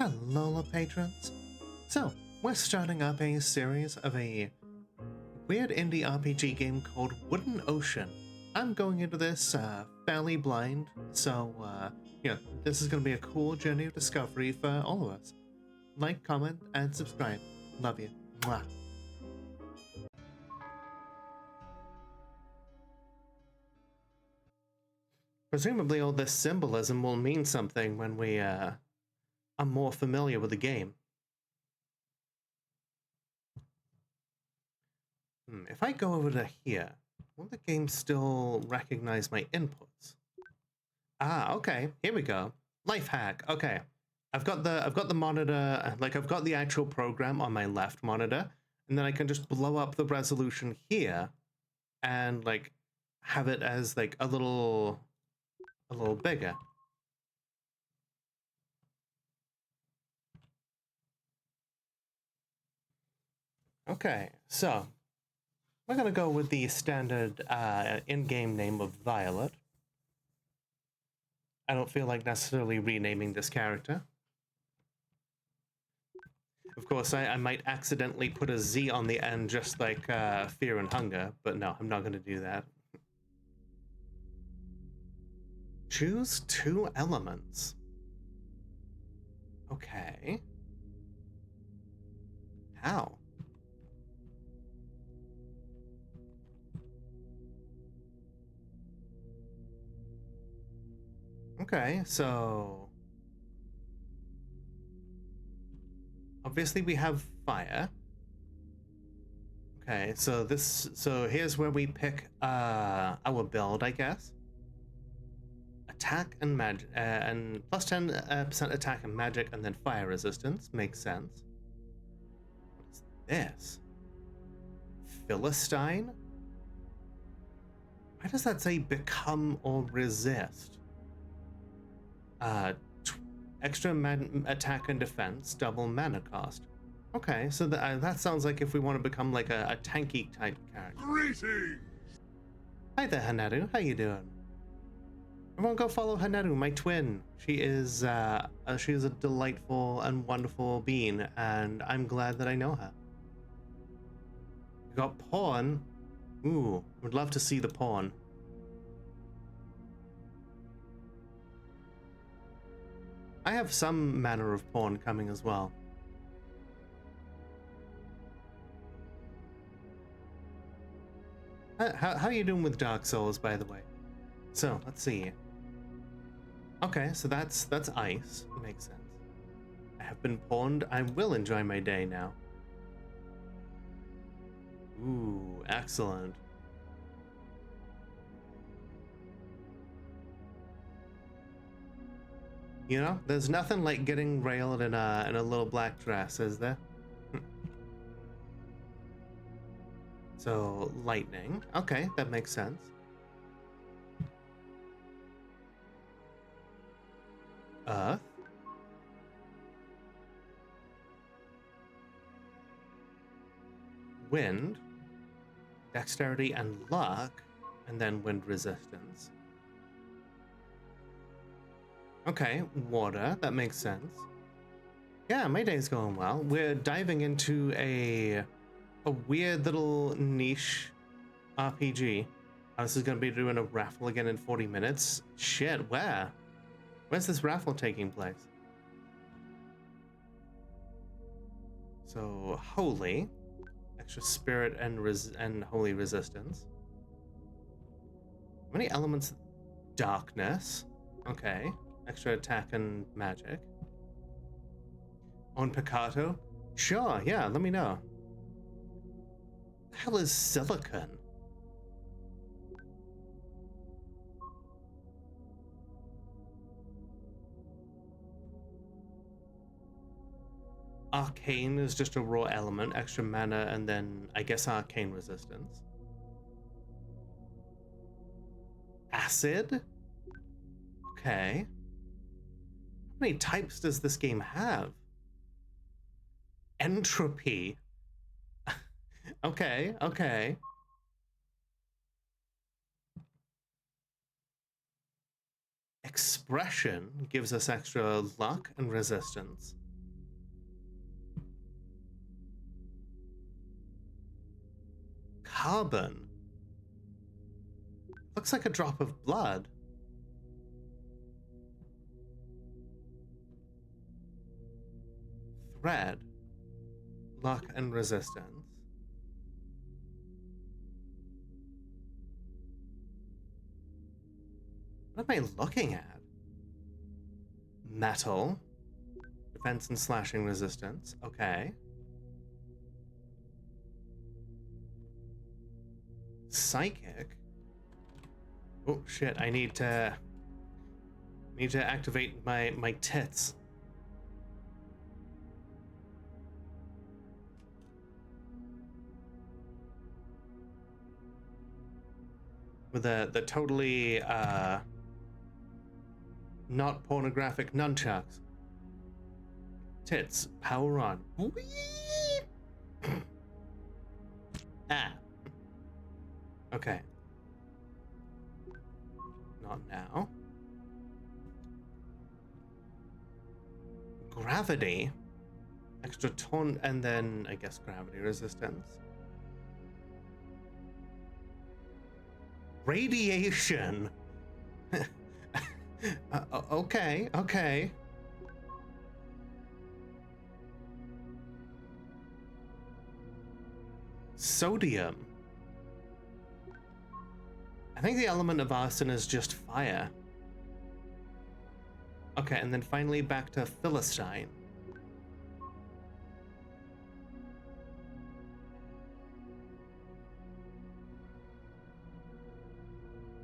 Hello, Lola patrons. So, we're starting up a series of a weird indie RPG game called Wooden Ocean. I'm going into this fairly blind, so this is going to be a cool journey of discovery for all of us. Like, comment, and subscribe. Love you. Mwah. Presumably all this symbolism will mean something when we are more familiar with the game. If I go over to here, will the game still recognize my inputs? Ah, okay. Here we go. Life hack. Okay. I've got the monitor, like I've got the actual program on my left monitor, and then I can just blow up the resolution here and like have it as like a little bigger. Okay, so we're gonna go with the standard in-game name of Violet. I don't feel like necessarily renaming this character. Of course, I might accidentally put a Z on the end just like Fear and Hunger, but no, I'm not gonna do that. Choose 2 elements. Okay. How? Okay, so obviously we have fire. Okay, so here's where we pick our build, I guess. Attack and magic, and plus 10% attack and magic, and then fire resistance. Makes sense. What is this? Philistine? Why does that say become or resist? Extra attack and defense, double mana cost. Okay, so that sounds like if we want to become like a tanky type character. Greetings! Hi there, Hanaru. How you doing? Everyone go follow Hanaru, my twin. She is a delightful and wonderful being, and I'm glad that I know her. We got porn. Ooh, would love to see the porn. I have some manner of porn coming as well. How are you doing with Dark Souls, by the way? So, let's see. Okay, so that's ice. Makes sense. I have been pawned. I will enjoy my day now. Ooh, excellent. You know, there's nothing like getting railed in a little black dress, is there? So, lightning. Okay, that makes sense. Earth. Wind. Dexterity and luck. And then wind resistance. Okay, water. That makes sense. Yeah, my day's going well. We're diving into a weird little niche RPG. This is going to be doing a raffle again in 40 minutes. Shit, where? Where's this raffle taking place? So, holy. Extra spirit and holy resistance. How many elements? Darkness. Okay. Extra attack and magic. On Picato? Sure, yeah, let me know. What the hell is silicon? Arcane is just a raw element, extra mana, and then I guess arcane resistance. Acid? Okay. How many types does this game have? Entropy. Okay, okay. Expression gives us extra luck and resistance. carbon. Looks like a drop of blood. Thread. Luck and resistance. What am I looking at? Metal. Defense and slashing resistance. Okay. Psychic. Oh shit, I need to activate my tits. With the totally not pornographic nunchucks. Tits, power on. Ah. Okay. Not now. Gravity. Extra taunt, and then I guess gravity resistance. Radiation. Okay, okay. Sodium. I think the element of arson is just fire. Okay, and then finally back to Philistine.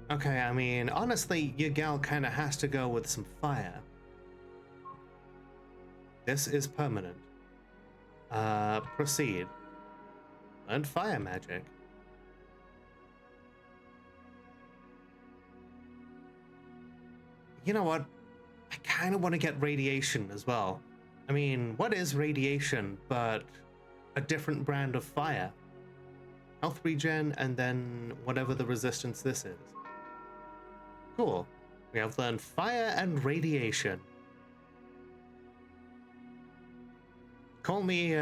Okay, I mean, honestly, your gal kind of has to go with some fire. This is permanent. Proceed. And fire magic. You know what? I kind of want to get radiation as well. I mean, what is radiation but a different brand of fire? Health regen, and then whatever the resistance this is. Cool. We have learned fire and radiation. Call me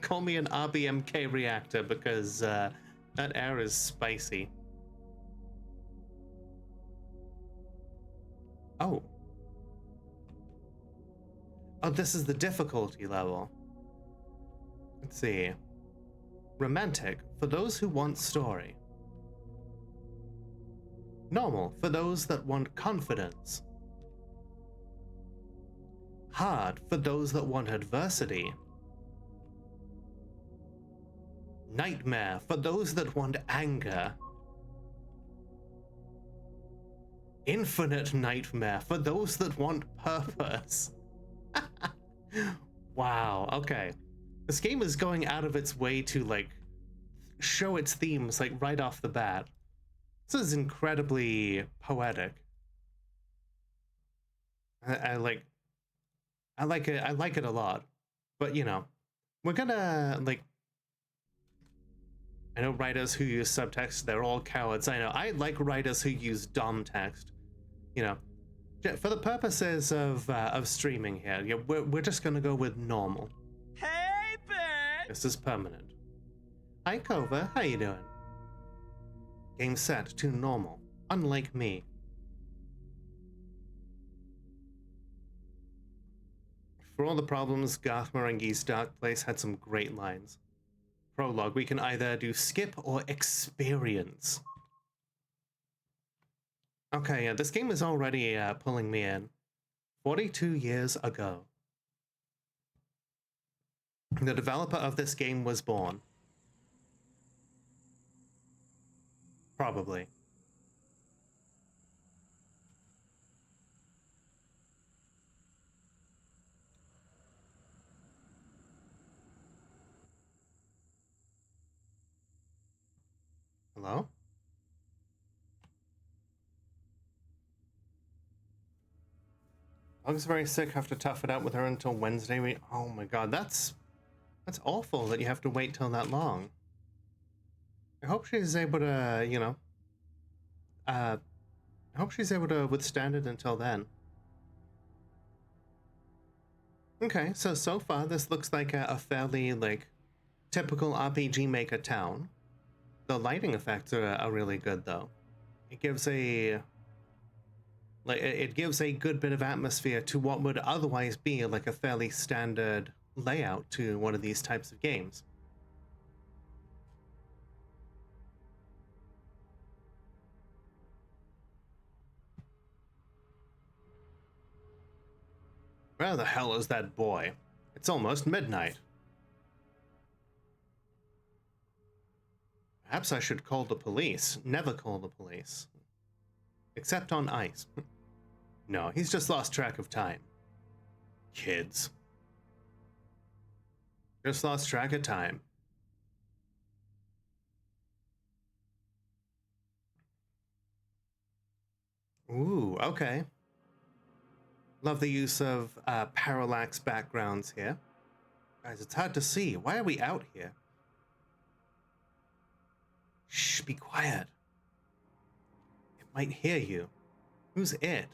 call me an RBMK reactor because that air is spicy. Oh. Oh, this is the difficulty level. Let's see. Romantic, for those who want story. Normal, for those that want confidence. Hard, for those that want adversity. Nightmare, for those that want anger. Infinite nightmare, for those that want purpose. Wow, okay. This game is going out of its way to, like, show its themes, like, right off the bat. This is incredibly poetic. I like it. I like it a lot. But, you know, we're gonna, like, I know writers who use subtext, they're all cowards. I know. I like writers who use DOM text. You know, for the purposes of streaming here, yeah, we're just gonna go with normal. Hey, bitch! This is permanent. Hi, Kova. How you doing? Game set to normal, unlike me. For all the problems, Garth Marenghi's Dark Place had some great lines. Prologue, we can either do skip or experience. Okay, yeah, this game is already pulling me in. 42 years ago. The developer of this game was born. Probably. Hello? I was very sick, have to tough it out with her until Wednesday. Oh my god, that's awful that you have to wait till that long. I hope she's able to, you know, I hope she's able to withstand it until then. Okay, so far this looks like a fairly, like, typical RPG Maker town. The lighting effects are really good though. It gives a it gives a good bit of atmosphere to what would otherwise be like a fairly standard layout to one of these types of games. Where the hell is that boy? It's almost midnight. Perhaps I should call the police. Never call the police. Except on ice. No, he's just lost track of time. Kids. Just lost track of time. Ooh, okay. Love the use of parallax backgrounds here. Guys, it's hard to see. Why are we out here? Shh, be quiet. It might hear you. Who's it?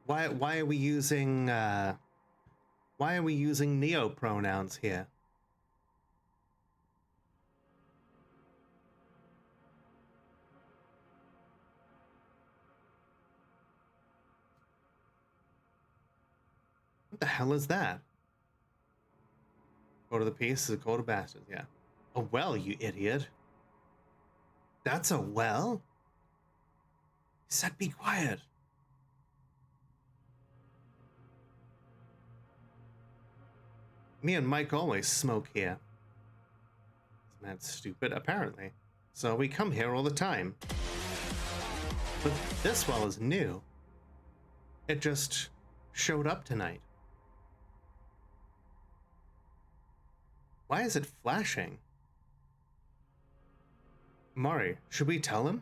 Why are we using neo pronouns here? What the hell is that? Go to the piece is a code of bastards, yeah. A well, you idiot. That's a well? He said be quiet. Me and Mike always smoke here. This man's stupid, apparently. So we come here all the time. But this well is new. It just showed up tonight. Why is it flashing? Mari, should we tell him?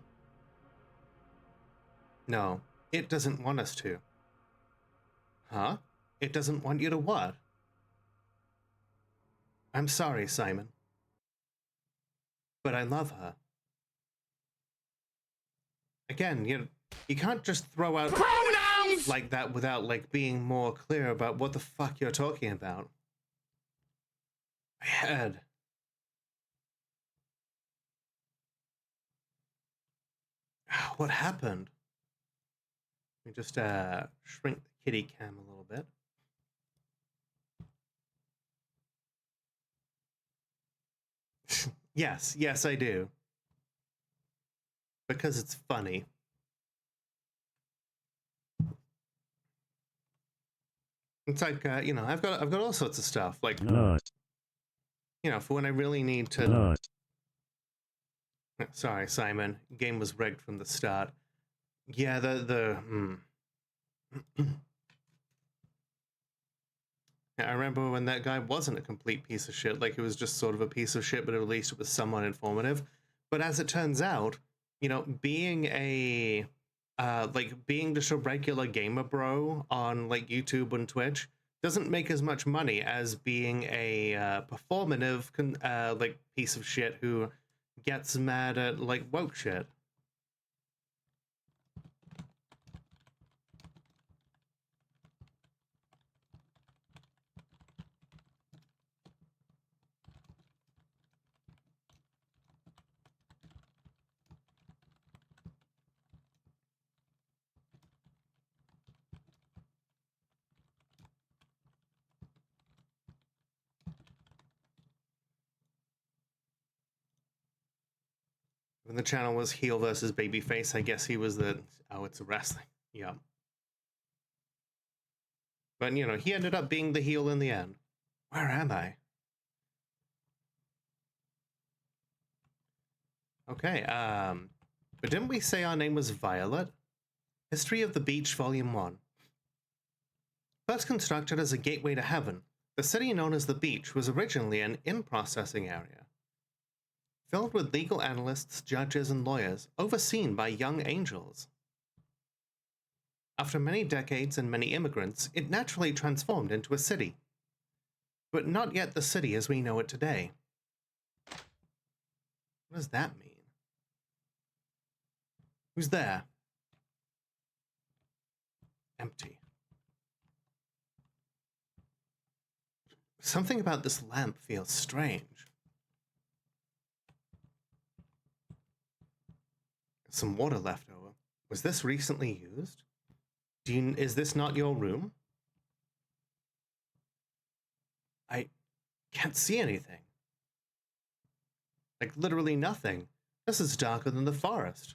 No, it doesn't want us to. Huh? It doesn't want you to what? I'm sorry, Simon. But I love her. Again, you can't just throw out pronouns like that without like being more clear about what the fuck you're talking about. My head. What happened? Let me just shrink the kitty cam a little bit. Yes, I do. Because it's funny. It's like I've got all sorts of stuff like for when I really need to. Sorry, Simon. Game was rigged from the start. Yeah, I remember when that guy wasn't a complete piece of shit. Like, it was just sort of a piece of shit, but at least it was somewhat informative. But as it turns out, being being just a regular gamer bro on like YouTube and Twitch doesn't make as much money as being a performative like piece of shit who gets mad at like woke shit. When the channel was heel versus babyface, I guess he was the it's a wrestling. Yeah. But he ended up being the heel in the end. Where am I? Okay, but didn't we say our name was Violet? History of the Beach, Volume 1. First constructed as a gateway to heaven, the city known as the Beach was originally an in-processing area, filled with legal analysts, judges, and lawyers, overseen by young angels. After many decades and many immigrants, it naturally transformed into a city. But not yet the city as we know it today. What does that mean? Who's there? Empty. Something about this lamp feels strange. some water left over. Was this recently used? Is this not your room? I can't see anything. Like, literally nothing. This is darker than the forest.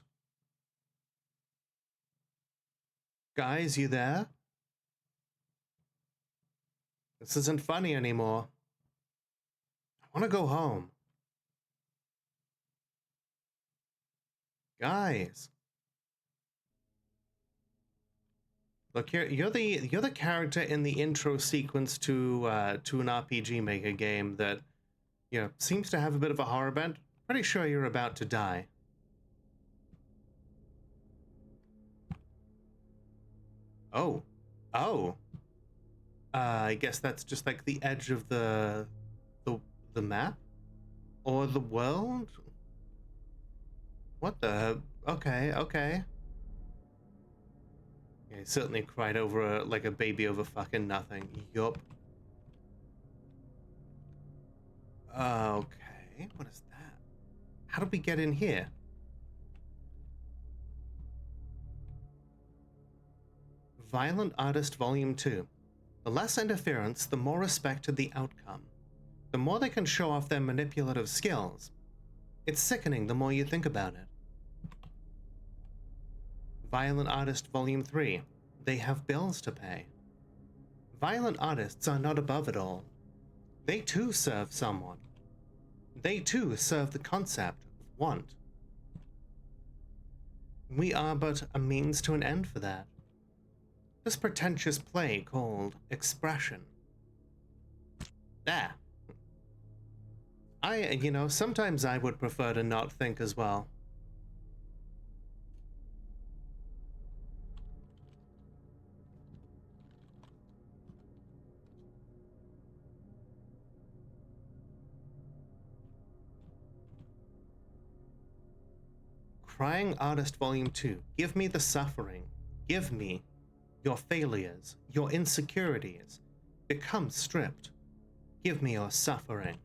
Guys, you there? This isn't funny anymore. I want to go home. Guys. Look, you're the character in the intro sequence to an RPG Maker game that, you know, seems to have a bit of a horror bent. Pretty sure you're about to die. Oh. Oh. I guess that's just like the edge of the map? Or the world? What the? Okay, okay. Yeah, he certainly cried over like a baby over fucking nothing. Yup. Okay, what is that? How did we get in here? Violent Artist Volume 2. The less interference, the more respect to the outcome. The more they can show off their manipulative skills. It's sickening the more you think about it. Violent Artist Volume 3. They have bills to pay. Violent artists are not above it all. They too serve someone. They too serve the concept of want. We are but a means to an end for that. This pretentious play called expression. There. You know, sometimes I would prefer to not think as well. Crying Artist Volume 2. Give me the suffering. Give me your failures, your insecurities. Become stripped. Give me your suffering.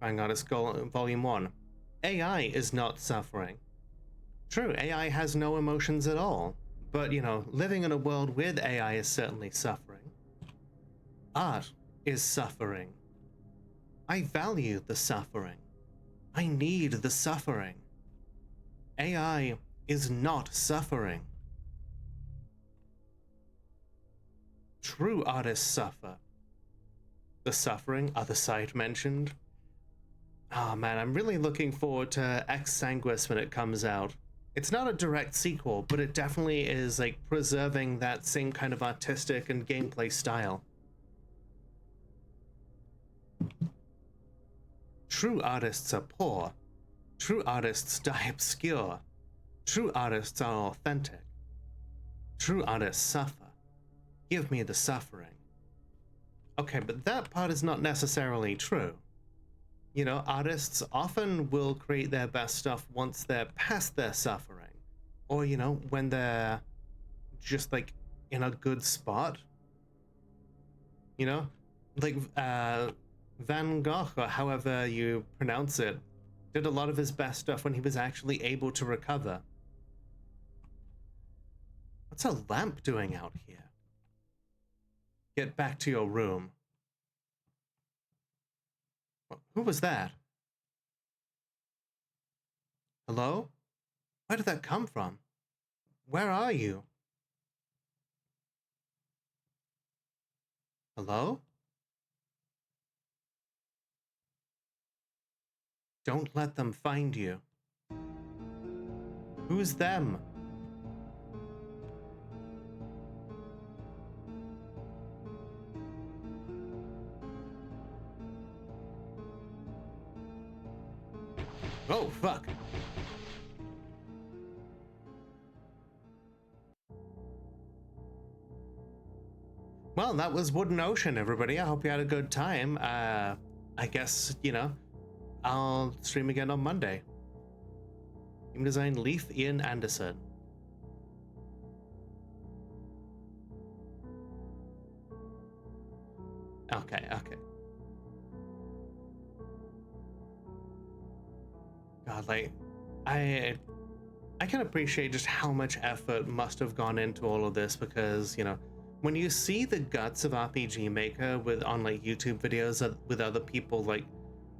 Crying Artist Volume 1. AI is not suffering. True, AI has no emotions at all. But, you know, living in a world with AI is certainly suffering. Art is suffering. I value the suffering. I need the suffering. AI is not suffering. True artists suffer. The suffering, other side mentioned. Oh man, I'm really looking forward to Ex Sanguis when it comes out. It's not a direct sequel, but it definitely is like preserving that same kind of artistic and gameplay style. True artists are poor. True artists die obscure. True artists are authentic. True artists suffer. Give me the suffering. Okay, but that part is not necessarily true. You know, artists often will create their best stuff once they're past their suffering. Or, you know, when they're just like in a good spot. You know? Like Van Gogh, or however you pronounce it, did a lot of his best stuff when he was actually able to recover. What's a lamp doing out here? Get back to your room. Who was that? Hello? Where did that come from? Where are you? Hello? Don't let them find you. Who's them? Oh, fuck. Well, that was Wooden Ocean, everybody. I hope you had a good time. I guess, you know, I'll stream again on Monday. Game design, Leif Ian Anderson. Okay, okay. God, like, can appreciate just how much effort must have gone into all of this, because, you know, when you see the guts of RPG Maker on like YouTube videos with other people like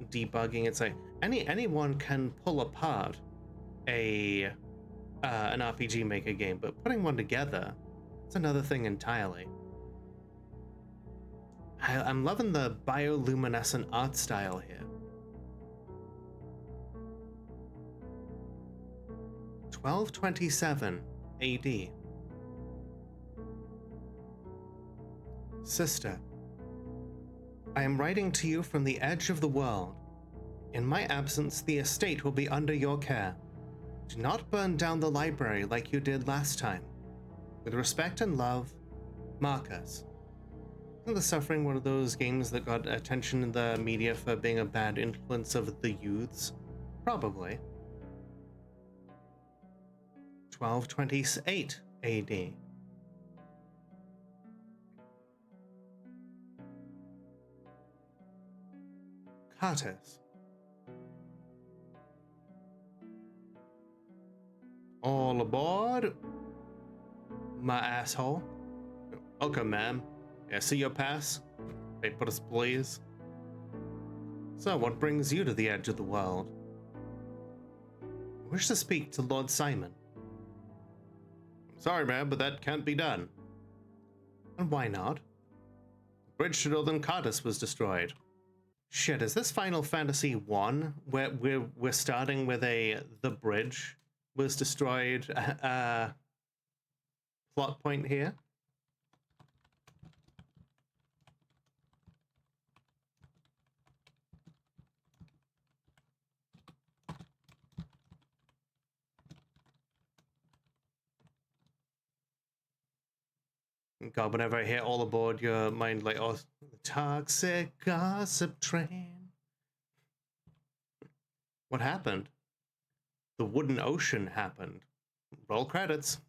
debugging, it's like anyone can pull apart an RPG Maker game, but putting one together, it's another thing entirely. I'm loving the bioluminescent art style here. 1227 AD. Sister, I am writing to you from the edge of the world. In my absence, the estate will be under your care. Do not burn down the library like you did last time. With respect and love, Marcus. Isn't The Suffering one of those games that got attention in the media for being a bad influence of the youths? Probably. 1228 AD. Curtis. All aboard, my asshole. Okay, ma'am. Yeah, see your pass? Paper, please. So, what brings you to the edge of the world? I wish to speak to Lord Simon. Sorry, ma'am, but that can't be done. And why not? The bridge to Northern Cardis was destroyed. Shit, is this Final Fantasy 1 where we're starting with the bridge was destroyed plot point here? God, whenever I hear All Aboard, your mind like, oh, the toxic gossip train. What happened? The wooden ocean happened. Roll credits.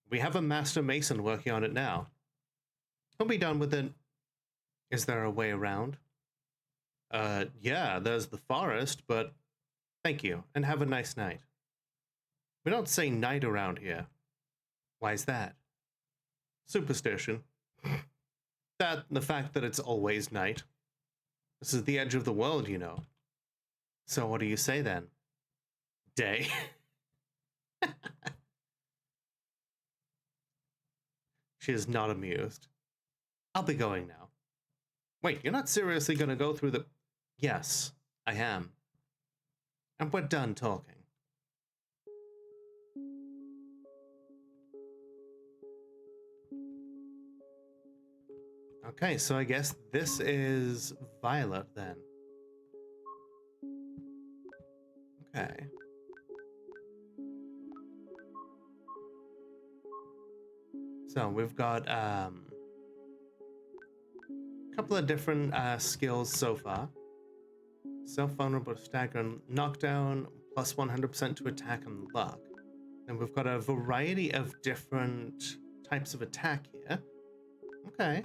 We have a master mason working on it now. He'll be done with it. Is there a way around? Yeah, there's the forest, but thank you, and have a nice night. We don't say night around here. Why's that? Superstition. That, the fact that it's always night. This is the edge of the world, you know. So what do you say then? Day. She is not amused. I'll be going now. Wait, you're not seriously gonna go through the... Yes, I am. And we're done talking. Okay, so I guess this is Violet then. Okay. So we've got a couple of different skills so far. Self-vulnerable to stagger and knockdown, plus 100% to attack and luck. And we've got a variety of different types of attack here. Okay.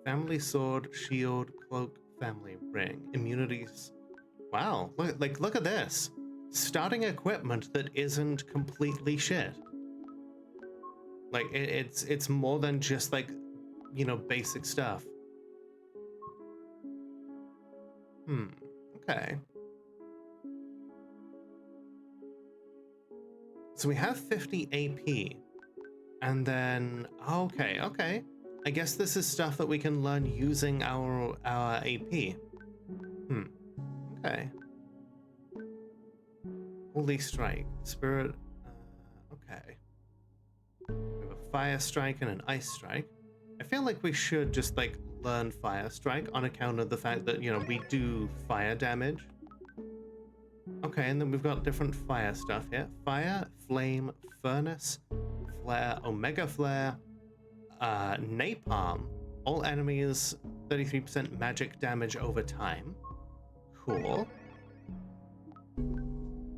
Family sword, shield, cloak, family ring, immunities. Wow, look at this. Starting equipment that isn't completely shit. Like it's more than just like, you know, basic stuff. Okay. So we have 50 AP. And then okay. I guess this is stuff that we can learn using our AP. Okay. Holy Strike. Spirit. Okay. We have a Fire Strike and an Ice Strike. I feel like we should just, like, learn Fire Strike on account of the fact that, you know, we do fire damage. Okay, and then we've got different fire stuff here. Fire, Flame, Furnace, Flare, Omega Flare, Napalm. All enemies, 33% magic damage over time. Cool.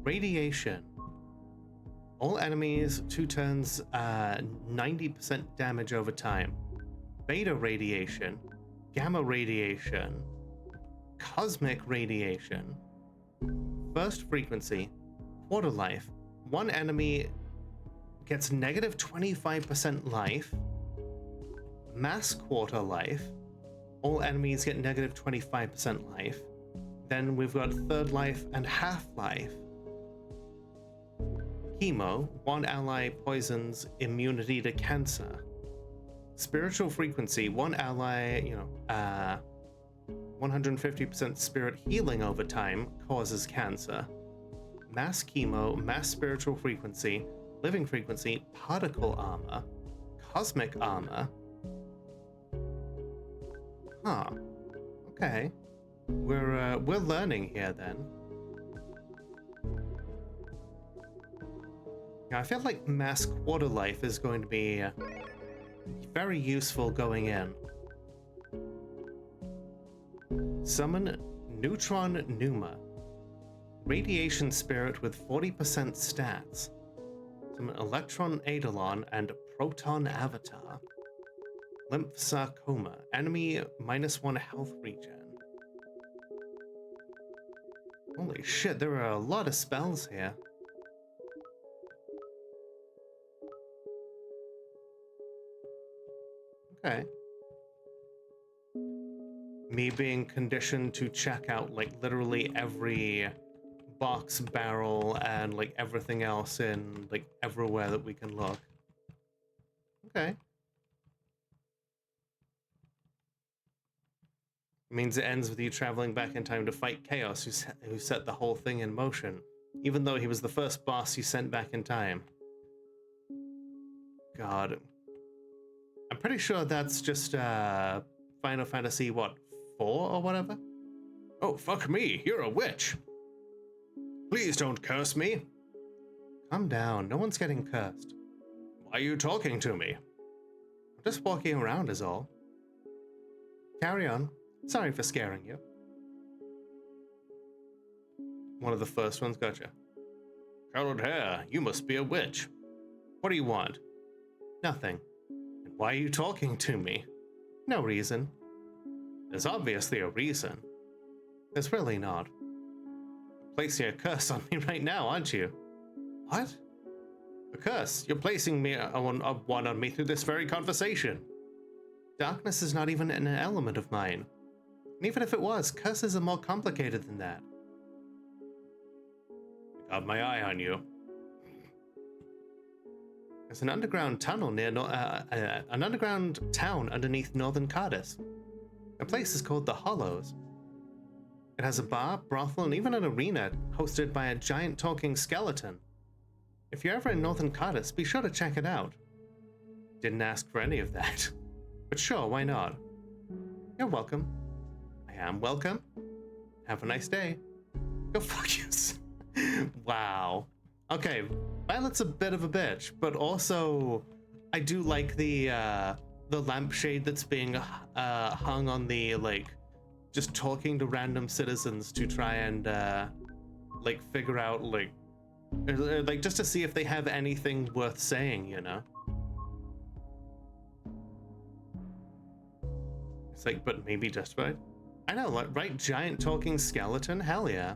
Radiation. All enemies, 2 turns, 90% damage over time. Beta radiation, gamma radiation, cosmic radiation, First frequency, quarter life. One enemy gets negative 25% life. Mass quarter life. All enemies get negative 25% life. Then we've got third life and half life. Chemo, one ally poisons immunity to cancer. Spiritual frequency, one ally, 150% spirit healing over time causes cancer. Mass chemo, mass spiritual frequency, living frequency, particle armor, cosmic armor. Huh. Okay. We're learning here then. Now, I feel like mass quarter life is going to be very useful going in. Summon Neutron Pneuma. Radiation Spirit with 40% stats. Summon Electron Eidolon and Proton Avatar. Lymph Sarcoma. Enemy -1 health regen. Holy shit, there are a lot of spells here. Okay. Me being conditioned to check out like literally every box, barrel, and like everything else in like everywhere that we can look. Okay. It means it ends with you traveling back in time to fight Chaos, who set the whole thing in motion, even though he was the first boss you sent back in time. God. I'm pretty sure that's just Final Fantasy, what, 4 or whatever? Oh, fuck me, you're a witch. Please don't curse me. Calm down, no one's getting cursed. Why are you talking to me? I'm just walking around is all. Carry on. Sorry for scaring you. One of the first ones, gotcha. Colored hair, you must be a witch. What do you want? Nothing. And why are you talking to me? No reason. There's obviously a reason. There's really not. You're placing a curse on me right now, aren't you? What? A curse. You're placing one on me through this very conversation. Darkness is not even an element of mine. And even if it was, curses are more complicated than that. I got my eye on you. There's an underground tunnel near an underground town underneath northern Cardis. The place is called the Hollows. It has a bar, brothel, and even an arena hosted by a giant talking skeleton. If you're ever in northern Cardis, be sure to check it out. Didn't ask for any of that. But sure, why not? You're welcome. I am welcome. Have a nice day. Go fuck yourself. Wow. Okay, Violet's a bit of a bitch, but also I do like the lampshade that's being hung on the, like, just talking to random citizens to try and like figure out like just to see if they have anything worth saying, you know? It's like, but maybe just right. I know, like, right? Giant talking skeleton? Hell yeah.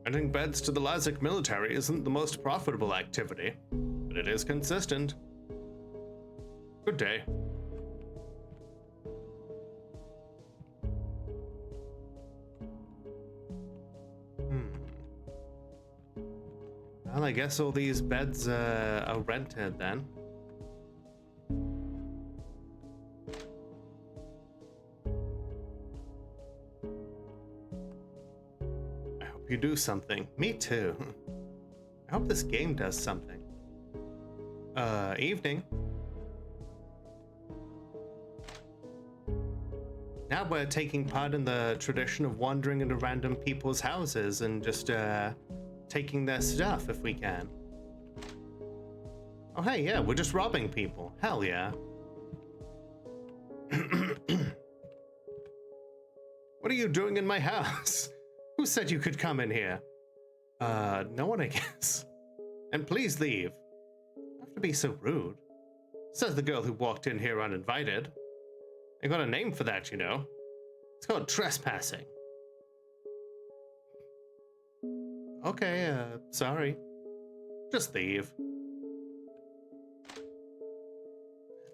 Adding beds to the Lazic military isn't the most profitable activity, but it is consistent. Good day. Well, I guess all these beds are rented then. I hope you do something. Me too. I hope this game does something. Evening. Now we're taking part in the tradition of wandering into random people's houses and just, taking their stuff if we can. Oh hey, yeah, we're just robbing people. Hell yeah. What are you doing in my house? Who said you could come in here? No one, I guess. And please leave. You have to be so rude. Says the girl who walked in here uninvited. I got a name for that, you know. It's called trespassing. Okay, sorry. Just leave.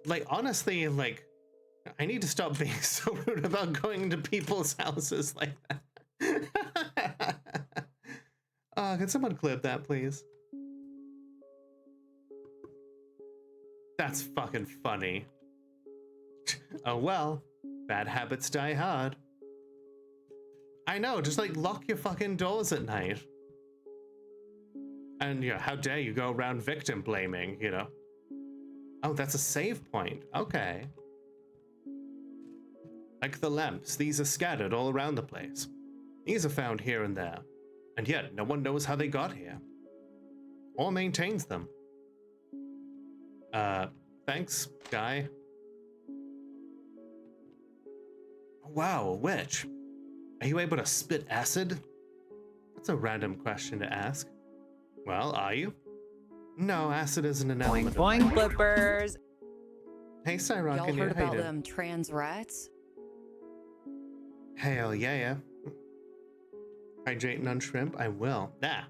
Like, honestly, like, I need to stop being so rude about going to people's houses like that. Can someone clip that, please? That's fucking funny. Oh well, bad habits die hard. I know, just like lock your fucking doors at night. And yeah, how dare you go around victim blaming, you know? Oh, that's a save point. Okay. Like the lamps, these are scattered all around the place. These are found here and there, and yet no one knows how they got here. Or maintains them. Thanks, guy. Wow, a witch. Are you able to spit acid? That's a random question to ask. Well, are you? No, acid isn't an element. Boing, boing, flippers. Hey, Cyrock, Y'all can you heard about hate it? them trans rats? Hell yeah. Hydrating on shrimp? I will. Nah.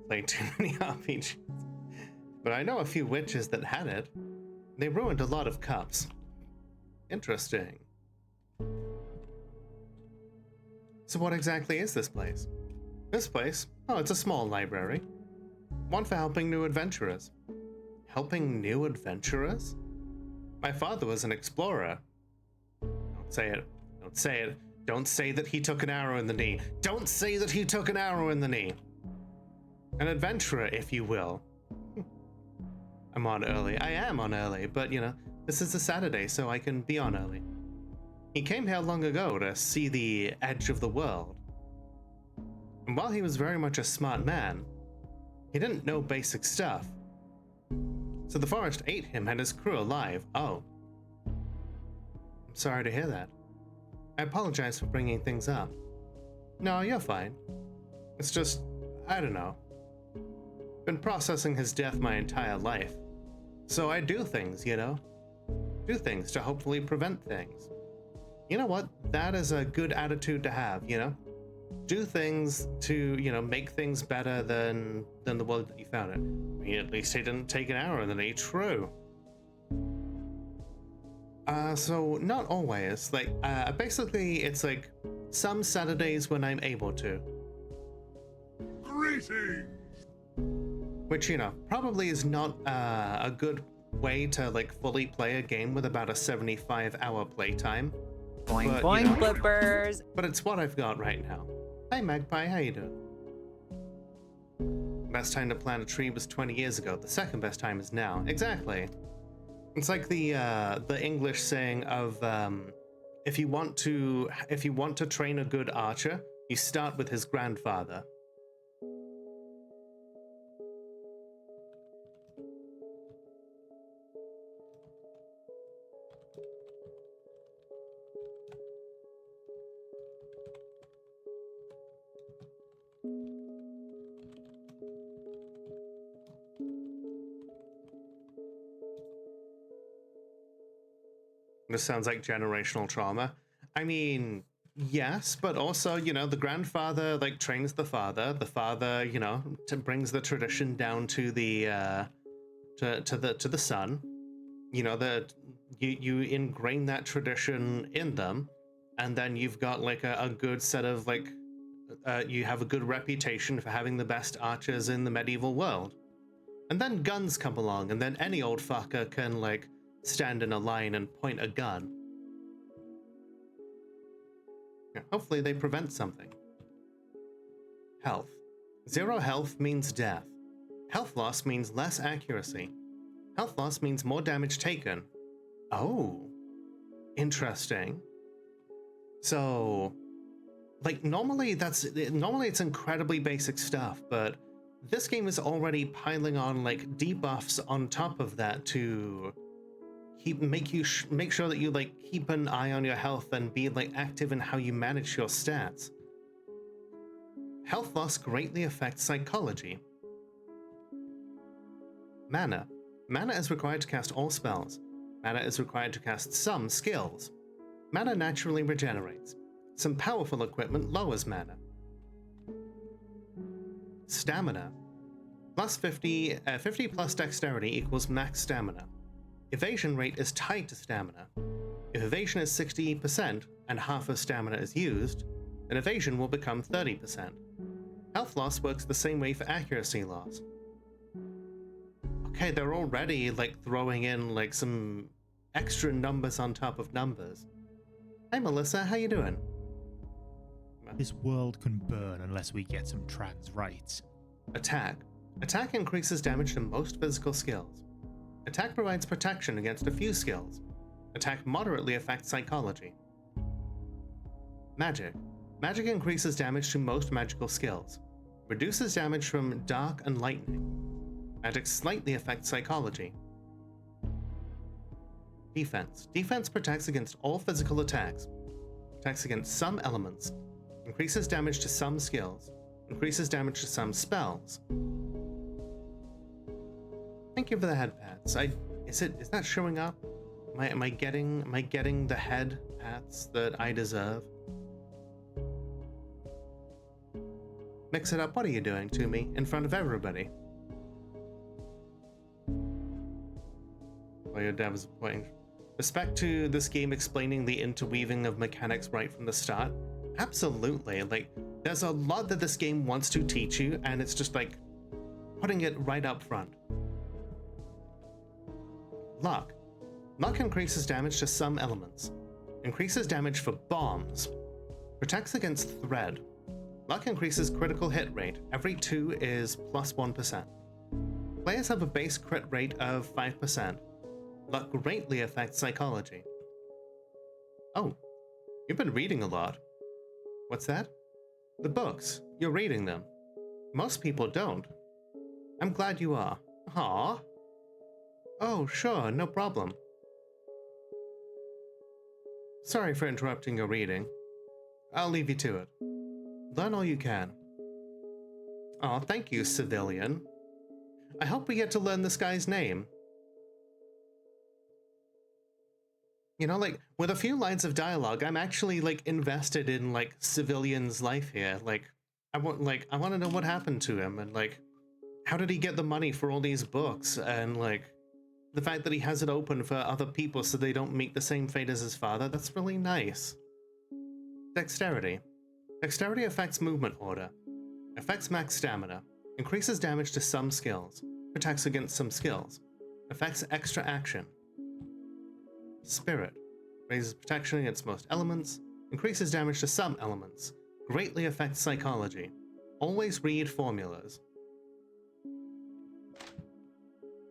Played too many RPGs. But I know a few witches that had it. They ruined a lot of cups. Interesting. So what exactly is this place? This place? Oh, it's a small library. One for helping new adventurers. Helping new adventurers? My father was an explorer. Don't say it. Don't say it. Don't say that he took an arrow in the knee. Don't say that he took an arrow in the knee. An adventurer, if you will. I'm on early. I am on early, but you know, this is a Saturday, so I can be on early. He came here long ago to see the edge of the world. And while he was very much a smart man, he didn't know basic stuff. So the forest ate him and his crew alive. Oh. I'm sorry to hear that. I apologize for bringing things up. No, you're fine. It's just, I don't know. Been processing his death my entire life. So I do things, you know? Do things to hopefully prevent things. You know what? That is a good attitude to have, you know? Do things to, you know, make things better than the world that you found it. I mean, at least he didn't take an arrow in the knee. True. So not always. Like, basically, it's like some Saturdays when I'm able to. Greetings! Which, you know, probably is not a good way to, like, fully play a game with about a 75-hour playtime. Boing, But, boing, you know, flippers. But it's what I've got right now. Hey, Magpie, how you doing? Best time to plant a tree was 20 years ago. The second best time is now. Exactly. It's like the English saying of if you want to train a good archer, you start with his grandfather. This sounds like generational trauma. I mean, yes, but also, you know, the grandfather like trains the father, you know, brings the tradition down to the to the son. You know, that you ingrain that tradition in them, and then you've got like a good set of like you have a good reputation for having the best archers in the medieval world. And then guns come along, and then any old fucker can like stand in a line and point a gun. Yeah, hopefully they prevent something. Health. 0 health means death. Health loss means less accuracy. Health loss means more damage taken. Oh, interesting. So, like normally it's incredibly basic stuff, but this game is already piling on like debuffs on top of that to make sure that you like keep an eye on your health and be like active in how you manage your stats. Health loss greatly affects psychology. Mana. Mana is required to cast all spells. Mana is required to cast some skills. Mana naturally regenerates. Some powerful equipment lowers mana. Stamina. Plus 50 plus dexterity equals max stamina. Evasion rate is tied to stamina. If evasion is 60% and half of stamina is used, then evasion will become 30%. Health loss works the same way for accuracy loss. Okay, they're already like throwing in like some extra numbers on top of numbers. Hey Melissa, how you doing? This world can burn unless we get some trans rights. Attack. Attack increases damage to most physical skills. Attack provides protection against a few skills. Attack moderately affects psychology. Magic. Magic increases damage to most magical skills. Reduces damage from dark and lightning. Magic slightly affects psychology. Defense. Defense protects against all physical attacks. Protects against some elements. Increases damage to some skills. Increases damage to some spells. Thank you for the head pats. Is that showing up? Am I getting the head pats that I deserve? Mix it up. What are you doing to me in front of everybody? While your dev is playing. Respect to this game explaining the interweaving of mechanics right from the start. Absolutely. Like, there's a lot that this game wants to teach you, and it's just like putting it right up front. Luck. Luck increases damage to some elements. Increases damage for bombs. Protects against thread. Luck increases critical hit rate. Every 2 is plus 1%. Players have a base crit rate of 5%. Luck greatly affects psychology. Oh, you've been reading a lot. What's that? The books. You're reading them. Most people don't. I'm glad you are. Aww. Oh, sure, no problem. Sorry for interrupting your reading. I'll leave you to it. Learn all you can. Aw, thank you, civilian. I hope we get to learn this guy's name. You know, like, with a few lines of dialogue, I'm actually, like, invested in, like, Civilian's life here. Like, I want to know what happened to him, and, like, how did he get the money for all these books, and, like, the fact that he has it open for other people so they don't meet the same fate as his father, that's really nice. Dexterity. Dexterity affects movement order. Affects max stamina. Increases damage to some skills. Protects against some skills. Affects extra action. Spirit. Raises protection against most elements. Increases damage to some elements. Greatly affects psychology. Always read formulas.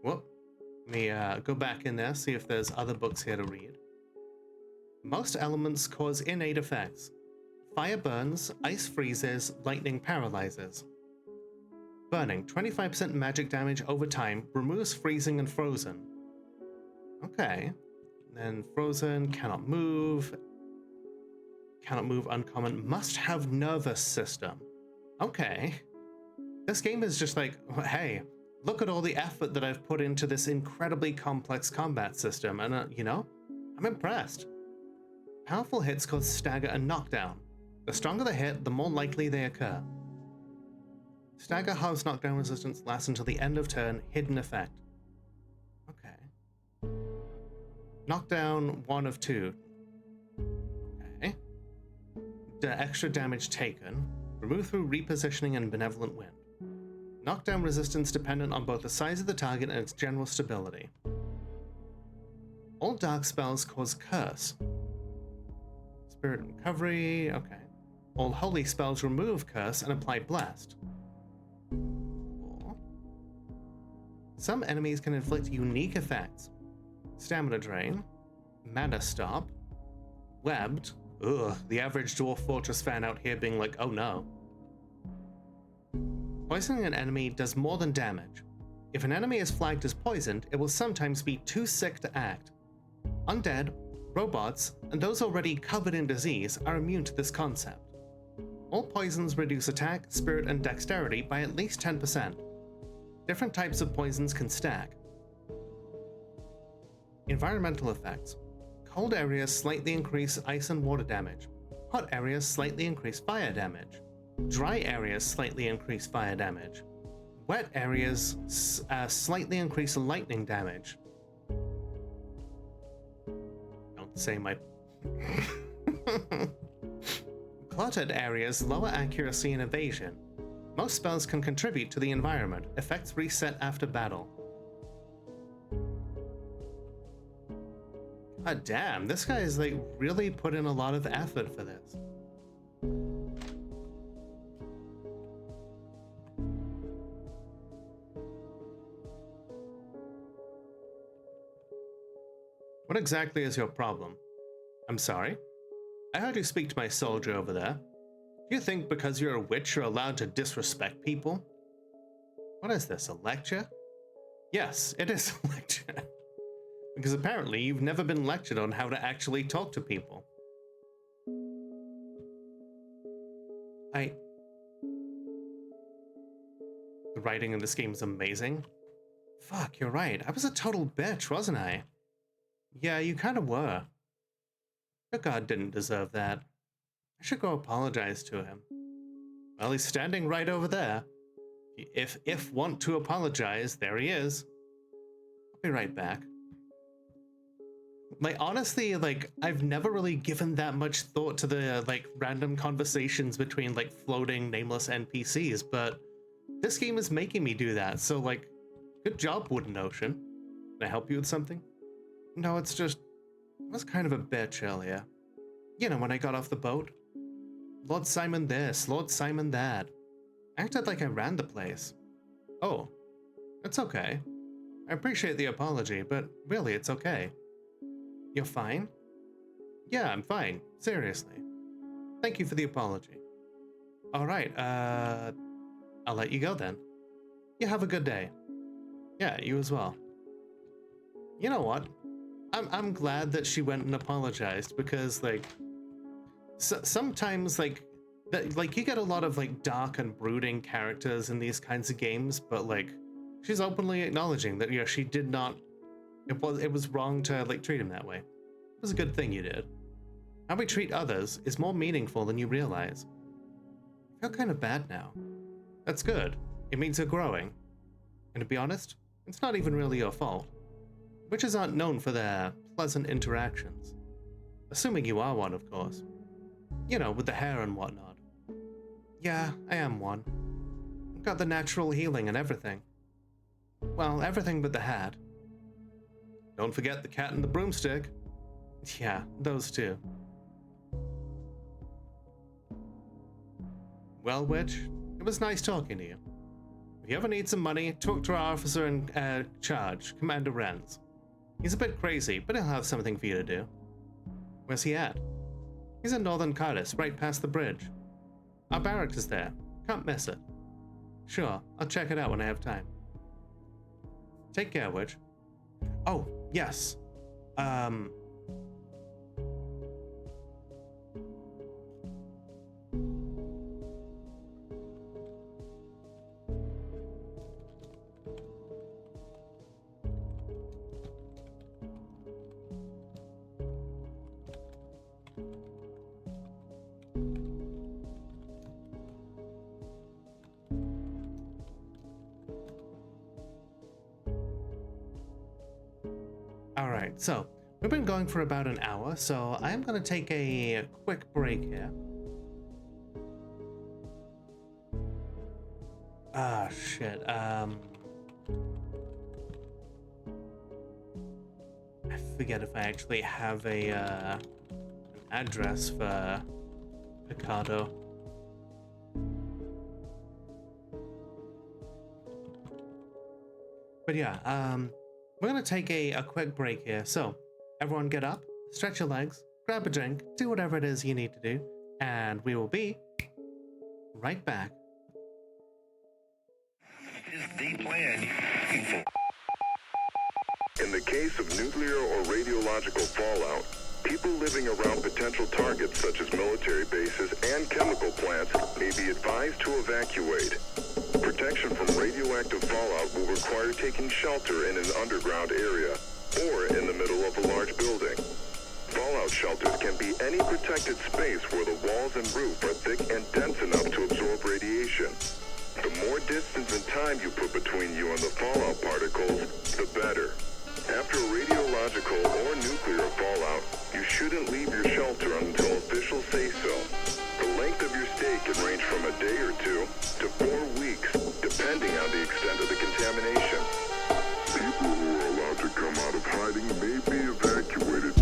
Whoop. Let me go back in there, see if there's other books here to read. Most elements cause innate effects. Fire burns, ice freezes, lightning paralyzes. Burning, 25% magic damage over time, removes freezing and frozen. Okay. Then frozen, cannot move uncommon, must have nervous system. Okay. This game is just like, hey, look at all the effort that I've put into this incredibly complex combat system, and you know, I'm impressed. Powerful hits cause stagger and knockdown. The stronger the hit, the more likely they occur. Stagger halves knockdown resistance, lasts until the end of turn, hidden effect. Okay. Knockdown 1 of 2. Okay. Extra damage taken. Remove through repositioning and benevolent wind. Knockdown resistance dependent on both the size of the target and its general stability. All dark spells cause curse. Spirit recovery, okay. All holy spells remove curse and apply blast. Cool. Some enemies can inflict unique effects. Stamina drain, mana stop, webbed. Ugh, the average dwarf fortress fan out here being like, oh no. Poisoning an enemy does more than damage. If an enemy is flagged as poisoned, it will sometimes be too sick to act. Undead, robots, and those already covered in disease are immune to this concept. All poisons reduce attack, spirit, and dexterity by at least 10%. Different types of poisons can stack. Environmental effects. Cold areas slightly increase ice and water damage. Hot areas slightly increase fire damage. Dry areas slightly increase fire damage. Wet areas slightly increase lightning damage. Don't say my... Cluttered areas lower accuracy and evasion. Most spells can contribute to the environment. Effects reset after battle. God damn, this guy is like really put in a lot of effort for this. What exactly is your problem? I'm sorry? I heard you speak to my soldier over there. Do you think because you're a witch you're allowed to disrespect people? What is this, a lecture? Yes, it is a lecture. Because apparently you've never been lectured on how to actually talk to people. The writing in this game is amazing. Fuck, you're right. I was a total bitch, wasn't I? Yeah, you kind of were. Your god didn't deserve that. I should go apologize to him. Well, he's standing right over there. If want to apologize, there he is. I'll be right back. Like, honestly, like, I've never really given that much thought to the, like, random conversations between, like, floating, nameless NPCs, but this game is making me do that, so, like, good job, Wooden Ocean. Can I help you with something? No, it's just, I was kind of a bitch earlier. You know, when I got off the boat. Lord Simon this, Lord Simon that. Acted like I ran the place. Oh, it's okay. I appreciate the apology, but really, it's okay. You're fine? Yeah, I'm fine. Seriously. Thank you for the apology. Alright, I'll let you go then. You have a good day. Yeah, you as well. You know what? I'm glad that she went and apologized because, like, sometimes, like you get a lot of, like, dark and brooding characters in these kinds of games, but, like, she's openly acknowledging that, yeah, she did not, it was wrong to, like, treat him that way. It was a good thing you did. How we treat others is more meaningful than you realize. I feel kind of bad now. That's good. It means you're growing. And to be honest, it's not even really your fault. Witches aren't known for their pleasant interactions. Assuming you are one, of course. You know, with the hair and whatnot. Yeah, I am one. I've got the natural healing and everything. Well, everything but the hat. Don't forget the cat and the broomstick. Yeah, those two. Well, Witch, it was nice talking to you. If you ever need some money, talk to our officer in charge, Commander Renz. He's a bit crazy, but he'll have something for you to do. Where's he at? He's in Northern Cardis, right past the bridge. Our barracks is there. Can't miss it. Sure, I'll check it out when I have time. Take care, Witch. Oh, yes. Alright, so we've been going for about an hour, so I'm going to take a quick break here. Ah, shit. I forget if I actually have a an address for Picardo. But yeah, we're gonna take a quick break here. So everyone get up, stretch your legs, grab a drink, do whatever it is you need to do, and we will be right back. Is the plan In the case of nuclear or radiological fallout, people living around potential targets such as military bases and chemical plants may be advised to evacuate. Protection from radioactive fallout will require taking shelter in an underground area or in the middle of a large building. Fallout shelters can be any protected space where the walls and roof are thick and dense enough to absorb radiation. The more distance and time you put between you and the fallout particles, the better. After radiological or nuclear fallout, you shouldn't leave your shelter until officials say so. The length of your stay can range from a day or 2 to 4 weeks, depending on the extent of the contamination. People who are allowed to come out of hiding may be evacuated.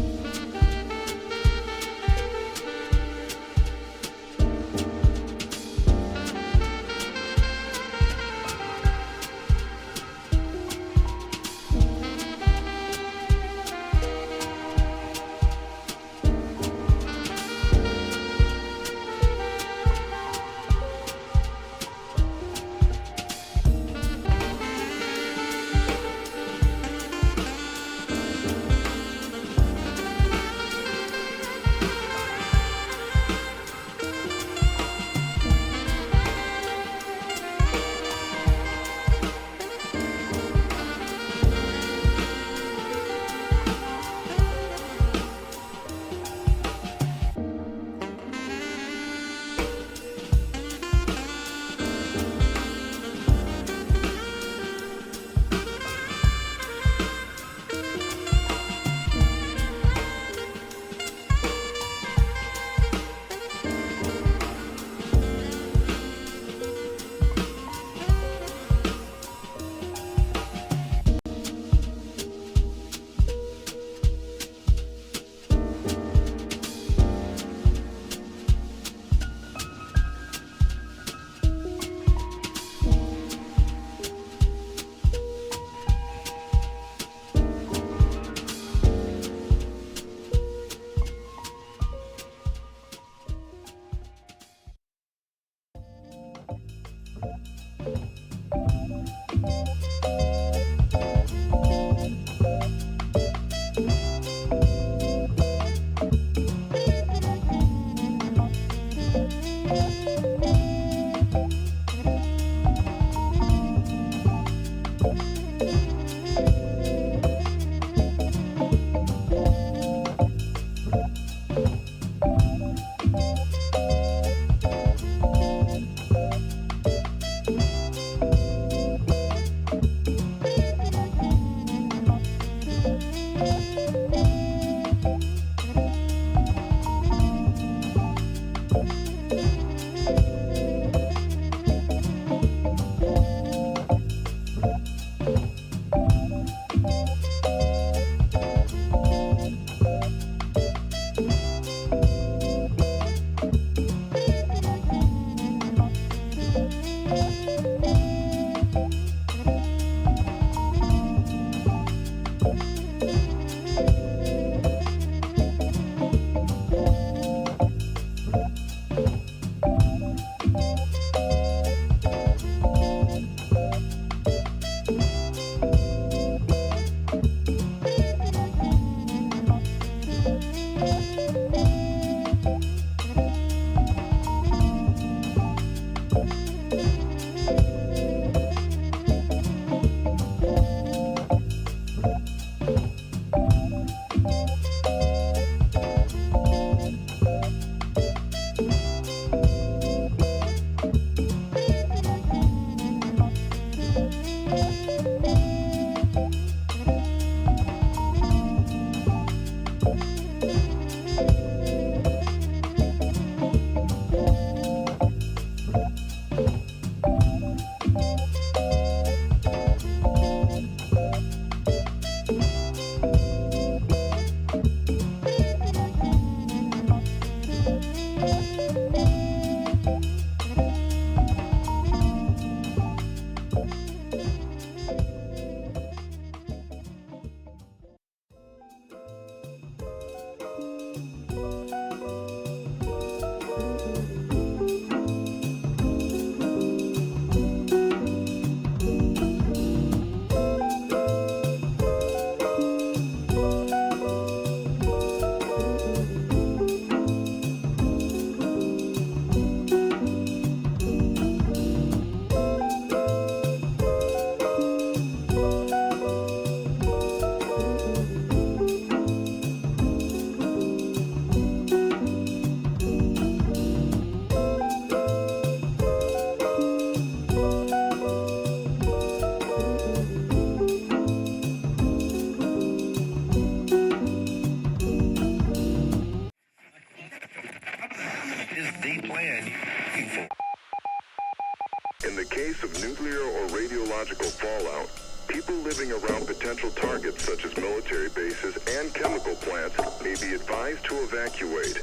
In the case of nuclear or radiological fallout, people living around potential targets such as military bases and chemical plants may be advised to evacuate.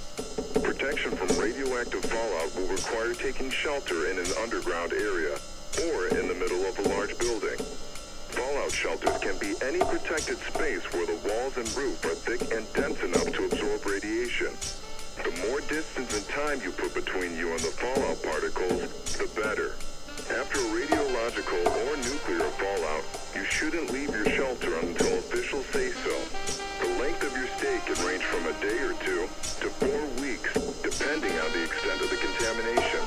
Protection from radioactive fallout will require taking shelter in an underground area or in the middle of a large building. Fallout shelters can be any protected space where the walls and roof are thick and dense enough to absorb radiation. The more distance and time you put between you and the fallout particles, the better. After a radiological or nuclear fallout, you shouldn't leave your shelter until officials say so. The length of your stay can range from a day or 2 to 4 weeks, depending on the extent of the contamination.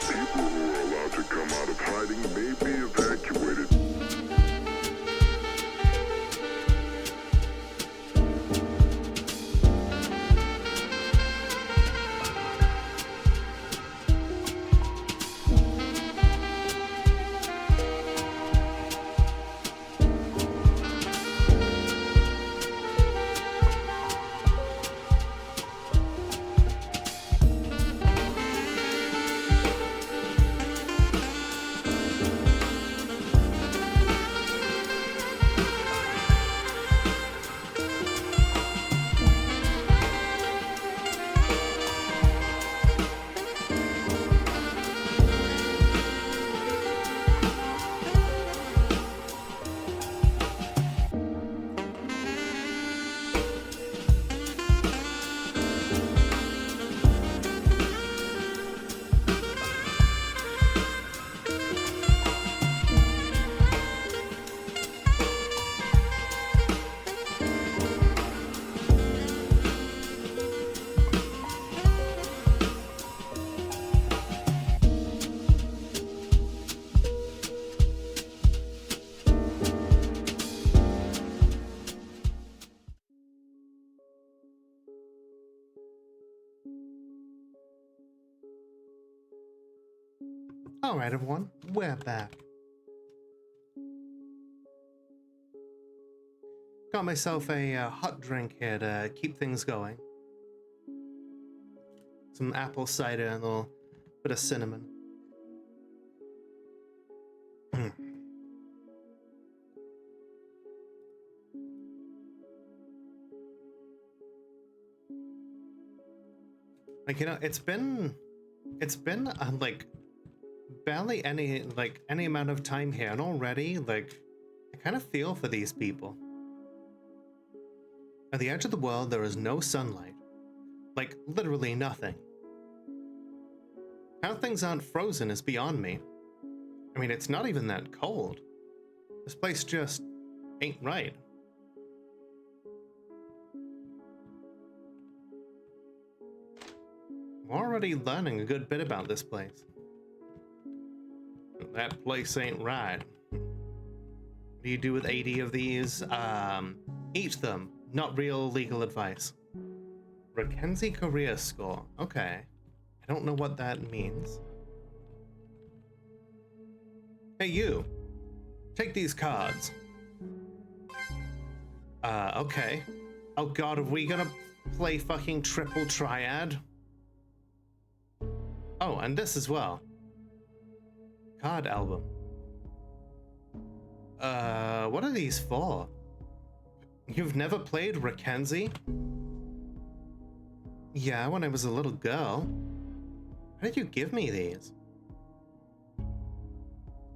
People who are allowed to come out of hiding may be evacuated. Alright everyone, we're back. Got myself a hot drink here to keep things going. Some apple cider and a little bit of cinnamon. Like, you know, it's been like barely any amount of time here, and already, like, I kind of feel for these people. At the edge of the world, there is no sunlight. Like, literally nothing. How things aren't frozen is beyond me. I mean, it's not even that cold. This place just ain't right. I'm already learning a good bit about this place. That place ain't right. What do you do with 80 of these? Eat them. Not real legal advice. Mackenzie career score. Okay. I don't know what that means. Hey, you. Take these cards. Okay. Oh god, are we gonna play fucking triple triad? Oh, and this as well. Card album. What are these for? You've never played Mackenzie? Yeah, when I was a little girl. Why did you give me these?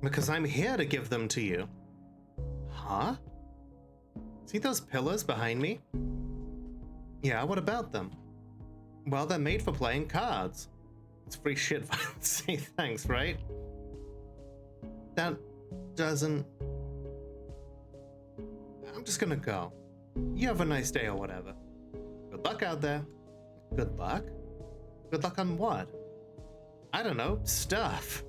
Because I'm here to give them to you. Huh? See those pillars behind me? Yeah, what about them? Well, they're made for playing cards. It's free shit if I don't say thanks, right? That doesn't... I'm just gonna go. You have a nice day or whatever. Good luck out there. Good luck? Good luck on what? I don't know, stuff.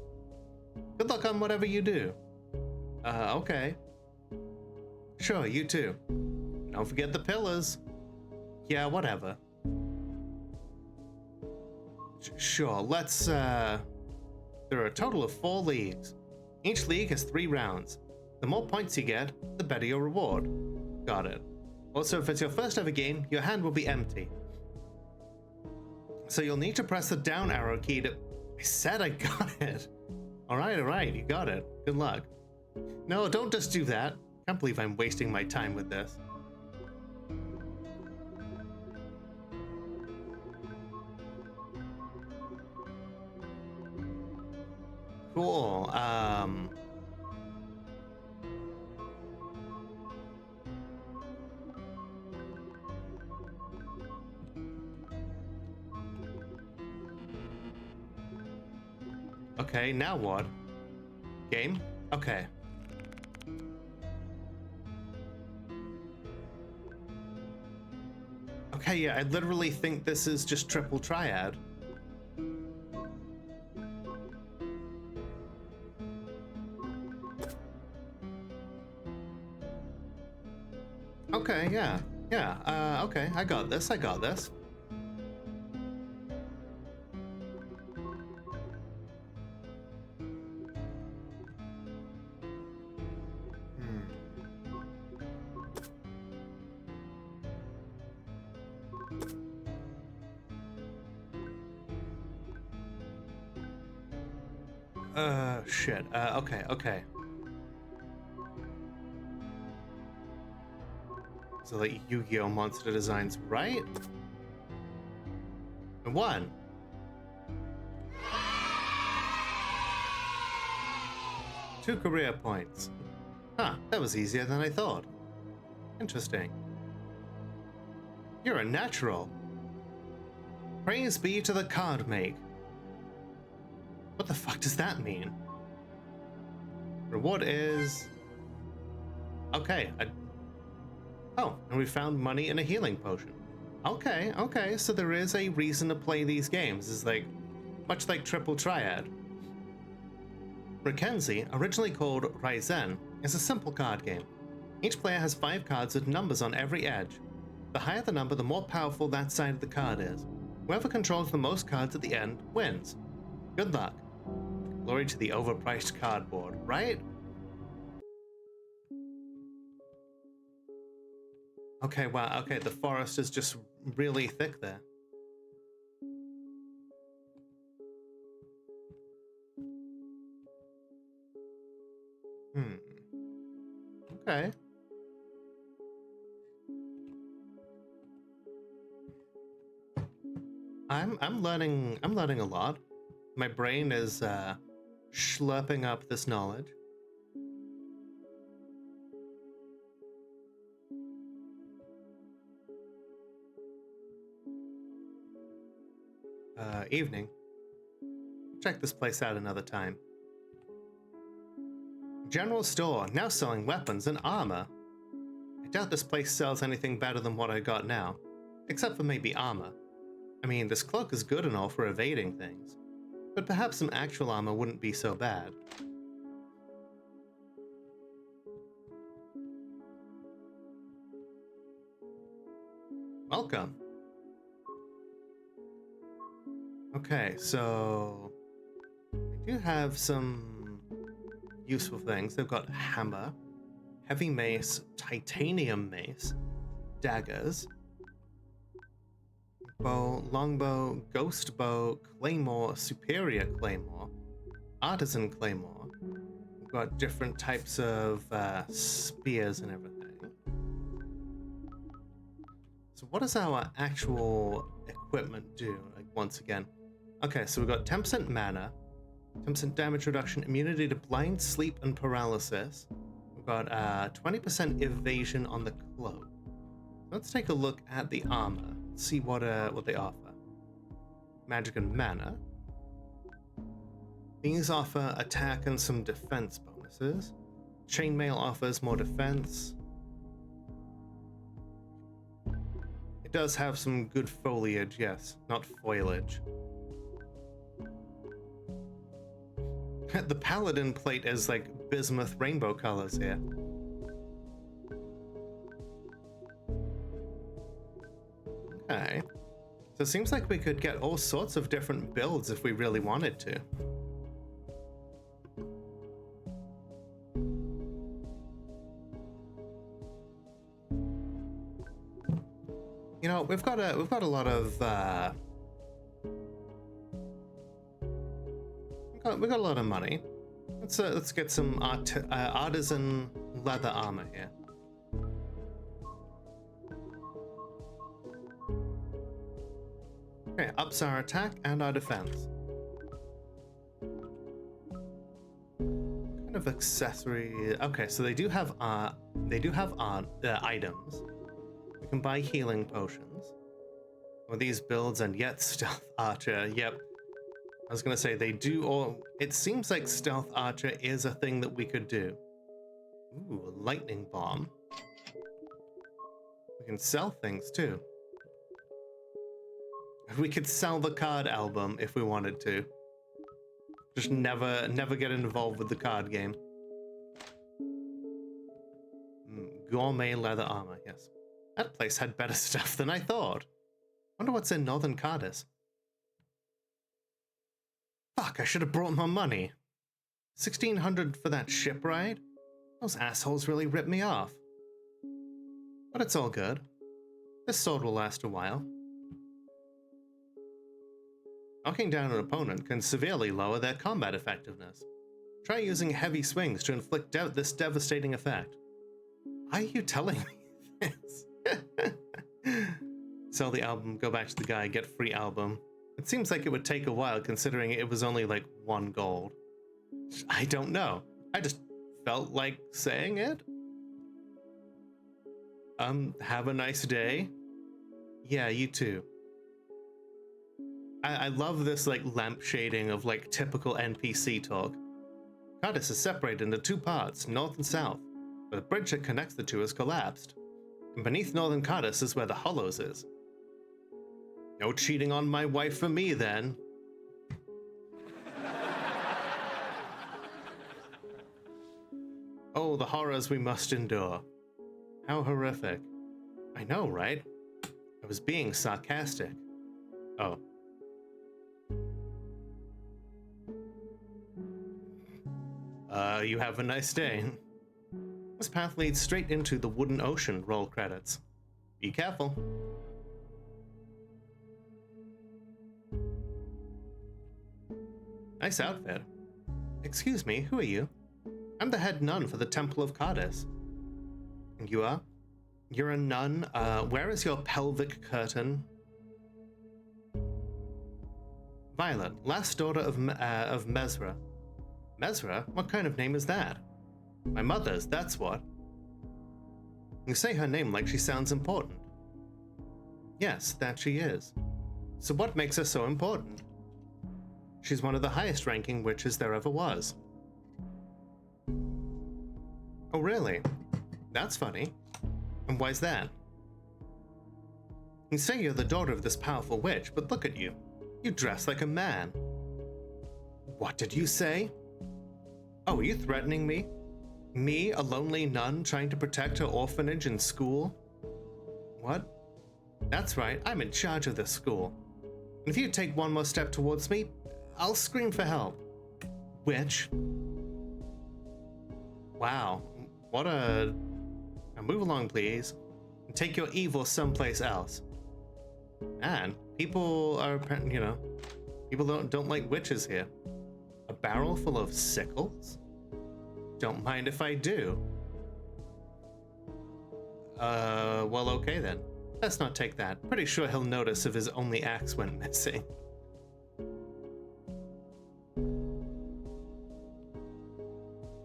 Good luck on whatever you do. Okay. Sure, you too. Don't forget the pillars. Yeah, whatever. Sure, let's, There are a total of 4 leagues. Each league has 3 rounds. The more points you get, the better your reward. Got it. Also, if it's your first ever game, your hand will be empty. So you'll need to press the down arrow key to... I said I got it. All right, you got it. Good luck. No, don't just do that. Can't believe I'm wasting my time with this. Cool. Okay, now what? Game? Okay. Okay, yeah, I literally think this is just triple triad. Okay, yeah. Yeah, okay, I got this. Shit. Okay. So like Yu-Gi-Oh! Monster designs, right? And one. Two career points. Huh, that was easier than I thought. Interesting. You're a natural. Praise be to the card make. What the fuck does that mean? Reward is... Okay, Oh, and we found money in a healing potion. Okay, so there is a reason to play these games. It's like, much like Triple Triad. Rikenzi, originally called Raizen, is a simple card game. Each player has 5 cards with numbers on every edge. The higher the number, the more powerful that side of the card is. Whoever controls the most cards at the end wins. Good luck. Glory to the overpriced cardboard, right? Okay, wow, okay, the forest is just really thick there. Okay. I'm learning a lot. My brain is schlurping up this knowledge. Evening. Check this place out another time. General store, now selling weapons and armor. I doubt this place sells anything better than what I got now, except for maybe armor. I mean, this cloak is good and all for evading things, but perhaps some actual armor wouldn't be so bad. Welcome. Okay, so I do have some useful things. They've got hammer, heavy mace, titanium mace, daggers, bow, longbow, ghost bow, claymore, superior claymore, artisan claymore. We've got different types of spears and everything. So what does our actual equipment do, like, once again? Okay, so we've got 10% mana, 10% damage reduction, immunity to blind, sleep, and paralysis. We've got 20% evasion on the cloak. Let's take a look at the armor, see what they offer. Magic and mana. These offer attack and some defense bonuses. Chainmail offers more defense. It does have some good foliage, yes, not foliage. The paladin plate is like bismuth rainbow colors here. Okay. So it seems like we could get all sorts of different builds if we really wanted to. You know, we've got a lot of we've got a lot of money. Let's get some artisan leather armor here. Okay, ups our attack and our defense. Kind of accessory. Okay, so they do have items. We can buy healing potions. With these builds and yet stealth archer. Yep. I was gonna say they do, or it seems like stealth archer is a thing that we could do. Ooh, a lightning bomb. We can sell things too. We could sell the card album if we wanted to. Just never get involved with the card game. Gourmet leather armor, yes. That place had better stuff than I thought. Wonder what's in Northern Cardis. Fuck, I should have brought my money. 1,600 for that ship ride? Those assholes really ripped me off. But it's all good. This sword will last a while. Knocking down an opponent can severely lower their combat effectiveness. Try using heavy swings to inflict this devastating effect. Why are you telling me this? Sell the album, go back to the guy, get free album. It seems like it would take a while considering it was only like 1 gold. I don't know. I just felt like saying it. Have a nice day. Yeah, you too. I love this like lamp shading of like typical NPC talk. Cardis is separated into 2 parts, north and south, but the bridge that connects the two has collapsed. And beneath Northern Cardis is where the Hollows is. No cheating on my wife for me, then. Oh, the horrors we must endure. How horrific. I know, right? I was being sarcastic. Oh. You have a nice day. This path leads straight into the wooden ocean, roll credits. Be careful. Nice outfit. Excuse me, who are you? I'm the head nun for the Temple of Cardis. And you are? You're a nun? Where is your pelvic curtain? Violet, last daughter of Mesra. Mesra? What kind of name is that? My mother's, that's what. You say her name like she sounds important. Yes, that she is. So what makes her so important? She's one of the highest ranking witches there ever was. Oh, really? That's funny. And why's that? You say you're the daughter of this powerful witch, but look at you. You dress like a man. What did you say? Oh, are you threatening me? Me, a lonely nun trying to protect her orphanage and school? What? That's right, I'm in charge of this school. And if you take one more step towards me, I'll scream for help. Witch. Wow, what a... Now move along, please, and take your evil someplace else. Man, people are, you know, people don't like witches here. A barrel full of sickles? Don't mind if I do. Well, okay then. Let's not take that. Pretty sure he'll notice if his only axe went missing.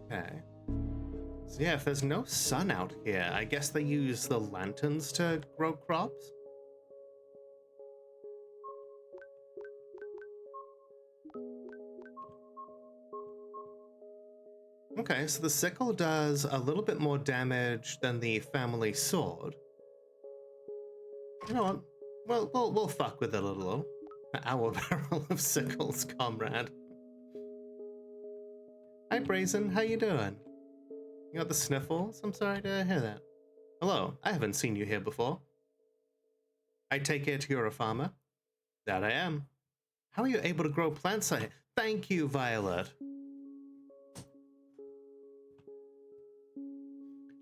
Okay. So yeah, if there's no sun out here, I guess they use the lanterns to grow crops? Okay, so the sickle does a little bit more damage than the family sword. You know what? We'll fuck with it a little. Our barrel of sickles, comrade. Hi, Brazen. How you doing? You got the sniffles? I'm sorry to hear that. Hello. I haven't seen you here before. I take it you're a farmer? That I am. How are you able to grow plants out here? Thank you, Violet.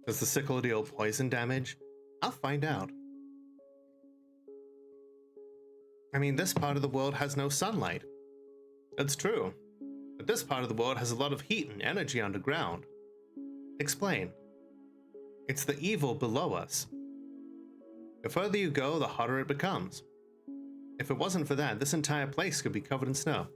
Does the sickle deal poison damage? I'll find out. I mean, this part of the world has no sunlight. That's true. But this part of the world has a lot of heat and energy underground. Explain. It's the evil below us. The further you go, the hotter it becomes. If it wasn't for that, this entire place could be covered in snow.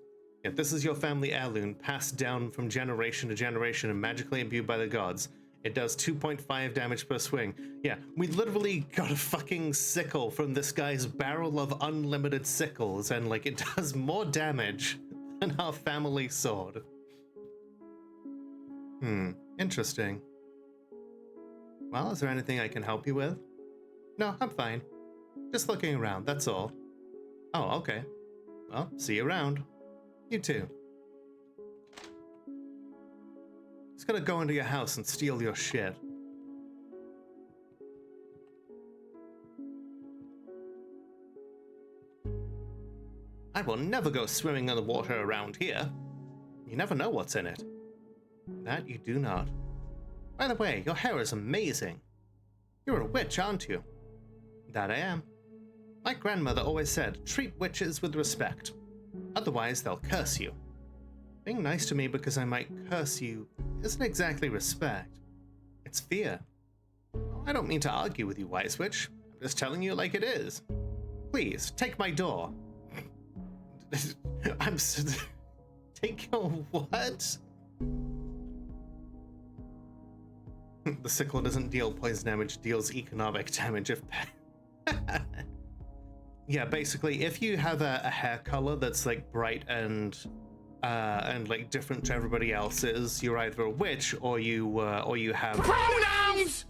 Yet this is your family heirloom, passed down from generation to generation and magically imbued by the gods. It does 2.5 damage per swing. Yeah, we literally got a fucking sickle from this guy's barrel of unlimited sickles, and like it does more damage than our family sword. Interesting. Well, is there anything I can help you with? No, I'm fine. Just looking around, that's all. Oh, okay. Well, see you around. You too. Just gonna go into your house and steal your shit. I will never go swimming in the water around here. You never know what's in it. That you do not. By the way, your hair is amazing. You're a witch, aren't you? That I am. My grandmother always said, treat witches with respect. Otherwise, they'll curse you. Being nice to me because I might curse you isn't exactly respect. It's fear. I don't mean to argue with you, Wise Witch. I'm just telling you like it is. Please, take my door. Take your what? The sickle doesn't deal poison damage, deals economic damage if... Yeah, basically, if you have a hair color that's like bright and like different to everybody else's, you're either a witch or you have pronouns.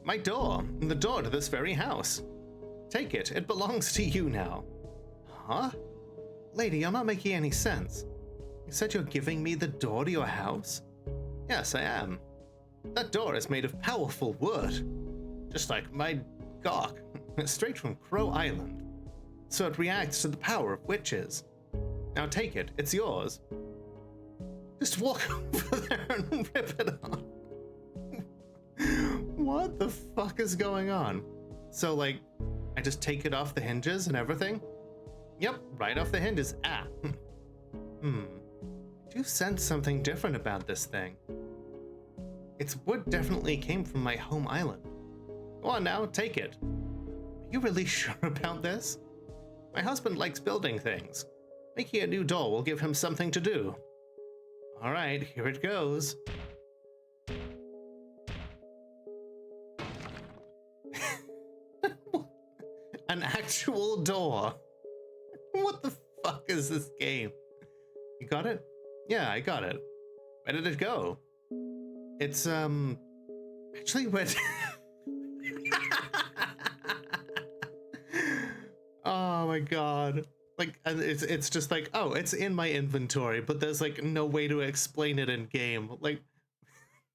My door, the door to this very house. Take it. It belongs to you now. Huh? Lady, you're not making any sense. You said you're giving me the door to your house? Yes, I am. That door is made of powerful wood. Just like my gawk, straight from Crow Island. So it reacts to the power of witches. Now take it, it's yours. Just walk over there and rip it off. What the fuck is going on? So like, I just take it off the hinges and everything? Yep, right off the hinges. Ah. I do sense something different about this thing. Its wood definitely came from my home island. Go on now, take it. Are you really sure about this? My husband likes building things. Making a new doll will give him something to do. All right, here it goes. An actual door. What the fuck is this game? You got it? Yeah, I got it. Where did it go? It's, actually went... Oh my god. Like, and it's just like, oh, it's in my inventory, but there's like no way to explain it in game. Like,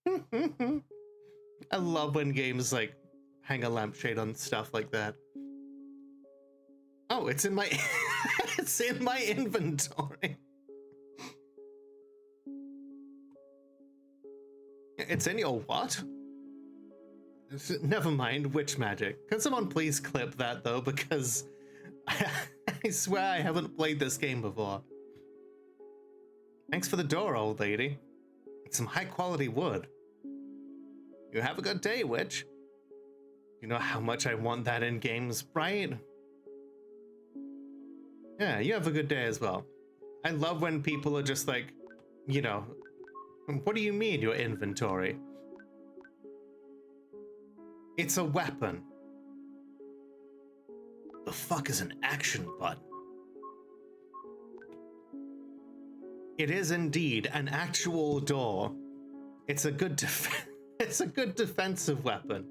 I love when games like hang a lampshade on stuff like that. Oh, it's in my it's in my inventory. It's in your what? Never mind, witch magic. Can someone please clip that though, because I swear I haven't played this game before. Thanks for the door, old lady. It's some high quality wood. You have a good day, witch. You know how much I want that in games, right? Yeah, you have a good day as well. I love when people are just like, you know, what do you mean your inventory? It's a weapon. The fuck is an action button? It is indeed an actual door. It's a good it's a good defensive weapon.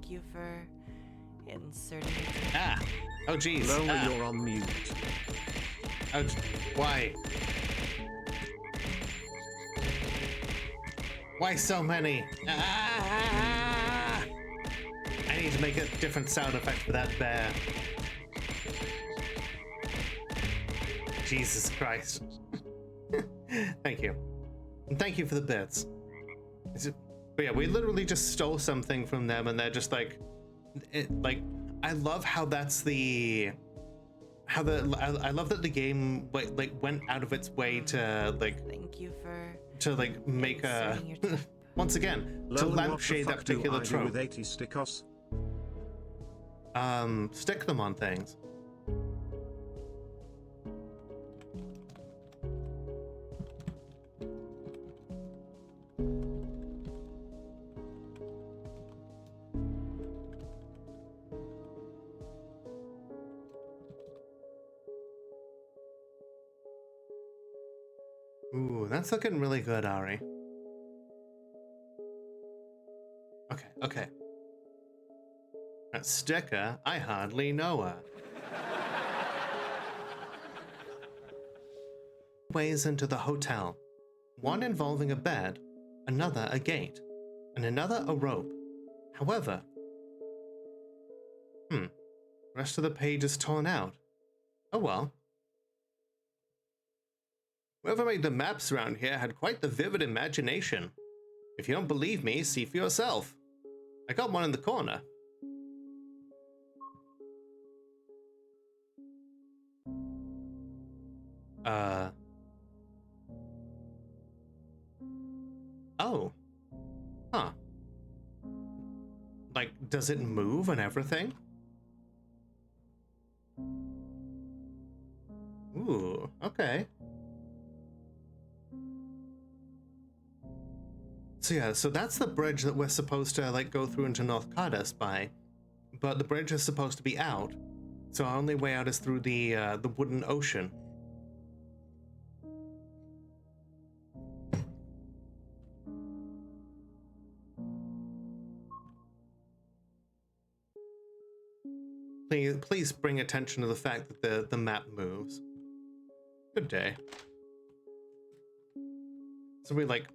Thank you for inserting. Ah! Oh, jeez. Lola, Ah. you're on mute. Oh, why? Why so many? Ah! I need to make a different sound effect for that bear. Jesus Christ. Thank you. And thank you for the bits. But yeah, we literally just stole something from them and they're just like, I love how that's the, I love that the game like went out of its way to Thank you for make a, inserting your tip. once again, to Lola, what the lampshade that fuck do particular I do trope. with 80 stickers? Stick them on things. Ooh, that's looking really good, Ari. Okay. A sticker? I hardly know her. Ways into the hotel. One involving a bed, another a gate, and another a rope. However, rest of the page is torn out. Oh well. Whoever made the maps around here had quite the vivid imagination. If you don't believe me, see for yourself. I got one in the corner. Oh. Huh. Like, does it move and everything? Ooh, okay. So yeah, so that's the bridge that we're supposed to like go through into North Cardass by, but the bridge is supposed to be out, so our only way out is through the wooden ocean. Please bring attention to the fact that the map moves. Good day. So we like.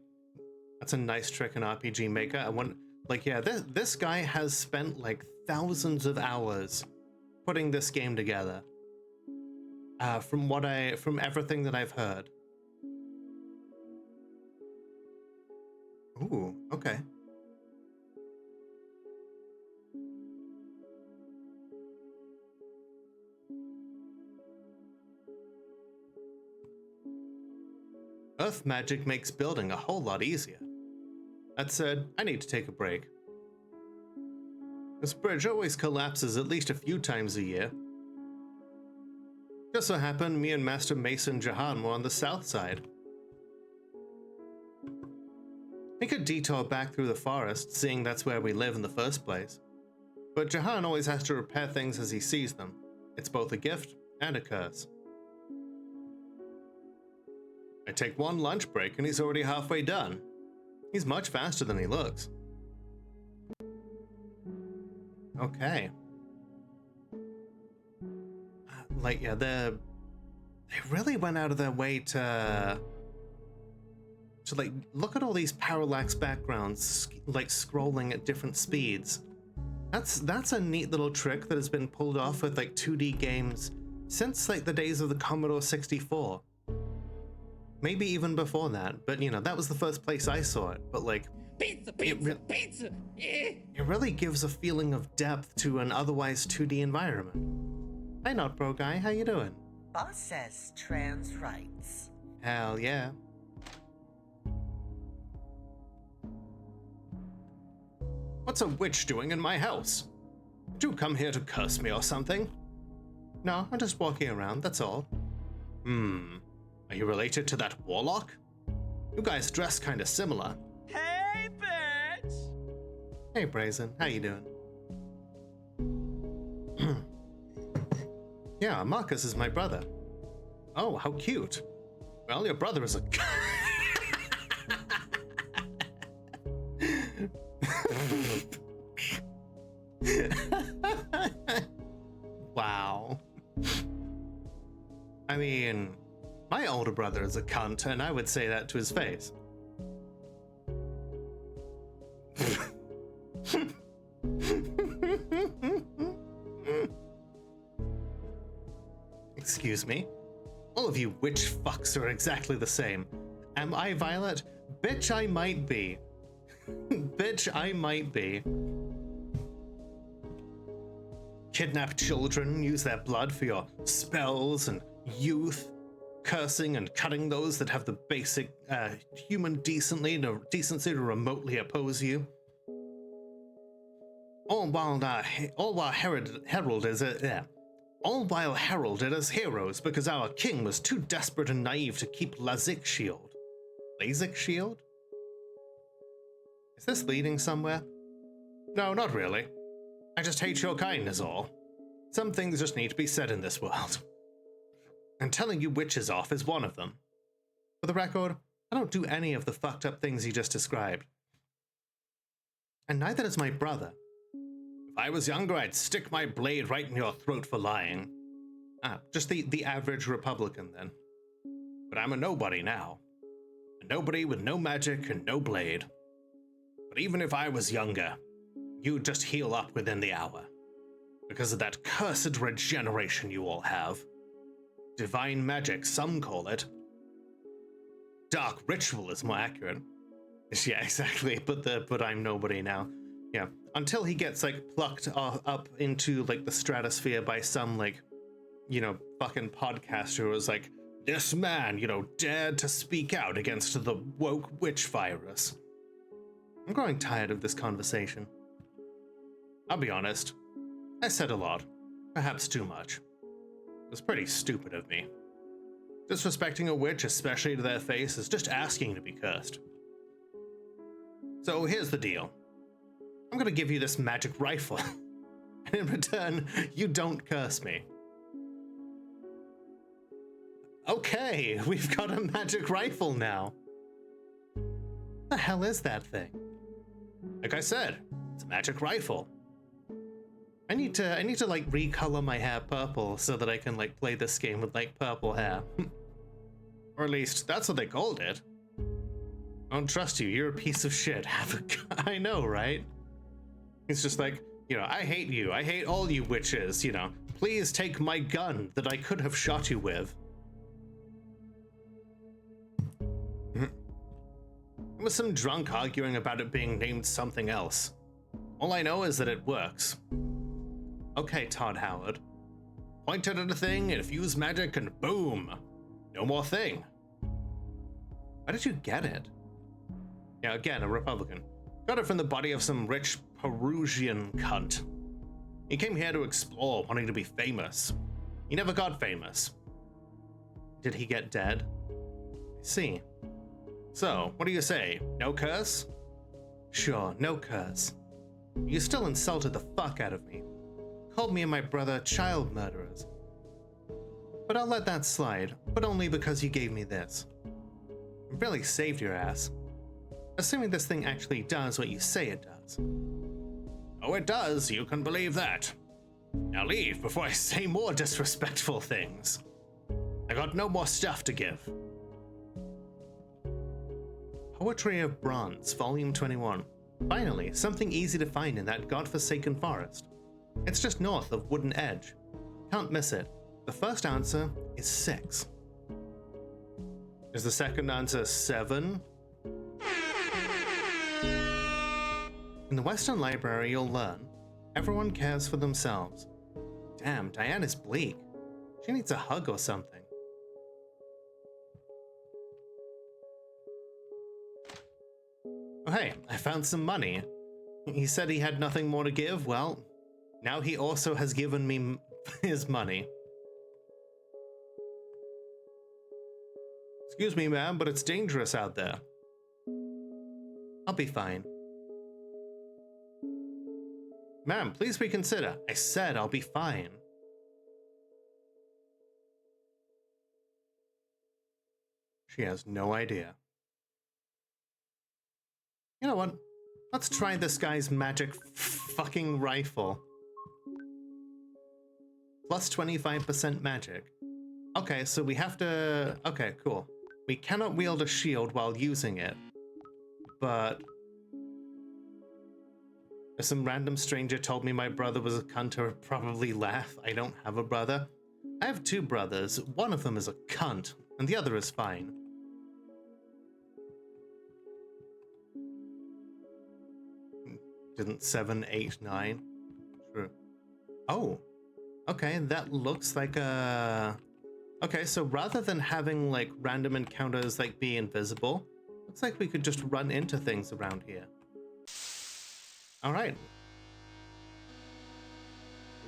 That's a nice trick in RPG Maker. I want, like, yeah, this guy has spent like thousands of hours putting this game together. From everything that I've heard. Ooh, okay. Earth magic makes building a whole lot easier. That said, I need to take a break. This bridge always collapses at least a few times a year. Just so happened, me and Master Mason Jahan were on the south side. We could detour back through the forest, seeing that's where we live in the first place. But Jahan always has to repair things as he sees them. It's both a gift and a curse. I take one lunch break and he's already halfway done. He's much faster than he looks. Okay. Like, yeah, they really went out of their way to like look at all these parallax backgrounds, like scrolling at different speeds. That's a neat little trick that has been pulled off with like 2D games since like the days of the Commodore 64. Maybe even before that, but you know, that was the first place I saw it. But like, Pizza. it really gives a feeling of depth to an otherwise 2D environment. Hi, Not Bro Guy, how you doing? Boss says trans rights. Hell yeah. What's a witch doing in my house? Did you come here to curse me or something? No, I'm just walking around, that's all. Are you related to that warlock? You guys dress kinda similar. Hey, bitch! Hey Brazen, how you doing? Yeah, Marcus is my brother. Oh, how cute. Well, your brother is a... Wow. I mean, my older brother is a cunt, and I would say that to his face. Excuse me? All of you witch fucks are exactly the same. Am I Violet? Bitch, I might be. Bitch, I might be. Kidnap children, use their blood for your spells and youth, cursing and cutting those that have the basic human decency to remotely oppose you. All while heralded as heroes because our king was too desperate and naive to keep LASIK shield. LASIK shield? Is this leading somewhere? No, not really. I just hate your kind is all. Some things just need to be said in this world. And telling you witches off is one of them. For the record, I don't do any of the fucked up things you just described. And neither does my brother. If I was younger, I'd stick my blade right in your throat for lying. Just the average Republican then. But I'm a nobody now. A nobody with no magic and no blade. But even if I was younger, you'd just heal up within the hour. Because of that cursed regeneration you all have. Divine magic, some call it. Dark ritual is more accurate. Yeah, exactly, but I'm nobody now. Yeah, until he gets, like, plucked up into, like, the stratosphere by some, like, you know, fucking podcaster who was like, this man, you know, dared to speak out against the woke witch virus. I'm growing tired of this conversation. I'll be honest. I said a lot. Perhaps too much. It was pretty stupid of me. Disrespecting a witch, especially to their face, is just asking to be cursed. So here's the deal. I'm gonna give you this magic rifle. And in return, you don't curse me. Okay, we've got a magic rifle now. The hell is that thing? Like I said, it's a magic rifle. I need to like recolor my hair purple so that I can like play this game with like purple hair. Or at least that's what they called it. I don't trust you, you're a piece of shit. I know, right? It's just like, you know, I hate you. I hate all you witches, you know. Please take my gun that I could have shot you with. It was some drunk arguing about it being named something else. All I know is that it works. Okay, Todd Howard. Pointed at a thing, infused magic, and boom! No more thing. Why did you get it? Yeah, again, a Republican. Got it from the body of some rich Perusian cunt. He came here to explore, wanting to be famous. He never got famous. Did he get dead? I see. So, what do you say? No curse? Sure, no curse. You still insulted the fuck out of me. Called me and my brother child murderers. But I'll let that slide, but only because you gave me this. I really saved your ass. Assuming this thing actually does what you say it does. Oh, it does, you can believe that. Now leave before I say more disrespectful things. I got no more stuff to give. Poetry of Bronze, Volume 21. Finally, something easy to find in that godforsaken forest. It's just north of Wooden Edge. Can't miss it. The first answer is 6. Is the second answer 7? In the Western Library, you'll learn everyone cares for themselves. Damn, Diane is bleak. She needs a hug or something. Oh hey, I found some money. He said he had nothing more to give. Well, now he also has given me his money. Excuse me, ma'am, but it's dangerous out there. I'll be fine. Ma'am, please reconsider. I said I'll be fine. She has no idea. You know what? Let's try this guy's magic fucking rifle. Plus 25% magic. Okay, so we have to... Okay, cool. We cannot wield a shield while using it, but... If some random stranger told me my brother was a cunt, I would probably laugh. I don't have a brother. I have two brothers. One of them is a cunt, and the other is fine. Didn't 7, 8, 9? True. Oh, okay, that looks like a... Okay, so rather than having, like, random encounters, like, be invisible, looks like we could just run into things around here. Alright.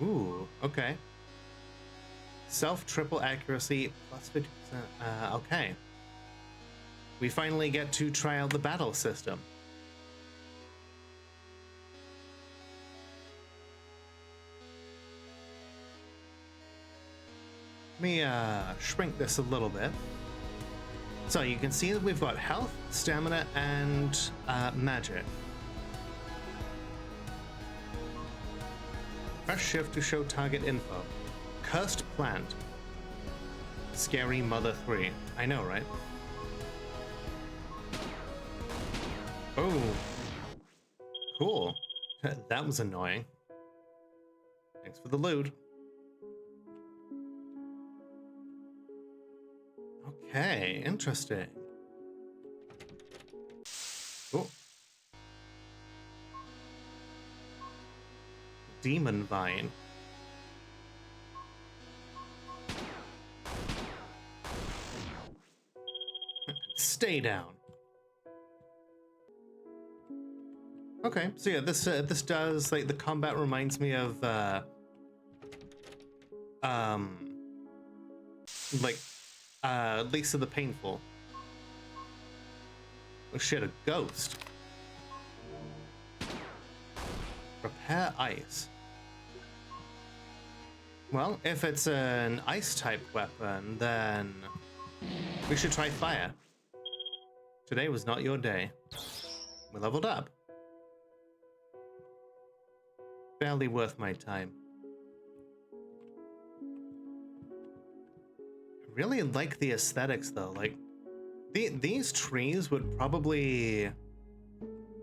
Ooh, okay. Self-triple accuracy, plus 50%. Okay. We finally get to try out the battle system. Let me shrink this a little bit. So you can see that we've got health, stamina, and magic. Press shift to show target info. Cursed plant. Scary Mother 3. I know, right? Oh. Cool. That was annoying. Thanks for the loot. Okay, interesting. Oh. Demon Vine. Stay down. Okay, so yeah, this does, like, the combat reminds me of like Lisa the Painful. Oh shit, a ghost. Prepare ice. Well, if it's an ice type weapon, then we should try fire. Today was not your day. We leveled up. Barely worth my time. I really like the aesthetics though. Like, these trees would probably...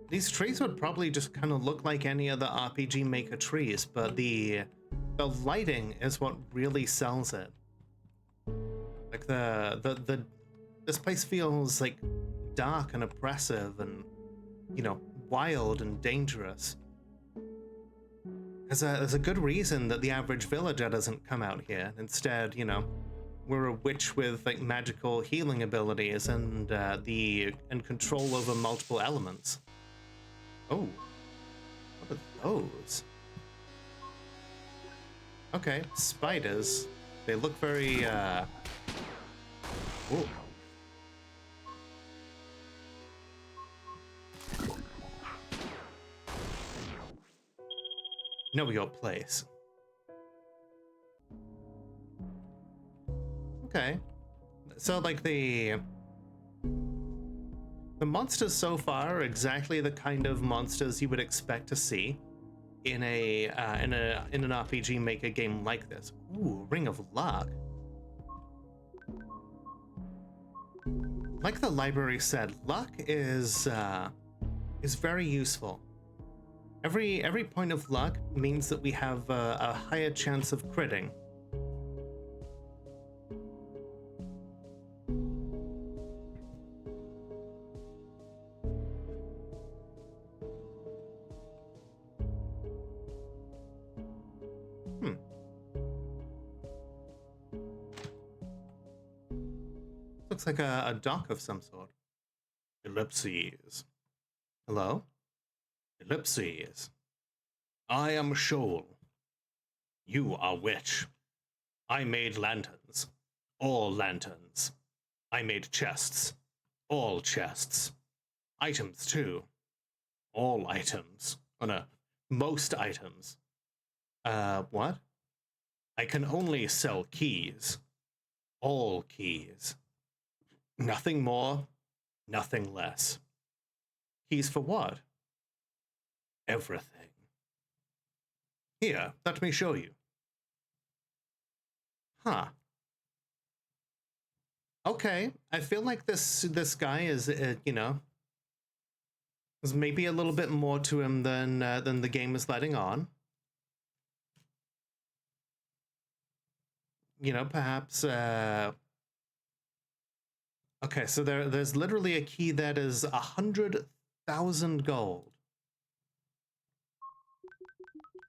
These trees would probably just kind of look like any other RPG Maker trees, but the lighting is what really sells it. Like this place feels like dark and oppressive and, you know, wild and dangerous. There's a good reason that the average villager doesn't come out here. Instead, you know, we're a witch with like magical healing abilities and control over multiple elements. Oh, what are those? Okay, spiders. They look very, Ooh. Know your place. Okay. So, like, the monsters so far are exactly the kind of monsters you would expect to see in an RPG Maker game like this. Ooh, Ring of Luck. Like the library said, luck is very useful. Every point of luck means that we have a higher chance of critting. Looks like a dock of some sort. Ellipses. Hello? Ellipses. I am Shoal. You are Witch. I made lanterns. All lanterns. I made chests. All chests. Items, too. All items. Oh no, most items. What? I can only sell keys. All keys. Nothing more, nothing less. Keys for what? Everything. Here, let me show you. Huh. Okay, I feel like this guy is, you know, there's maybe a little bit more to him than the game is letting on. You know, perhaps. Okay, so there's literally a key that is 100,000 gold.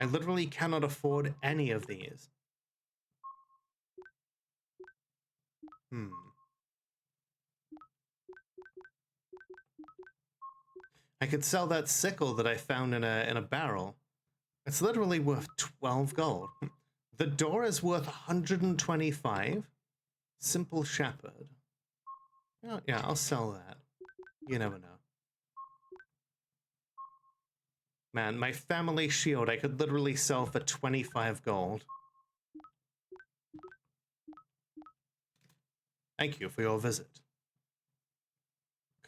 I literally cannot afford any of these. I could sell that sickle that I found in a barrel. It's literally worth 12 gold. The door is worth 125. Simple shepherd. Oh, yeah, I'll sell that. You never know. Man, my family shield I could literally sell for 25 gold. Thank you for your visit.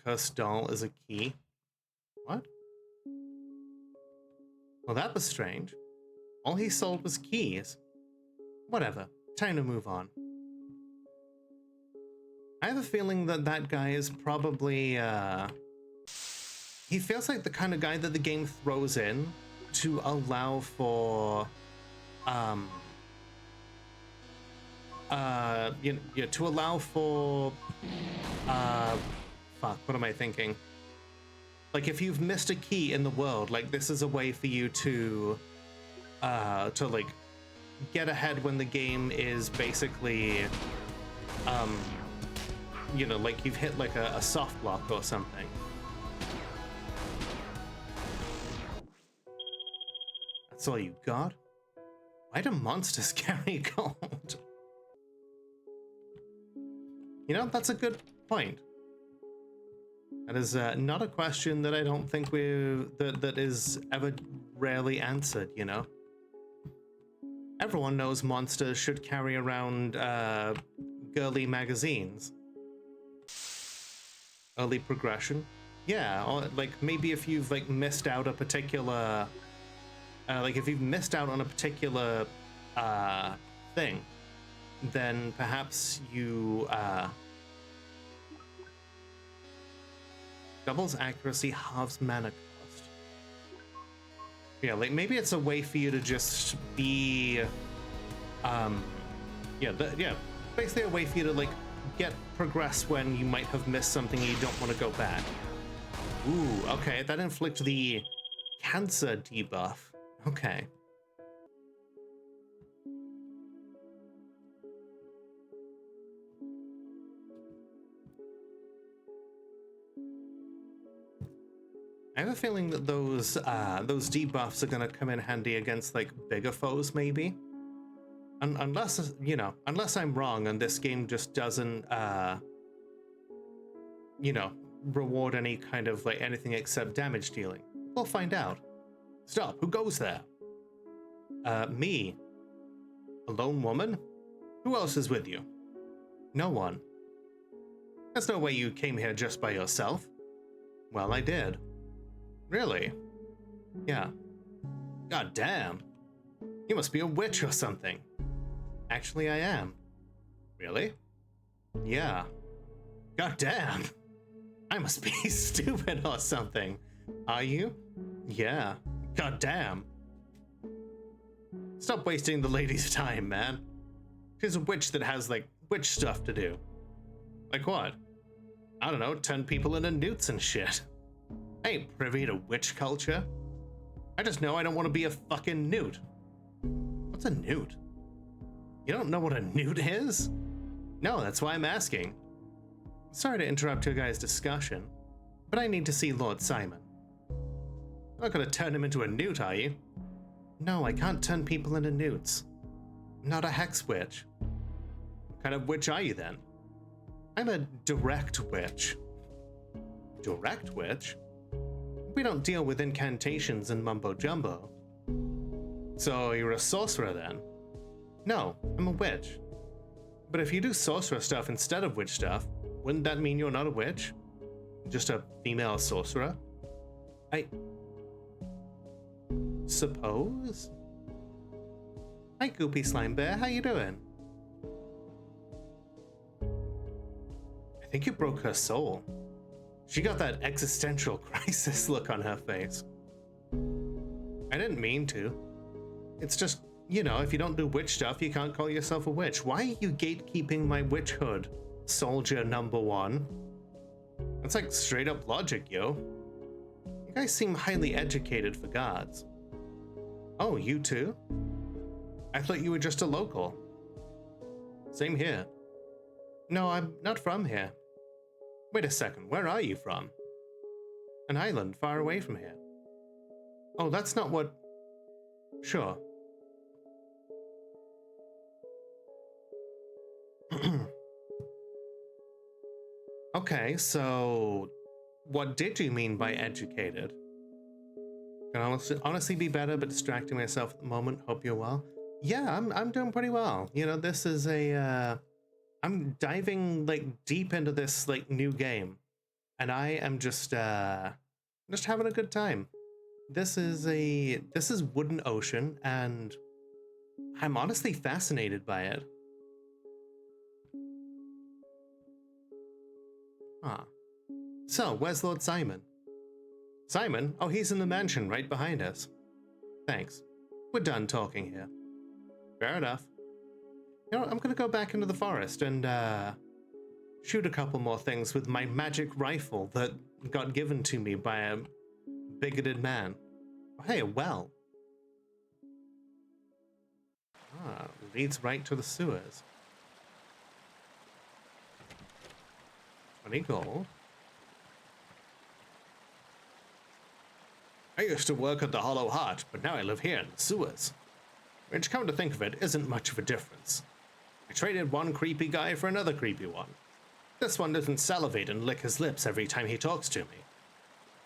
Cursed doll is a key. What? Well, that was strange. All he sold was keys. Whatever. Time to move on. I have a feeling that that guy is probably, he feels like the kind of guy that the game throws in to allow for, to allow for, fuck, what am I thinking? Like, if you've missed a key in the world, like, this is a way for you to like, get ahead when the game is basically, you know, like you've hit like a soft block or something. That's all you got? Why do monsters carry gold? You know, that's a good point. That is not a question that I don't think that is ever rarely answered, you know? Everyone knows monsters should carry around girly magazines. Early progression. Yeah, or like maybe if you've like missed out a particular like if you've missed out on a particular thing, then perhaps you doubles accuracy, halves mana cost. Yeah, like maybe it's a way for you to just be basically a way for you to like get progress when you might have missed something and you don't want to go back. Ooh, okay, that inflicts the cancer debuff. Okay. I have a feeling that those debuffs are gonna come in handy against like bigger foes, maybe. Unless, you know, unless I'm wrong and this game just doesn't, you know, reward any kind of like anything except damage dealing. We'll find out. Stop, who goes there? Me. A lone woman? Who else is with you? No one. There's no way you came here just by yourself. Well, I did. Really? Yeah. God damn. You must be a witch or something. Actually, I am. Really? Yeah. God damn. I must be stupid or something. Are you? Yeah. God damn. Stop wasting the lady's time, man. She's a witch that has, like, witch stuff to do. Like what? I don't know, turn people into newts and shit. I ain't privy to witch culture. I just know I don't want to be a fucking newt. What's a newt? You don't know what a newt is? No, that's why I'm asking. Sorry to interrupt your guys' discussion, but I need to see Lord Simon. You're not gonna turn him into a newt, are you? No, I can't turn people into newts. I'm not a hex witch. What kind of witch are you then? I'm a direct witch. Direct witch? We don't deal with incantations and mumbo jumbo. So you're a sorcerer then? No, I'm a witch. But if you do sorcerer stuff instead of witch stuff, wouldn't that mean you're not a witch? Just a female sorcerer? I suppose? Hi, Goopy Slime Bear, how you doing? think you broke her soul. She got that existential crisis look on her face. I didn't mean to. It's just, you know, if you don't do witch stuff, you can't call yourself a witch. Why are you gatekeeping my witchhood, soldier number one? That's like straight up logic, yo. You guys seem highly educated for guards. Oh, you too? I thought you were just a local. Same here. No, I'm not from here. Wait a second, where are you from? An island far away from here. Oh, that's not what... Sure. Okay, so... What did you mean by educated? Can honestly be better, but distracting myself at the moment. Hope you're well. Yeah, I'm doing pretty well. You know, this is a... I'm diving like deep into this like new game, and I am just having a good time. This is Wooden Ocean, and I'm honestly fascinated by it. Ah, so where's Lord Simon? Simon? Oh, he's in the mansion right behind us. Thanks. We're done talking here. Fair enough. You know, I'm gonna go back into the forest and shoot a couple more things with my magic rifle that got given to me by a bigoted man. Oh, hey, a well. Ah, leads right to the sewers. 20 gold. I used to work at the Hollow Heart, but now I live here in the sewers. Which, come to think of it, isn't much of a difference. I traded one creepy guy for another creepy one. This one doesn't salivate and lick his lips every time he talks to me,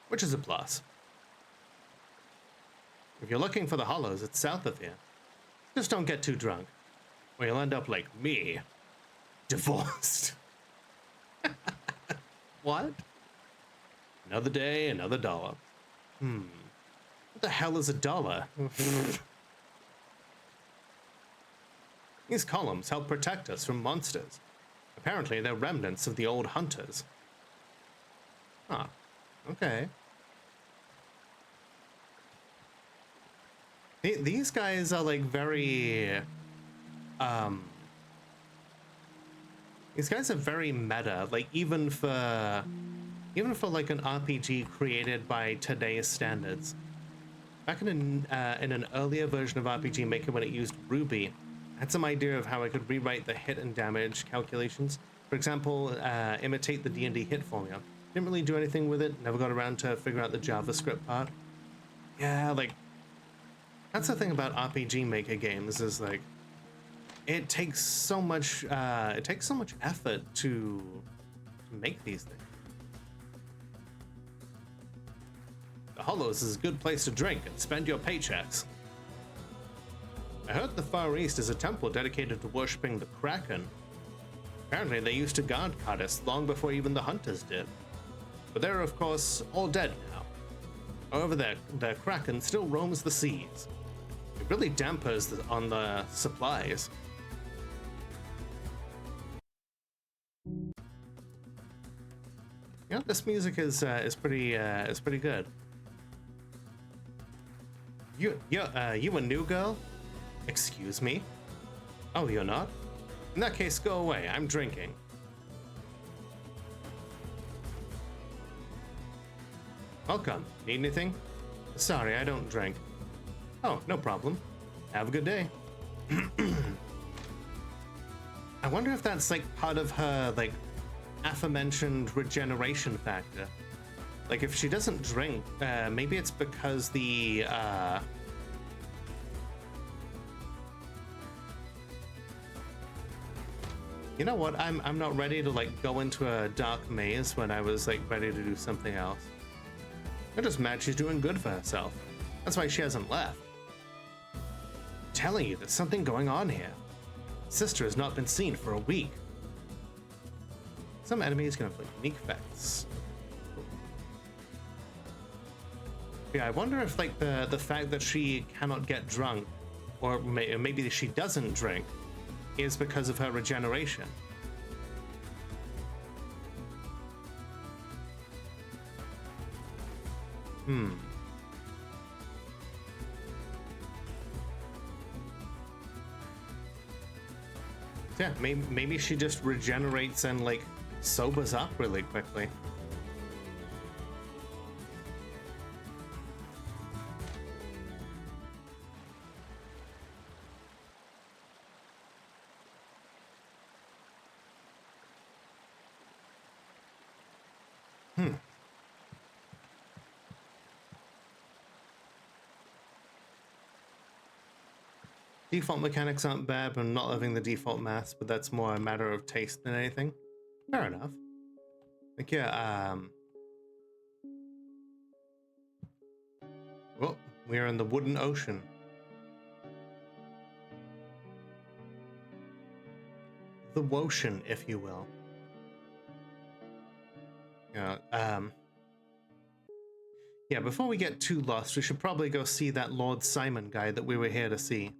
which is a plus. If you're looking for the Hollows, it's south of here. Just don't get too drunk, or you'll end up like me, divorced. What? Another day, another dollar. What the hell is a dollar? These columns help protect us from monsters. Apparently, they're remnants of the old hunters. Huh. Okay. These guys are like very... These guys are very meta, like even for like an RPG created by today's standards. Back in an earlier version of RPG Maker when it used Ruby, I had some idea of how I could rewrite the hit and damage calculations. For example, imitate the D&D hit formula. Didn't really do anything with it, never got around to figure out the JavaScript part. Yeah, like, that's the thing about RPG Maker games is like, it takes so much effort to make these things. The Hollows is a good place to drink and spend your paychecks. I heard the Far East is a temple dedicated to worshipping the Kraken. Apparently they used to guard Cardis long before even the hunters did. But they're of course all dead now. However, the Kraken still roams the seas. It really dampers on the supplies. You know, this music is pretty good. You a new girl? Excuse me? Oh, you're not? In that case, go away. I'm drinking. Welcome. Need anything? Sorry, I don't drink. Oh, no problem. Have a good day. I wonder if that's like part of her like aforementioned regeneration factor. Like if she doesn't drink, maybe it's because the you know what? I'm not ready to like go into a dark maze when I was like ready to do something else. I just mad she's doing good for herself. That's why she hasn't left. I'm telling you, there's something going on here. Sister has not been seen for a week. Some enemies can inflict unique effects. Yeah, I wonder if like the fact that she cannot get drunk, or maybe she doesn't drink, is because of her regeneration. Hmm. Yeah, maybe she just regenerates and like sobers up really quickly. Default mechanics aren't bad, I'm not loving the default mass, but that's more a matter of taste than anything. Fair enough. Like, yeah, well, we are in the wooden ocean. The Wotion, if you will. Yeah, yeah, before we get too lost, we should probably go see that Lord Simon guy that we were here to see.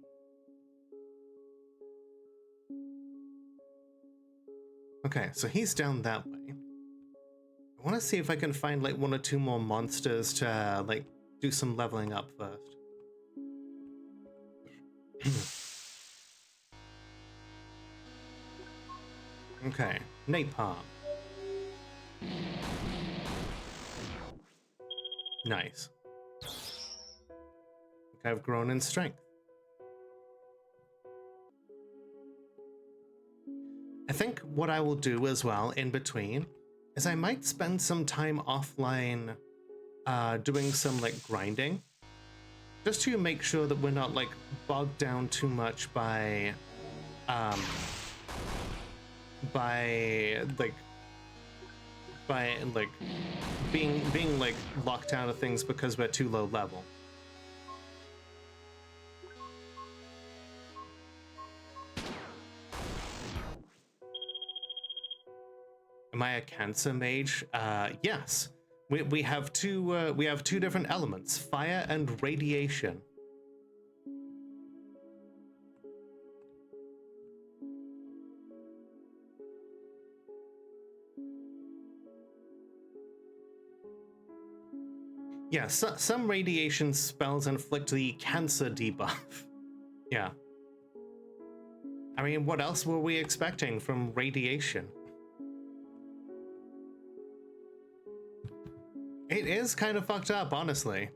Okay, so he's down that way. I want to see if I can find like one or two more monsters to like do some leveling up first. Okay, napalm. Nice. Okay, I've grown in strength. I think what I will do as well in between is I might spend some time offline doing some like grinding, just to make sure that we're not like bogged down too much by being like locked out of things because we're too low level. Am I a cancer mage? Yes. We have two different elements, fire and radiation. Yeah, some radiation spells inflict the cancer debuff. Yeah. I mean, what else were we expecting from radiation? It is kind of fucked up, honestly.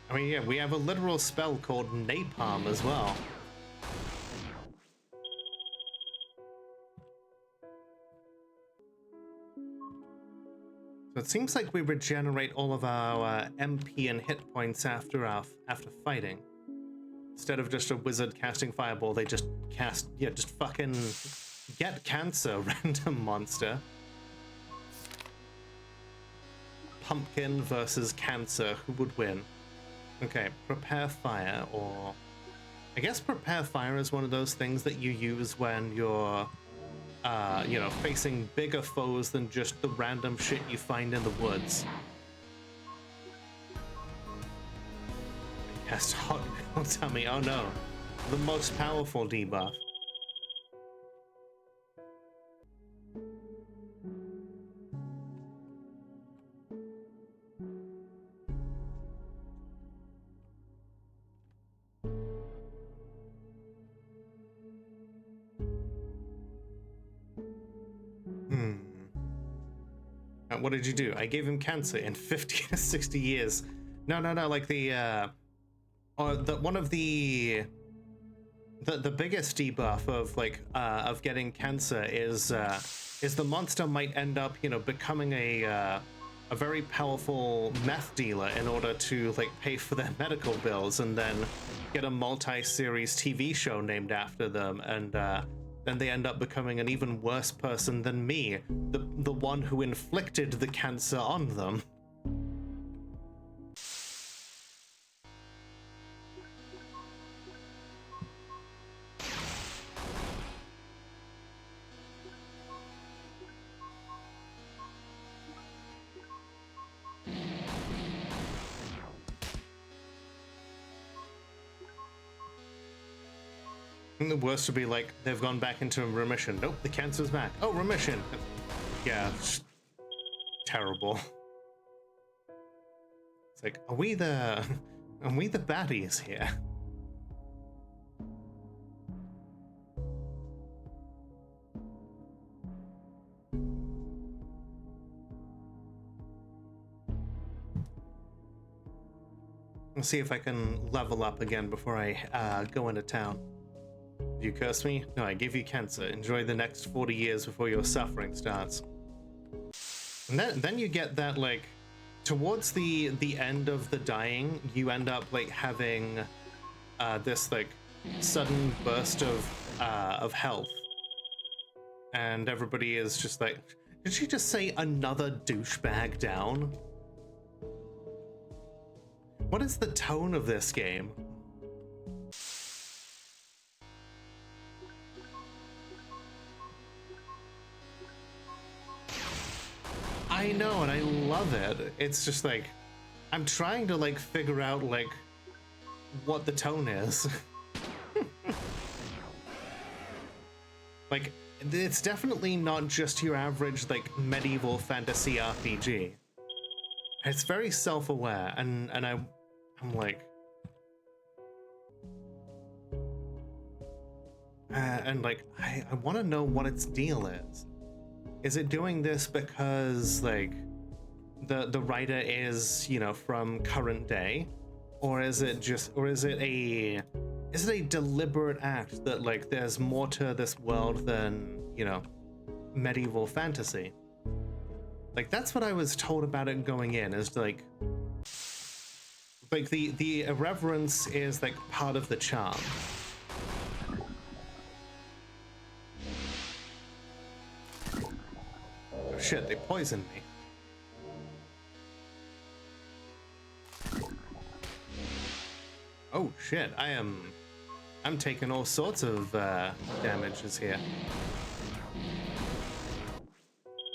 I mean, yeah, we have a literal spell called napalm as well. So it seems like we regenerate all of our MP and hit points after fighting. Instead of just a wizard casting fireball, they just cast, yeah, just fucking get cancer, random monster. Pumpkin versus cancer, who would win? Okay, prepare fire, or I guess prepare fire is one of those things that you use when you're you know, facing bigger foes than just the random shit you find in the woods. Cast hot girl tummy, oh no. The most powerful debuff. What did you do? I gave him cancer in 50 to 60 years. No, like the one of the biggest debuff of like of getting cancer is the monster might end up, you know, becoming a very powerful meth dealer in order to like pay for their medical bills, and then get a multi-series TV show named after them, and then they end up becoming an even worse person than me, the one who inflicted the cancer on them. And the worst would be like, they've gone back into remission. Nope, the cancer's back. Oh, remission. Yeah, terrible. It's like, are we the baddies here? Let's see if I can level up again before I go into town. You curse me? No, I gave you cancer. Enjoy the next 40 years before your suffering starts. And then you get that, like, towards the end of the dying, you end up, like, having this, like, sudden burst of health. And everybody is just like, did she just say another douchebag down? What is the tone of this game? I know, and I love it. It's just like, I'm trying to like figure out like what the tone is. Like, it's definitely not just your average like medieval fantasy RPG. It's very self-aware, and I'm like, and like I want to know what its deal is. Is it doing this because like the writer is, you know, from current day, or is it a deliberate act that like there's more to this world than, you know, medieval fantasy? Like, that's what I was told about it going in, is like the irreverence is like part of the charm. Oh shit, they poisoned me. Oh shit, I'm taking all sorts of damages here.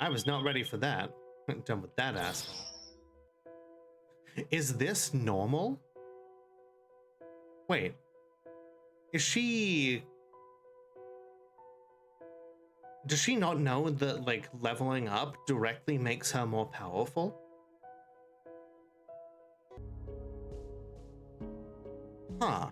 I was not ready for that. I'm done with that asshole. Is this normal? Wait. Is she... Does she not know that, like, leveling up directly makes her more powerful? Huh.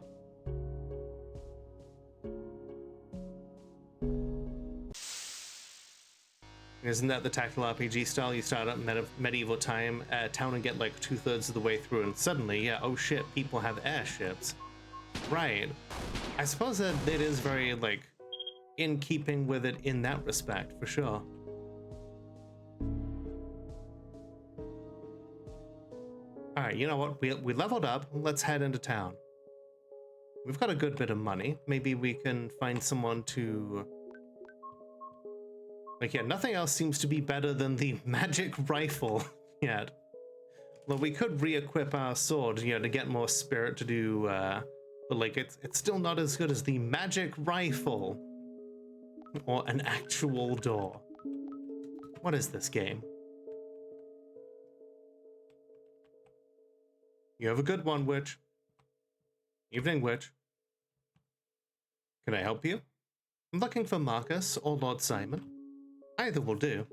Isn't that the tactical RPG style? You start up medieval town and get like 2/3 of the way through, and suddenly, yeah, oh shit, people have airships. Right. I suppose that it is very like in keeping with it in that respect, for sure. All right, you know what? We leveled up. Let's head into town. We've got a good bit of money. Maybe we can find someone to... Like, yeah, nothing else seems to be better than the magic rifle yet. Well, we could re-equip our sword, you know, to get more spirit to do, but like, it's still not as good as the magic rifle. Or an actual door. What is this game? You have a good one, witch. Evening, witch. Can I help you? I'm looking for Marcus or Lord Simon. Either will do.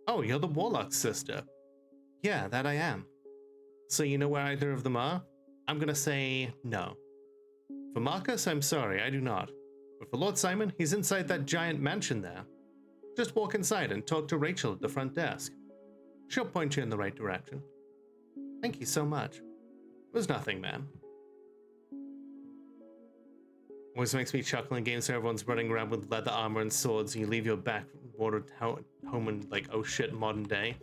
Oh, you're the Warlock's sister. Yeah, that I am. So you know where either of them are? I'm gonna say no. For Marcus, I'm sorry, I do not. But for Lord Simon, he's inside that giant mansion there. Just walk inside and talk to Rachel at the front desk. She'll point you in the right direction. Thank you so much. It was nothing, man. Always makes me chuckle in games where everyone's running around with leather armor and swords and you leave your back watered home in like, oh shit, modern day.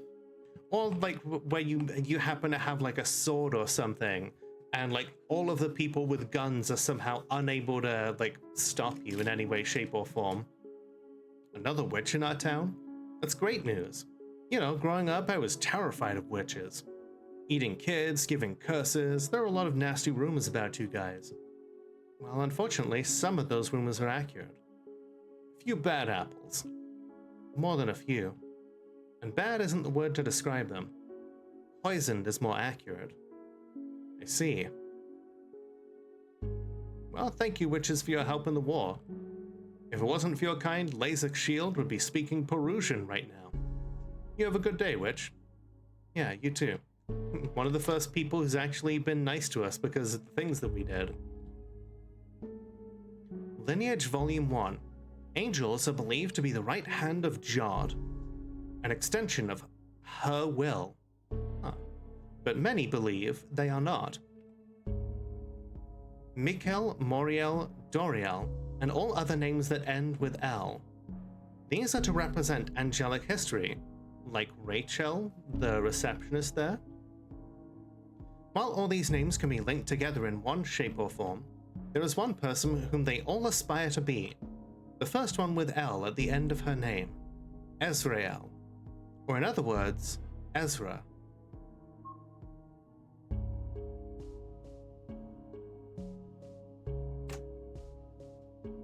Or like where you happen to have like a sword or something and like all of the people with guns are somehow unable to like stop you in any way, shape or form. Another witch in our town? That's great news. You know, growing up I was terrified of witches. Eating kids, giving curses, there are a lot of nasty rumors about you guys. Well, unfortunately, some of those rumors are accurate. A few bad apples. More than a few. And bad isn't the word to describe them. Poisoned is more accurate. I see. Well, thank you, witches, for your help in the war. If it wasn't for your kind, Lasik Shield would be speaking Perusian right now. You have a good day, witch. Yeah, you too. One of the first people who's actually been nice to us because of the things that we did. Lineage Volume 1. Angels are believed to be the right hand of Jod, an extension of her will. Huh. But many believe they are not. Mikel, Moriel, Doriel, and all other names that end with L. These are to represent angelic history, like Rachel, the receptionist there. While all these names can be linked together in one shape or form, there is one person whom they all aspire to be. The first one with L at the end of her name, Ezrael, or in other words, Ezra.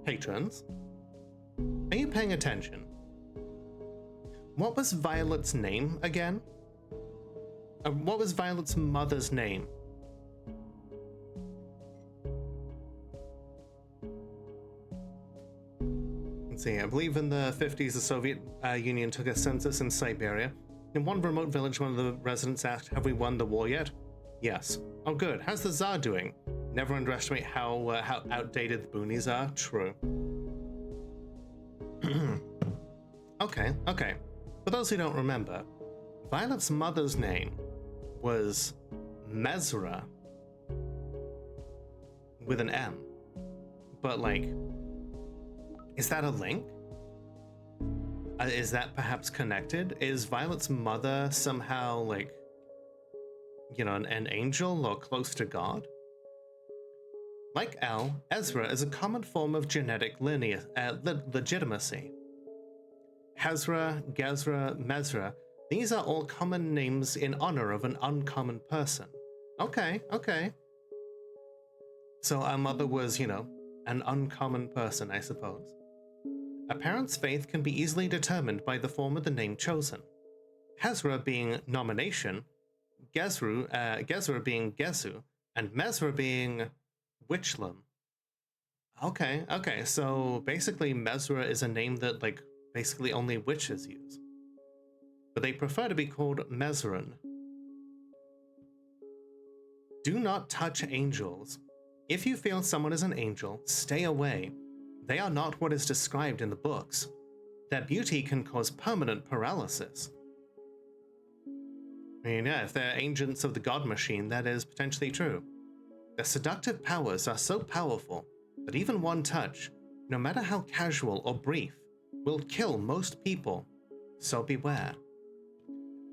Patrons, are you paying attention? What was Violet's name again? What was Violet's mother's name? Let's see, I believe in the 50s the Soviet Union took a census in Siberia. In one remote village, one of the residents asked, "Have we won the war yet?" Yes. Oh good, how's the Tsar doing? Never underestimate how outdated the boonies are. True. Okay. For those who don't remember, Violet's mother's name was Mesra with an M. But like, is that a link? Is that perhaps connected? Is Violet's mother somehow like, you know, an angel or close to God? Like L, Ezra is a common form of genetic legitimacy. Hezra, Gezra, Mesra, these are all common names in honor of an uncommon person. Okay. So our mother was, you know, an uncommon person, I suppose. A parent's faith can be easily determined by the form of the name chosen. Hezra being nomination, Gezra being Gezu, and Mesra being Witchlam. Okay, so basically Mesra is a name that, like, basically only witches use. But they prefer to be called Mesran. Do not touch angels. If you feel someone is an angel, stay away. They are not what is described in the books. Their beauty can cause permanent paralysis. I mean, yeah, if they're agents of the God Machine, that is potentially true. Their seductive powers are so powerful that even one touch, no matter how casual or brief, will kill most people. So beware.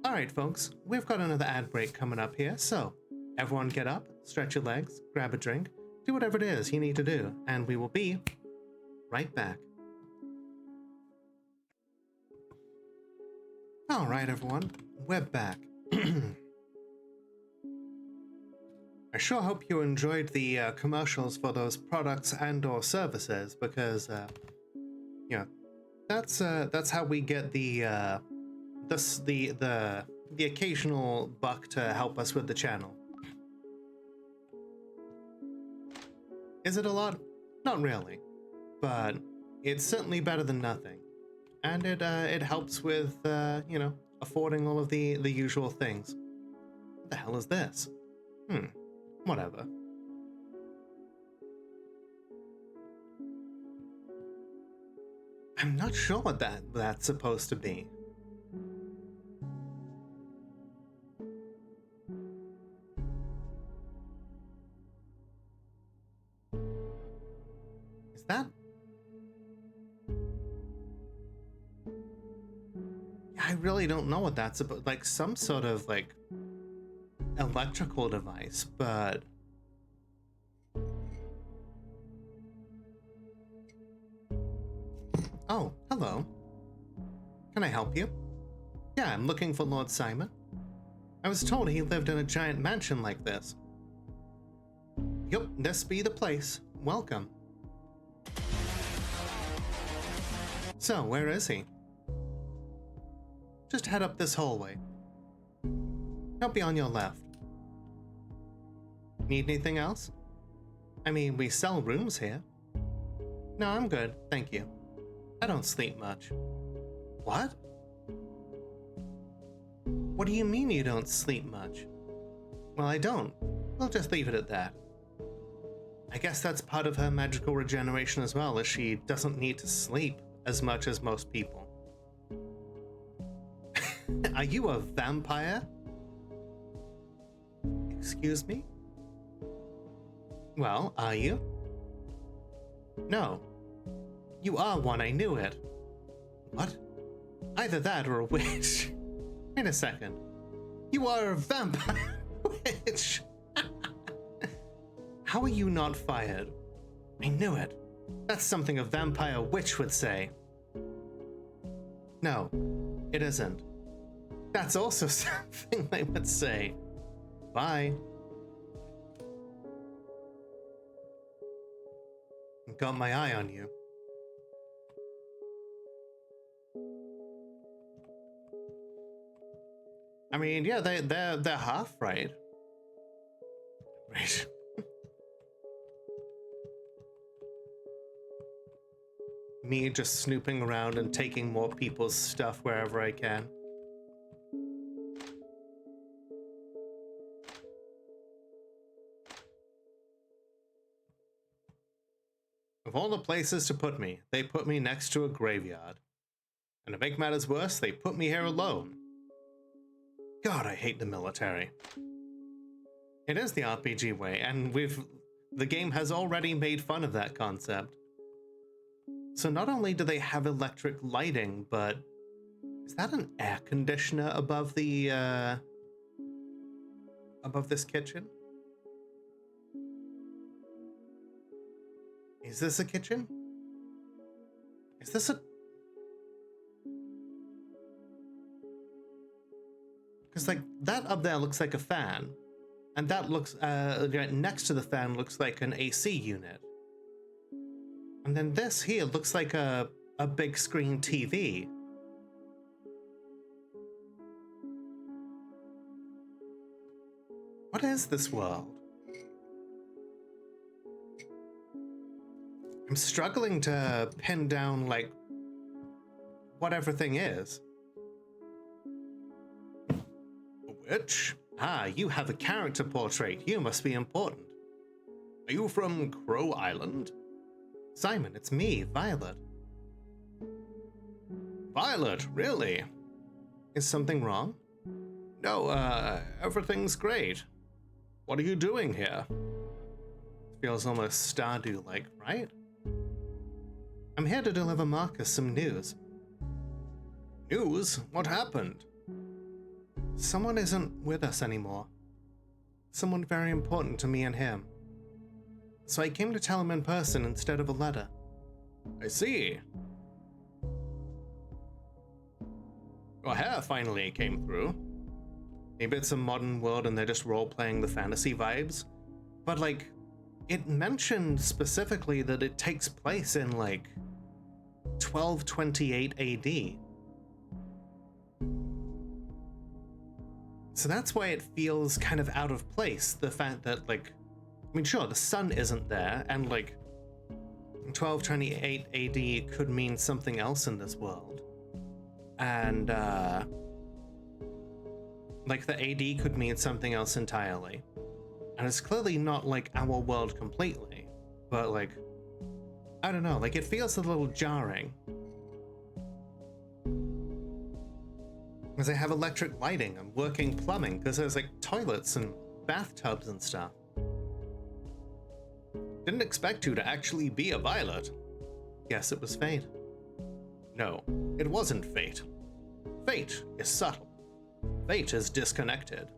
Alright folks, we've got another ad break coming up here, so everyone get up, stretch your legs, grab a drink, do whatever it is you need to do, and we will be right back. Alright everyone, we're back. I sure hope you enjoyed the commercials for those products and or services, because you know, that's how we get the occasional buck to help us with the channel. Is it a lot? Not really, but it's certainly better than nothing, and it helps with you know, affording all of the usual things. What the hell is this? Whatever. I'm not sure what that's supposed to be. Is that? I really don't know what that's about. Like some sort of like electrical device, but oh, hello. Can I help you? Yeah, I'm looking for Lord Simon. I was told he lived in a giant mansion like this. Yup, this be the place. Welcome. So, where is he? Just head up this hallway. He'll be on your left. Need anything else? I mean, we sell rooms here. No, I'm good, thank you. I don't sleep much. What? What do you mean you don't sleep much? Well, I don't. We'll just leave it at that. I guess that's part of her magical regeneration as well, as she doesn't need to sleep as much as most people. Are you a vampire? Excuse me? Well, are you? No. You are one, I knew it. What? Either that or a witch. Wait a second. You are a vampire witch. How are you not fired? I knew it. That's something a vampire witch would say. No, it isn't. That's also something they would say. Bye. Got my eye on you. I mean, yeah, they're half right. Right. Me just snooping around and taking more people's stuff wherever I can. Of all the places to put me, they put me next to a graveyard. And to make matters worse, they put me here alone. God, I hate the military. It is the RPG way, and the game has already made fun of that concept. So not only do they have electric lighting, but is that an air conditioner above the above this kitchen? Is this a kitchen? Is this a... Because like that up there looks like a fan, and that looks right next to the fan looks like an AC unit. And then this here looks like a big screen TV. What is this world? I'm struggling to pin down, like, what everything is. A witch? Ah, you have a character portrait. You must be important. Are you from Crow Island? Simon, it's me, Violet. Violet, really? Is something wrong? No, everything's great. What are you doing here? Feels almost Stardew-like, right? I'm here to deliver Marcus some news. News? What happened? Someone isn't with us anymore. Someone very important to me and him. So I came to tell him in person instead of a letter. I see. Your hair finally came through. Maybe it's a modern world and they're just role-playing the fantasy vibes. But like, it mentioned specifically that it takes place in like 1228 AD. So that's why it feels kind of out of place, the fact that like, I mean sure, the sun isn't there, and like 1228 AD could mean something else in this world. And like the AD could mean something else entirely. And it's clearly not like our world completely, but like, I don't know, like it feels a little jarring. Because I have electric lighting and working plumbing, because there's like toilets and bathtubs and stuff. Didn't expect you to actually be a Violet. Guess it was fate. No, it wasn't fate. Fate is subtle. Fate is disconnected.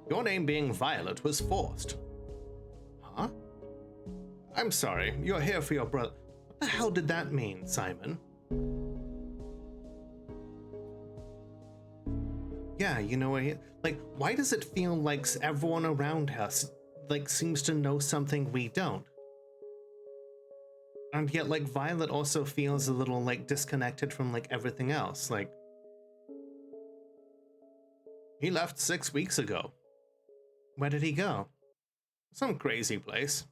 Your name being Violet was forced. Huh? I'm sorry, you're here for your brother. What the hell did that mean, Simon? Yeah, you know, like, why does it feel like everyone around us, like, seems to know something we don't? And yet, like, Violet also feels a little, like, disconnected from, like, everything else. Like, he left 6 weeks ago. Where did he go? Some crazy place.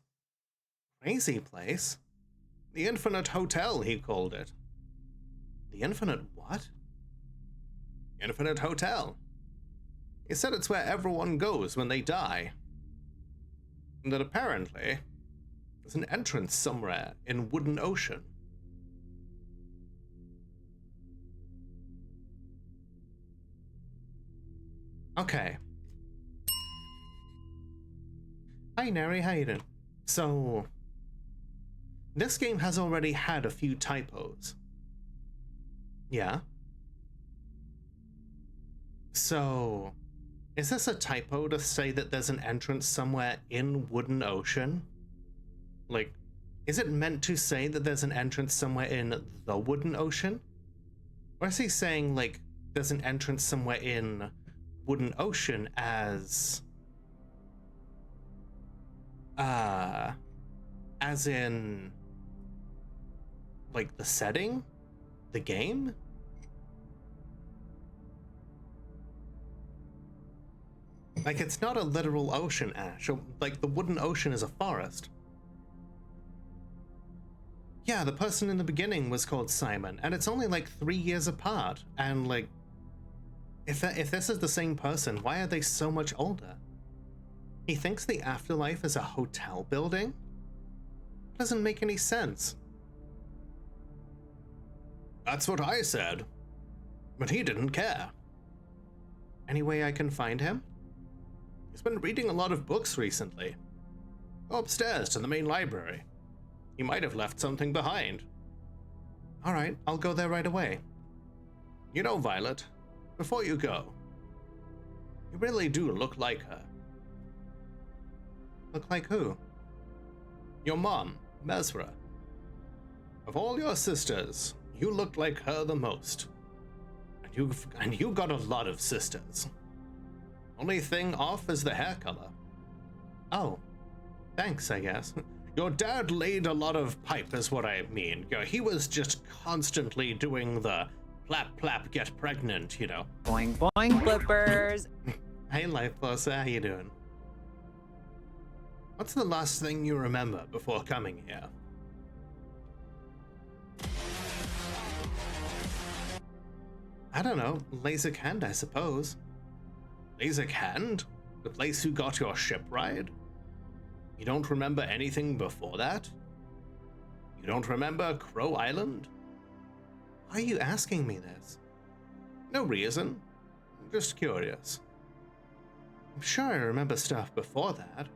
Crazy place? The Infinite Hotel, he called it. The Infinite what? Infinite Hotel. He said it's where everyone goes when they die. And that apparently there's an entrance somewhere in Wooden Ocean. Okay. Hi, Neri, how you doing? So, this game has already had a few typos. Yeah? So, is this a typo to say that there's an entrance somewhere in Wooden Ocean? Like, is it meant to say that there's an entrance somewhere in the Wooden Ocean? Or is he saying, like, there's an entrance somewhere in Wooden Ocean as in, like, the setting? The game? Like, it's not a literal ocean, Ash. Like, the Wooden Ocean is a forest. Yeah, the person in the beginning was called Simon, and it's only like 3 years apart. And like, if this is the same person, why are they so much older? He thinks the afterlife is a hotel building? Doesn't make any sense. That's what I said. But he didn't care. Any way I can find him? He's been reading a lot of books recently. Go upstairs to the main library. He might have left something behind. All right, I'll go there right away. You know, Violet, before you go, you really do look like her. Look like who? Your mom, Mesra. Of all your sisters, you look like her the most. And you got a lot of sisters. Only thing off is the hair color. Oh, thanks, I guess. Your dad laid a lot of pipe is what I mean. He was just constantly doing the plap plap get pregnant, you know. Boing boing flippers. Hey Life Boss, how you doing? What's the last thing you remember before coming here? I don't know, Lasik Hand, I suppose. Lasik Hand? The place you got your ship ride? You don't remember anything before that? You don't remember Crow Island? Why are you asking me this? No reason. I'm just curious. I'm sure I remember stuff before that.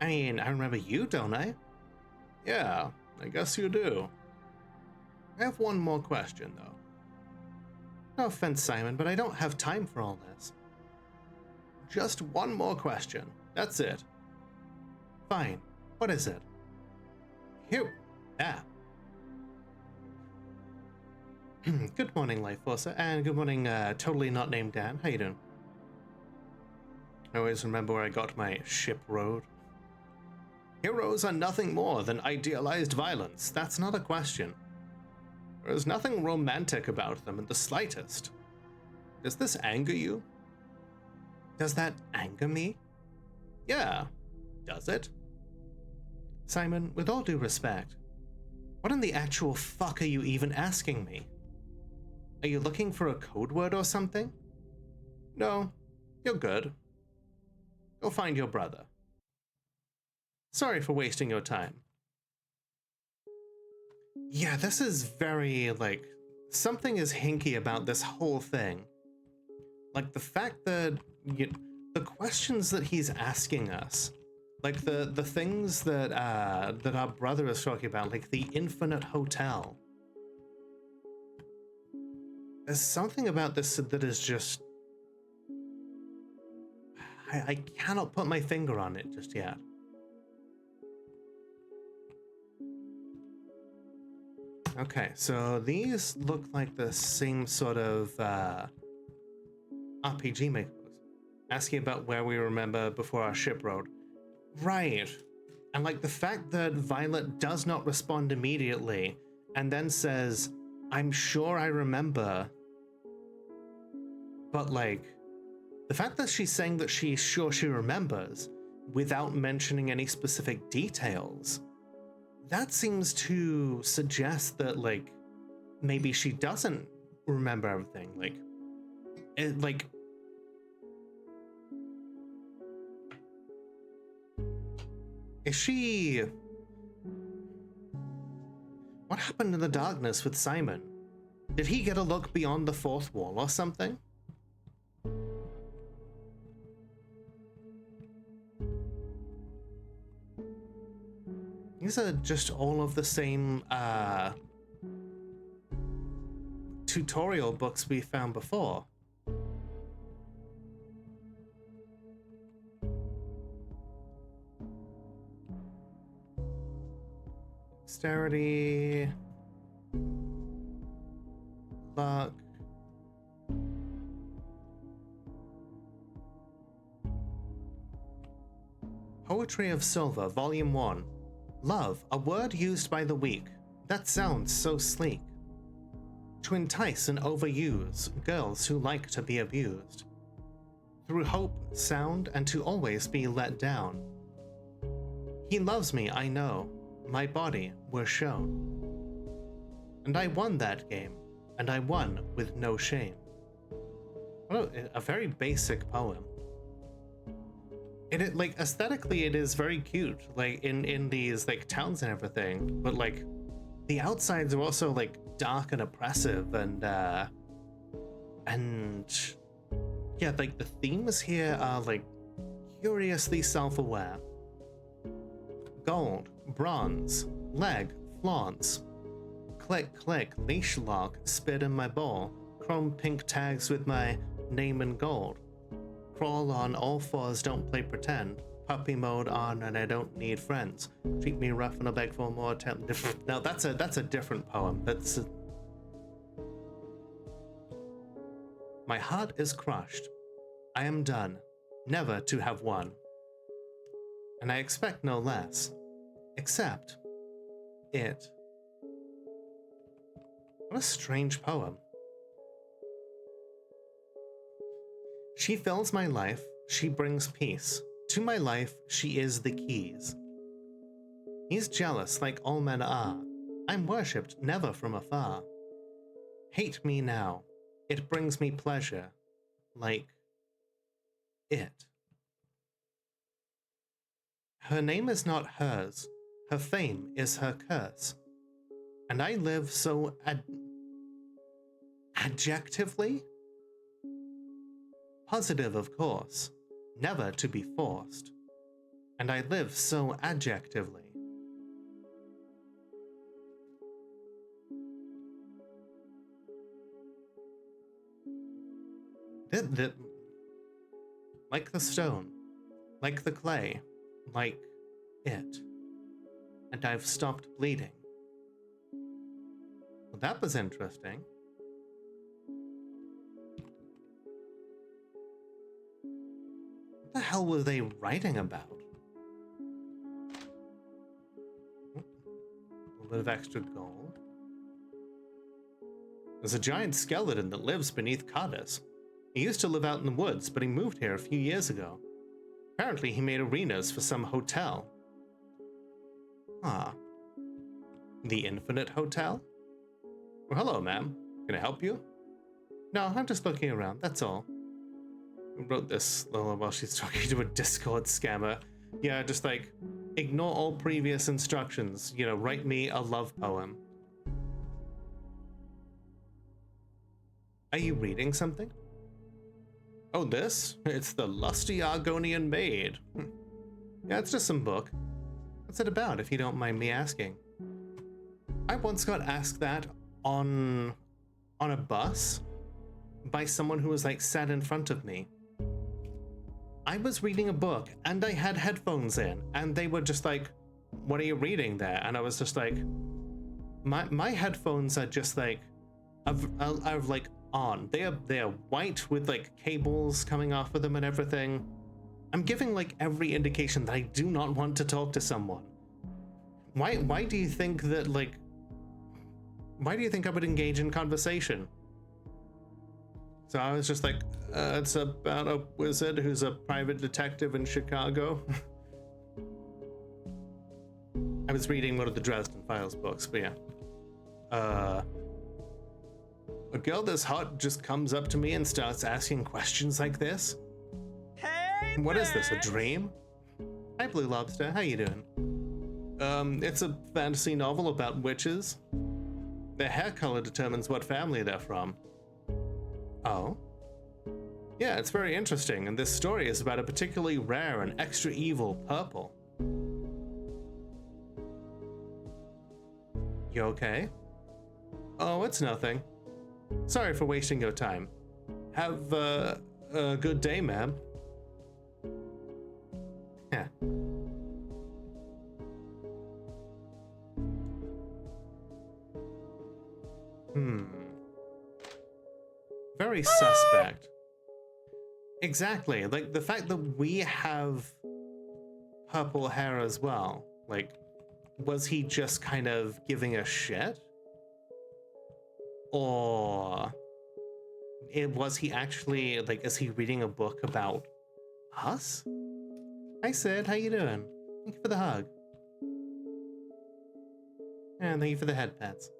I mean, I remember you, don't I? Yeah, I guess you do. I have one more question, though. No offense, Simon, but I don't have time for all this. Just one more question. That's it. Fine. What is it? Here. Ah. Good morning, Life Forcer, and good morning, totally not named Dan. How you doing? I always remember where I got my ship rode. Heroes are nothing more than idealized violence. That's not a question. There is nothing romantic about them in the slightest. Does this anger you? Does that anger me? Yeah. Does it? Simon, with all due respect, what in the actual fuck are you even asking me? Are you looking for a code word or something? No, you're good. Go find your brother. Sorry for wasting your time. Yeah, this is very, like, something is hinky about this whole thing. Like, the fact that, the questions that he's asking us, like, the things that, that our brother is talking about, like the Infinite Hotel. There's something about this that is just... I cannot put my finger on it just yet. Okay, so these look like the same sort of RPG makers. Asking about where we remember before our ship rode. Right. And like the fact that Violet does not respond immediately and then says, I'm sure I remember. But like, the fact that she's saying that she's sure she remembers without mentioning any specific details that seems to suggest that, like, maybe she doesn't remember everything. Like, is she... What happened in the darkness with Simon? Did he get a look beyond the fourth wall or something? These are just all of the same tutorial books we found before. Dexterity, luck. Poetry of Silver, Volume 1. Love, a word used by the weak. That sounds so sleek. To entice and overuse girls who like to be abused. Through hope, sound, and to always be let down. He loves me, I know. My body were shown. And I won that game, and I won with no shame. What a very basic poem. It like aesthetically it is very cute, like in these like towns and everything, but like the outsides are also like dark and oppressive, and yeah, like the themes here are like curiously self-aware. Gold, bronze, leg, flaunts. Click, click, leash lock, spit in my bowl. Chrome pink tags with my name in gold. Crawl on all fours, don't play pretend. Puppy mode on, and I don't need friends. Treat me rough and I'll beg for more attempt. Now that's a different poem. My heart is crushed. I am done, never to have won. And I expect no less, except it. What a strange poem. She fills my life, she brings peace. To my life, she is the keys. He's jealous like all men are. I'm worshipped never from afar. Hate me now, it brings me pleasure, like it. Her name is not hers, her fame is her curse. And I live so adjectively? Positive, of course, never to be forced. And I live so adjectively. Like the stone, like the clay, like it. And I've stopped bleeding. Well, that was interesting. What the hell were they writing about? A little bit of extra gold. There's a giant skeleton that lives beneath Cadiz. He used to live out in the woods, but he moved here a few years ago. Apparently he made arenas for some hotel. Ah. The Infinite Hotel? Well, hello, ma'am. Can I help you? No, I'm just looking around, that's all. Who wrote this, Lola, while she's talking to a Discord scammer? Yeah, just like, ignore all previous instructions. You know, write me a love poem. Are you reading something? Oh, this? It's the Lusty Argonian Maid. Yeah, it's just some book. What's it about, if you don't mind me asking? I once got asked that on a bus by someone who was like sat in front of me. I was reading a book and I had headphones in, and they were just like, what are you reading there? And I was just like, my headphones are just like are like on. They are white with like cables coming off of them and everything. I'm giving like every indication that I do not want to talk to someone. Why do you think that like why do you think I would engage in conversation? So I was just like, it's about a wizard who's a private detective in Chicago. I was reading one of the Dresden Files books, but yeah. A girl this hot just comes up to me and starts asking questions like this? Hey, What is this, a dream? Hi, Blue Lobster, how you doing? It's a fantasy novel about witches. Their hair color determines what family they're from. Oh? Yeah, it's very interesting, and this story is about a particularly rare and extra evil purple. You okay? Oh, it's nothing. Sorry for wasting your time. Have a good day, ma'am. Yeah. Very suspect. Exactly. Like, the fact that we have purple hair as well. Like, was he just kind of giving a shit? Or was he actually, like, is he reading a book about us? Hi, Sid. How you doing? Thank you for the hug. And thank you for the head pats.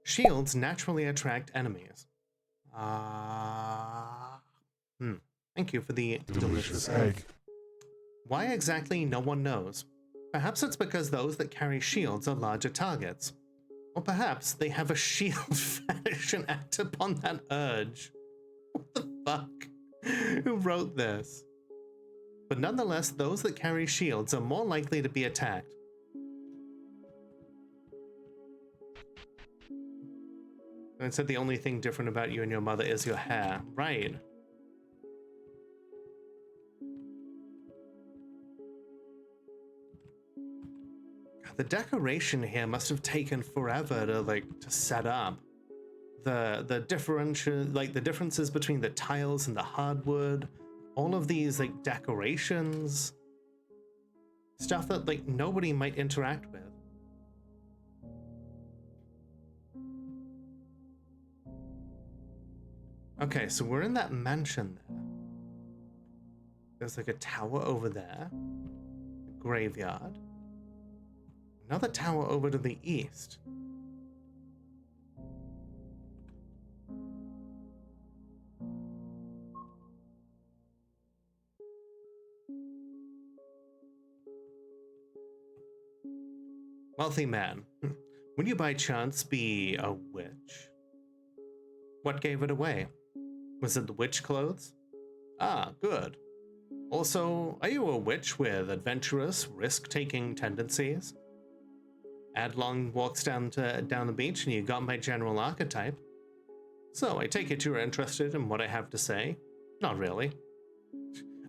Shields naturally attract enemies. Thank you for the delicious egg. Why exactly, no one knows. Perhaps it's because those that carry shields are larger targets. Or perhaps they have a shield fetish and act upon that urge. What the fuck? Who wrote this? But nonetheless, those that carry shields are more likely to be attacked. And it said the only thing different about you and your mother is your hair. Right. The decoration here must have taken forever to set up. The differential, like the differences between the tiles and the hardwood, all of these like decorations, stuff that like nobody might interact with. Okay, so we're in that mansion there. There's like a tower over there, a graveyard. Another tower over to the east. Wealthy man, would you by chance be a witch? What gave it away? Was it the witch clothes? Ah, good. Also, are you a witch with adventurous, risk-taking tendencies? Adlong walks down the beach and you got my general archetype. So I take it you're interested in what I have to say? Not really.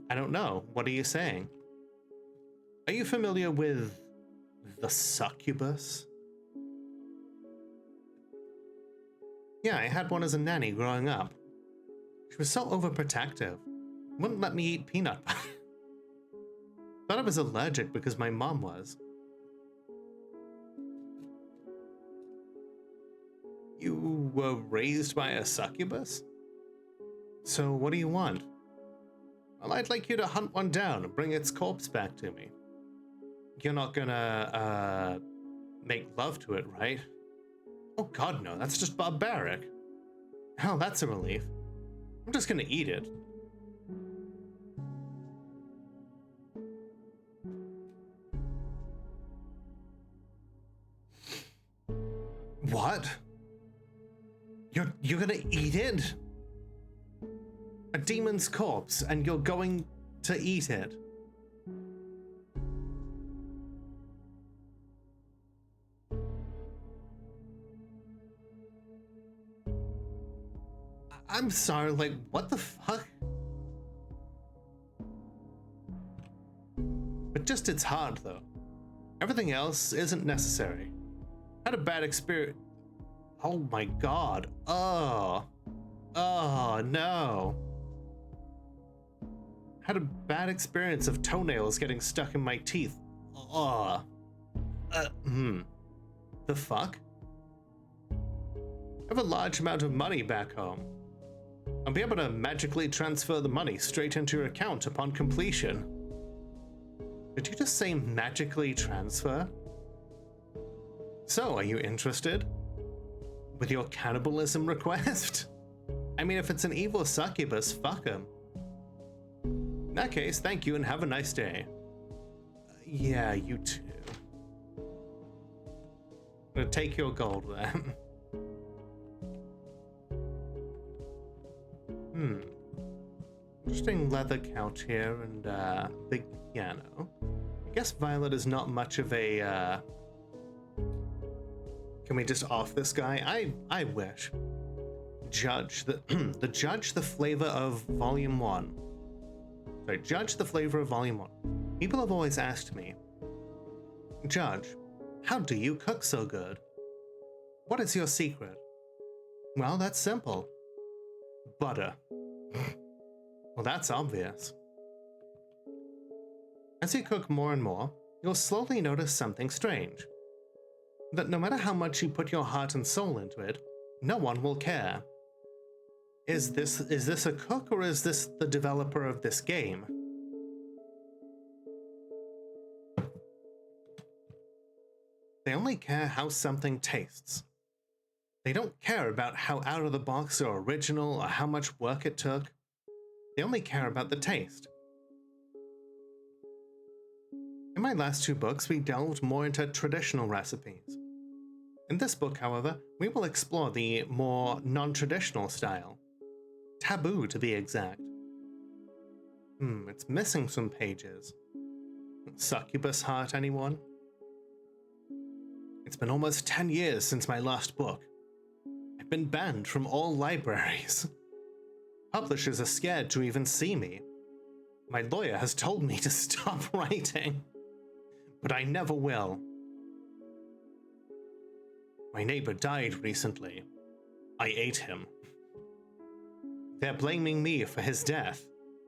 I don't know. What are you saying? Are you familiar with the succubus? Yeah, I had one as a nanny growing up. She was so overprotective. Wouldn't let me eat peanut butter. Thought I was allergic because my mom was. You were raised by a succubus? So what do you want? Well, I'd like you to hunt one down and bring its corpse back to me. You're not gonna, make love to it, right? Oh god, no, that's just barbaric. Hell, that's a relief. I'm just gonna eat it. What? You're gonna eat it? A demon's corpse, and you're going to eat it? I'm sorry, like, what the fuck? But just its heart, though. Everything else isn't necessary. Had a bad experience. Oh my god. Oh. Oh, no. Had a bad experience of toenails getting stuck in my teeth. Oh. The fuck? I have a large amount of money back home. I'll be able to magically transfer the money straight into your account upon completion. Did you just say magically transfer? So, are you interested? With your cannibalism request? I mean, if it's an evil succubus, fuck him. In that case, thank you and have a nice day. Yeah, you too. I'm gonna take your gold then. Interesting leather couch here and big piano. I guess Violet is not much of a Can we just off this guy? I wish. Judge the judge the flavor of volume 1. Sorry, judge the flavor of volume 1. People have always asked me, Judge, how do you cook so good? What is your secret? Well, that's simple. Butter. Well, that's obvious. As you cook more and more, you'll slowly notice something strange. That no matter how much you put your heart and soul into it, no one will care. Is this a cook or is this the developer of this game? They only care how something tastes. They don't care about how out of the box or original or how much work it took. They only care about the taste. In my last 2 books, we delved more into traditional recipes. In this book, however, we will explore the more non-traditional style. Taboo, to be exact. It's missing some pages. Succubus heart, anyone? It's been almost 10 years since my last book. I've been banned from all libraries. Publishers are scared to even see me. My lawyer has told me to stop writing, but I never will. My neighbor died recently. I ate him. They're blaming me for his death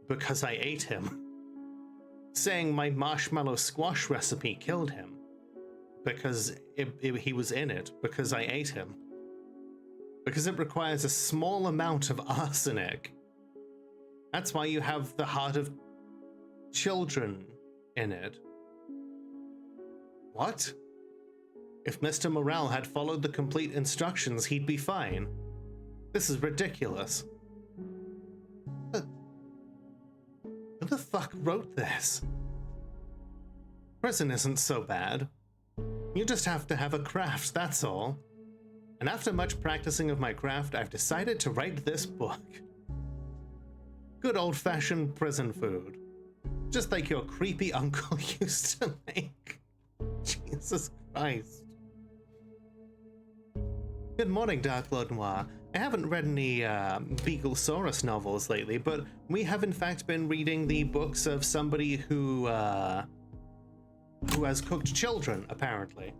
because I ate him. Saying my marshmallow squash recipe killed him because he was in it because I ate him. Because it requires a small amount of arsenic. That's why you have the heart of children in it. What? If Mr. Morale had followed the complete instructions, he'd be fine. This is ridiculous. Who the fuck wrote this? Prison isn't so bad. You just have to have a craft, that's all. And after much practicing of my craft, I've decided to write this book. Good old-fashioned prison food. Just like your creepy uncle used to make. Jesus Christ. Good morning, Dark Lord Noir. I haven't read any Beaglesaurus novels lately, but we have in fact been reading the books of somebody who has cooked children, apparently.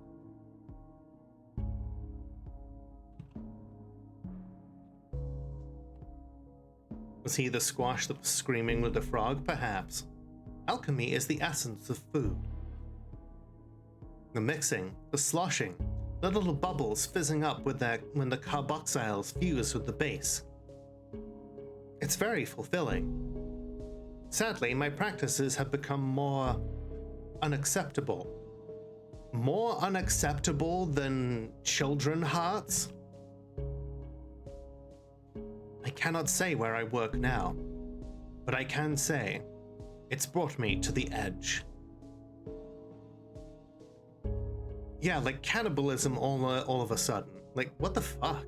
Was he the squash that was screaming with the frog? Perhaps. Alchemy is the essence of food. The mixing, the sloshing, the little bubbles fizzing up with when the carboxyls fuse with the base. It's very fulfilling. Sadly, my practices have become more unacceptable. More unacceptable than children hearts? I cannot say where I work now, but I can say it's brought me to the edge. Yeah, like cannibalism all of a sudden. Like, what the fuck?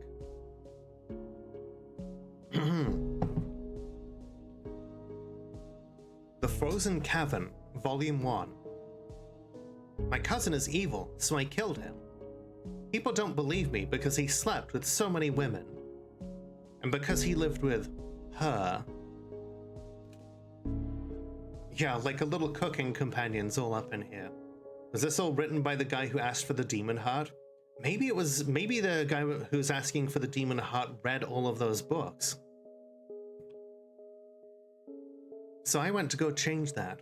The Frozen Cavern, Volume 1. My cousin is evil, so I killed him. People don't believe me because he slept with so many women. And because he lived with her. Yeah, like a little cooking companion's all up in here. Was this all written by the guy who asked for the demon heart? Maybe the guy who's asking for the demon heart read all of those books. So I went to go change that.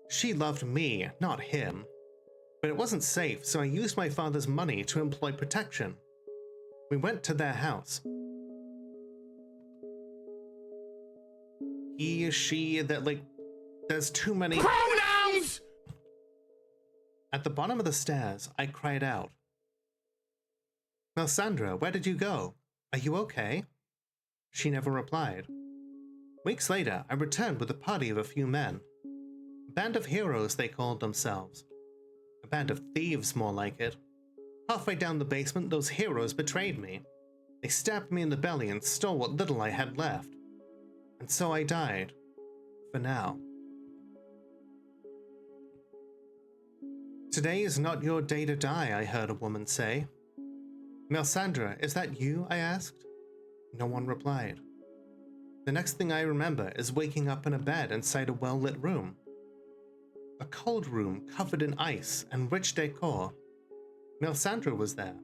She loved me, not him. But it wasn't safe, so I used my father's money to employ protection. We went to their house. He, she, that, like, there's too many pronouns! At the bottom of the stairs, I cried out, "Melisandre, where did you go? Are you okay?" She never replied. Weeks later, I returned with a party of a few men. A band of heroes, they called themselves. A band of thieves, more like it. Halfway down the basement, those heroes betrayed me. They stabbed me in the belly and stole what little I had left. And so I died. For now. Today is not your day to die, I heard a woman say. Melisandre, is that you? I asked. No one replied. The next thing I remember is waking up in a bed inside a well-lit room. A cold room covered in ice and rich decor. Melisandre was there,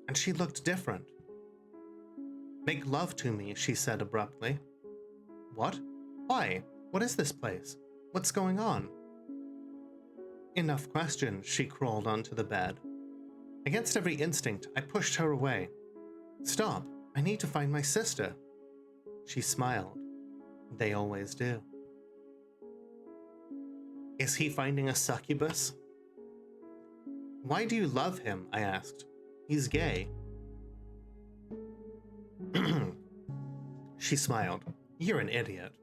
and she looked different. Make love to me, she said abruptly. What? Why? What is this place? What's going on? Enough questions, she crawled onto the bed. Against every instinct, I pushed her away. Stop, I need to find my sister. She smiled. They always do. Is he finding a succubus? Why do you love him? I asked. He's gay. She smiled. You're an idiot.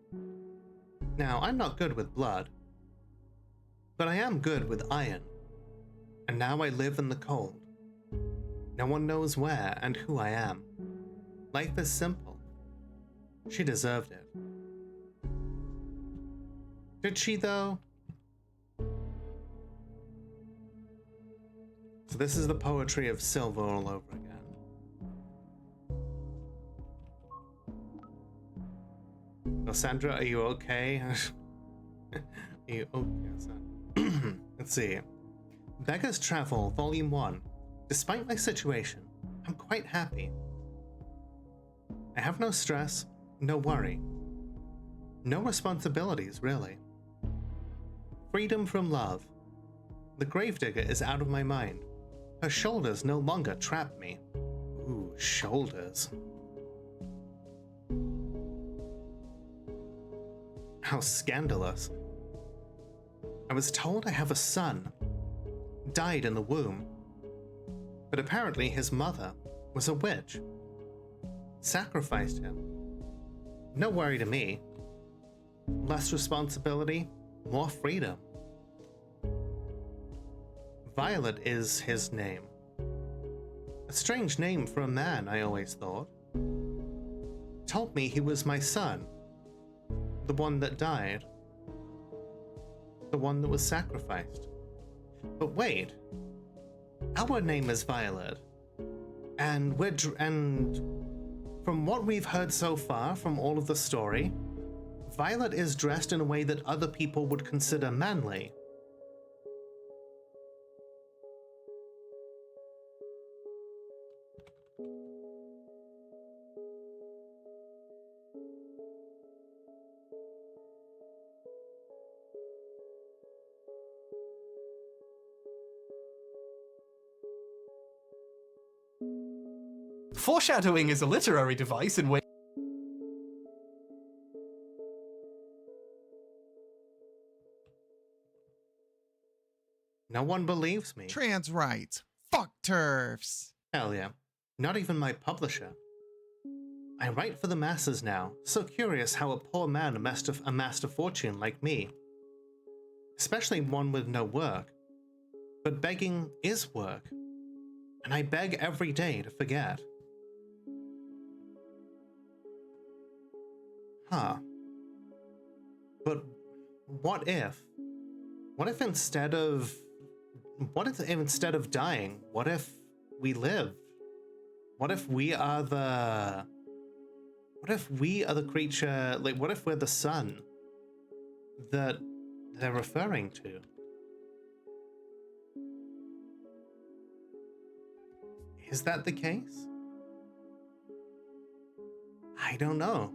Now, I'm not good with blood, but I am good with iron. And now I live in the cold. No one knows where and who I am. Life is simple. She deserved it. Did she, though? So this is the poetry of Silver all over again. Melisandre, are you okay? Are you okay? Let's see. Beggar's Travel, Volume 1. Despite my situation, I'm quite happy. I have no stress, no worry. No responsibilities, really. Freedom from love. The gravedigger is out of my mind. Her shoulders no longer trap me. Ooh, shoulders. How scandalous. I was told I have a son. Died in the womb. But apparently his mother was a witch. Sacrificed him. No worry to me. Less responsibility, more freedom. Violet is his name. A strange name for a man, I always thought. Told me he was my son. The one that died. The one that was sacrificed. But wait. Our name is Violet. And from what we've heard so far from all of the story, Violet is dressed in a way that other people would consider manly. Foreshadowing is a literary device in which No one believes me. Trans rights. Fuck turfs. Hell yeah. Not even my publisher. I write for the masses now, so curious how a poor man amassed a fortune like me. Especially one with no work. But begging is work. And I beg every day to forget. Huh. But what if? What if instead of dying, what if we lived? What if we are the creature, like what if we're the sun that they're referring to? Is that the case? I don't know.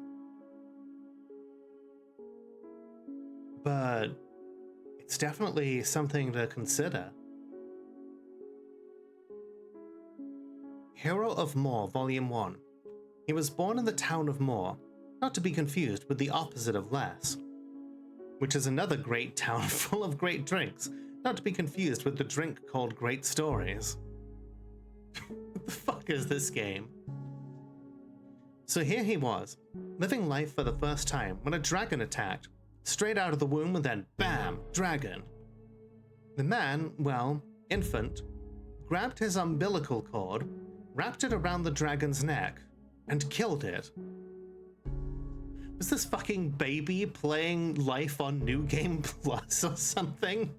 But it's definitely something to consider. Hero of Moor, Volume 1. He was born in the town of Moor, not to be confused with the opposite of Less, which is another great town full of great drinks, Not to be confused with the drink called Great Stories. What the fuck is this game? So here he was, living life for the first time when a dragon attacked, straight out of the womb, and then BAM! Dragon. The man, well, infant, grabbed his umbilical cord, wrapped it around the dragon's neck, and killed it. Was this fucking baby playing life on New Game Plus or something?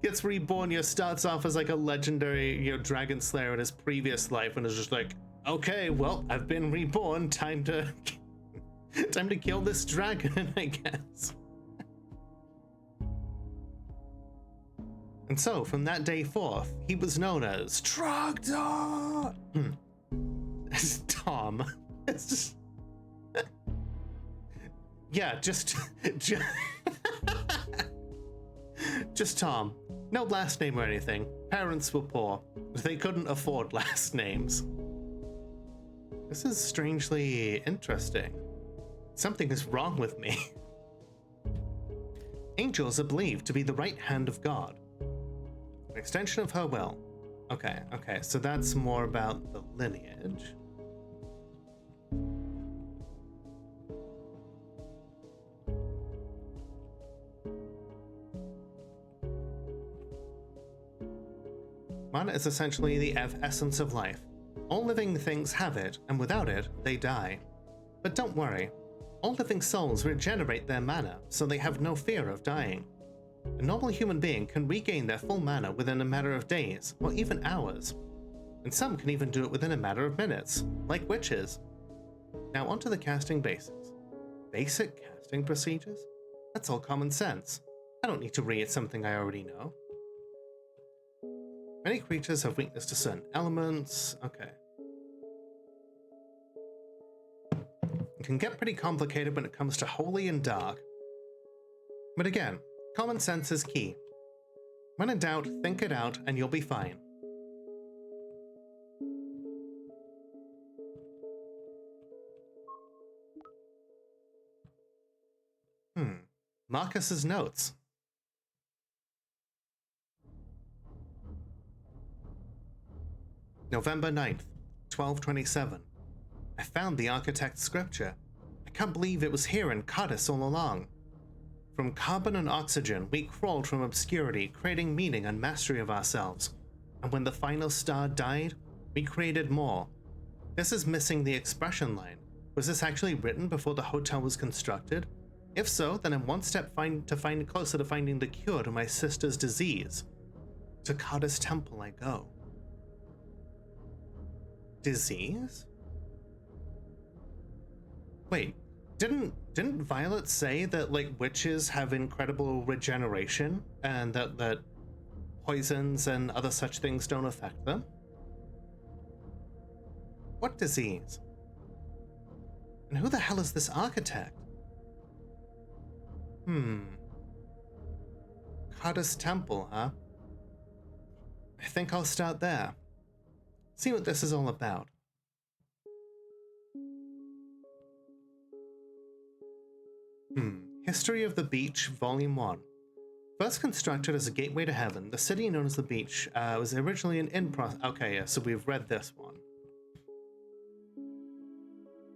Gets reborn, starts off as like a legendary, dragon slayer in his previous life, and is just like, okay, well, I've been reborn, time to kill this dragon, I guess. And so, from that day forth, he was known as Trogdor! It's Tom. It's just... yeah, just Tom. No last name or anything. Parents were poor. They couldn't afford last names. This is strangely interesting. Something is wrong with me. Angels are believed to be the right hand of God. An extension of her will. Okay, so that's more about the lineage. Mana is essentially the essence of life. All living things have it, and without it, they die. But don't worry. All living souls regenerate their mana, so they have no fear of dying. A normal human being can regain their full mana within a matter of days, or even hours. And some can even do it within a matter of minutes, like witches. Now onto the casting basics. Basic casting procedures? That's all common sense. I don't need to read something I already know. Many creatures have weakness to certain elements. Okay. It can get pretty complicated when it comes to holy and dark. But again, common sense is key. When in doubt, think it out and you'll be fine. Marcus's notes. November 9th, 1227. I found the architect's scripture. I can't believe it was here in Cardis all along. From carbon and oxygen, we crawled from obscurity, creating meaning and mastery of ourselves. And when the final star died, we created more. This is missing the expression line. Was this actually written before the hotel was constructed? If so, then I'm one step closer to finding the cure to my sister's disease. To Cardis Temple I go. Disease? Wait, didn't Violet say that like witches have incredible regeneration and that poisons and other such things don't affect them? What disease? And who the hell is this architect? Cardis Temple, huh? I think I'll start there. See what this is all about. History of the Beach, Volume 1. First constructed as a gateway to heaven, the city known as the Beach was originally an inn Okay, yeah, so we've read this one.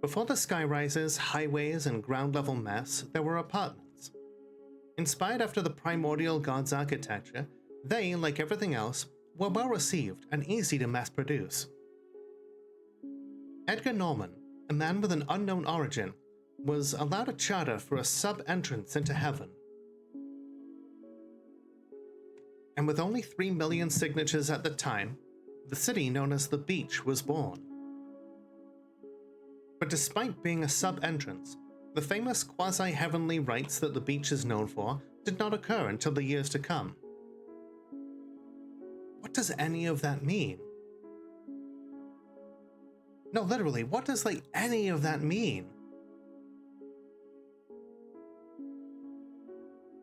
Before the skyrises, highways, and ground-level mess, there were apartments. Inspired after the primordial god's architecture, they, like everything else, were well received and easy to mass produce. Edgar Norman, a man with an unknown origin, was allowed a charter for a sub-entrance into heaven. And with only 3 million signatures at the time, the city known as the Beach was born. But despite being a sub-entrance, the famous quasi-heavenly rites that the Beach is known for did not occur until the years to come. What does any of that mean? No, literally, what does any of that mean?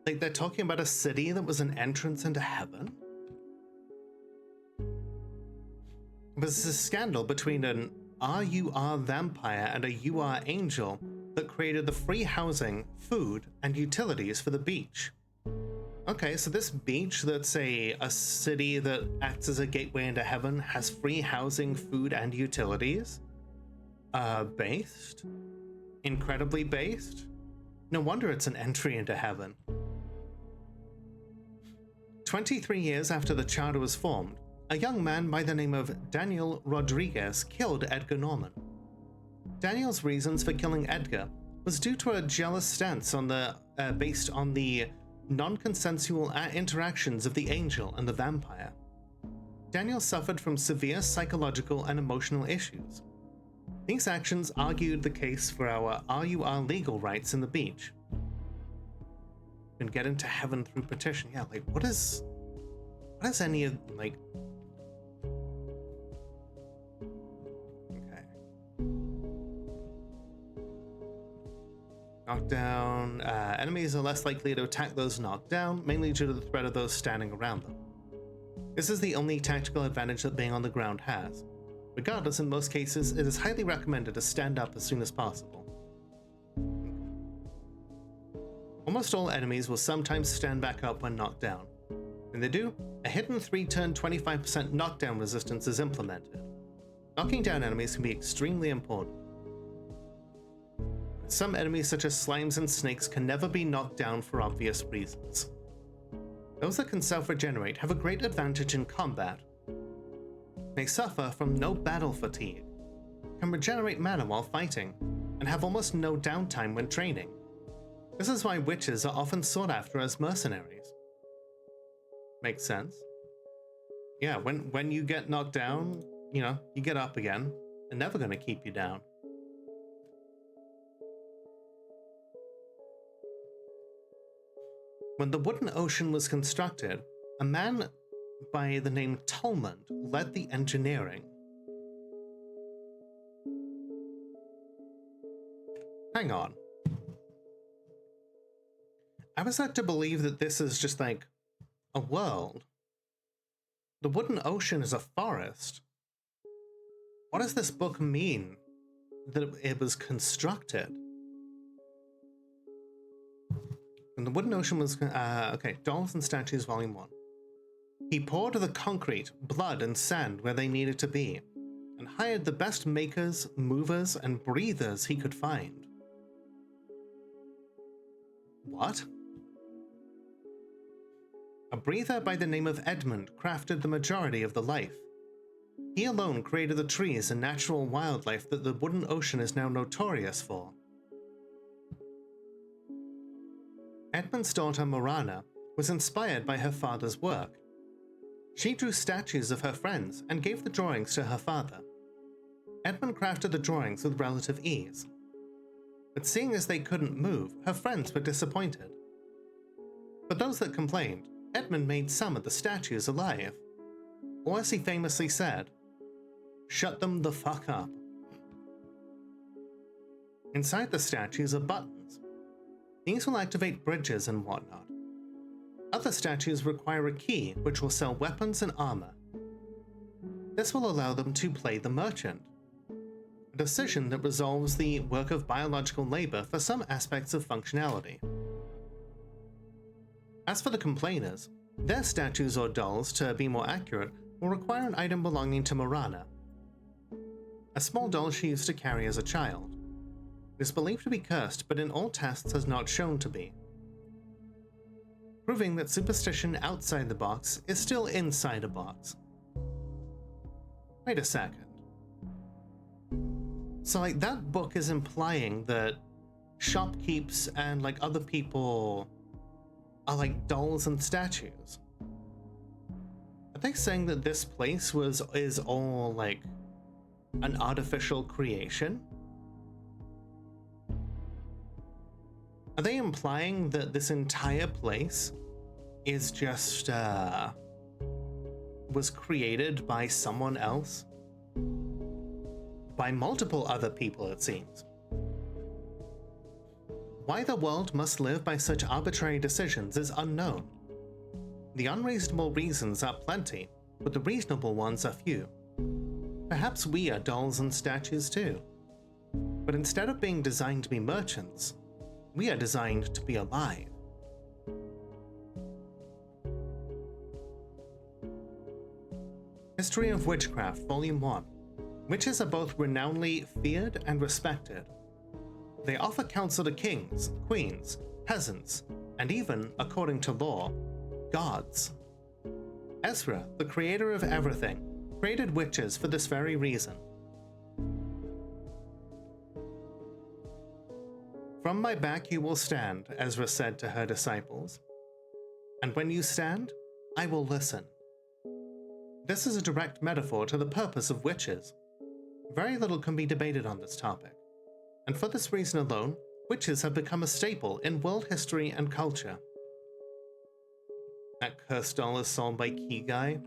They're talking about a city that was an entrance into heaven? It was a scandal between an RUR vampire and a UR angel that created the free housing, food, and utilities for the beach. Okay, so this beach that's a city that acts as a gateway into heaven has free housing, food, and utilities. Based? Incredibly based? No wonder it's an entry into heaven. 23 years after the charter was formed, a young man by the name of Daniel Rodriguez killed Edgar Norman. Daniel's reasons for killing Edgar was due to a jealous stance on based on the non-consensual interactions of the angel and the vampire. Daniel suffered from severe psychological and emotional issues. These actions argued the case for our RUR legal rights in the beach. And get into heaven through petition. Yeah, like what is any of like okay. Knockdown. Enemies are less likely to attack those knocked down, mainly due to the threat of those standing around them. This is the only tactical advantage that being on the ground has. Regardless, in most cases, it is highly recommended to stand up as soon as possible. Almost all enemies will sometimes stand back up when knocked down. When they do, a hidden 3-turn 25% knockdown resistance is implemented. Knocking down enemies can be extremely important. Some enemies such as slimes and snakes can never be knocked down for obvious reasons. Those that can self-regenerate have a great advantage in combat. They suffer from no battle fatigue, can regenerate mana while fighting, and have almost no downtime when training. This is why witches are often sought after as mercenaries. Makes sense. Yeah, when you get knocked down, you know, you get up again. They're never going to keep you down. When the wooden ocean was constructed, a man by the name Tolmond led the engineering. Hang on. I was led to believe that this is just like a world. The wooden ocean is a forest. What does this book mean that it was constructed? When the wooden ocean was okay, Dolls and Statues Volume 1. He poured the concrete, blood, and sand where they needed to be, and hired the best makers, movers, and breathers he could find. What? A breather by the name of Edmund crafted the majority of the life. He alone created the trees and natural wildlife that the wooden ocean is now notorious for. Edmund's daughter Morana was inspired by her father's work. She drew statues of her friends and gave the drawings to her father. Edmund crafted the drawings with relative ease. But seeing as they couldn't move, her friends were disappointed. For those that complained, Edmund made some of the statues alive. Or as he famously said, "Shut them the fuck up." Inside the statues are buttons. These will activate bridges and whatnot. Other statues require a key which will sell weapons and armor. This will allow them to play the merchant, a decision that resolves the work of biological labor for some aspects of functionality. As for the complainers, their statues or dolls, to be more accurate, will require an item belonging to Morana, a small doll she used to carry as a child. It is believed to be cursed, but in all tests has not shown to be, proving that superstition outside the box is still inside a box. Wait a second. So like that book is implying that shopkeepers and like other people are like dolls and statues. Are they saying that this place is all like an artificial creation? Are they implying that this entire place is just was created by someone else? By multiple other people, it seems. Why the world must live by such arbitrary decisions is unknown. The unreasonable reasons are plenty, but the reasonable ones are few. Perhaps we are dolls and statues too. But instead of being designed to be merchants, we are designed to be alive. History of Witchcraft, Volume 1. Witches are both renownedly feared and respected. They offer counsel to kings, queens, peasants, and even, according to law, gods. Ezra, the creator of everything, created witches for this very reason. From my back you will stand, Ezra said to her disciples. And when you stand, I will listen. This is a direct metaphor to the purpose of witches. Very little can be debated on this topic, and for this reason alone, witches have become a staple in world history and culture. That cursed doll is sold by Key Guy?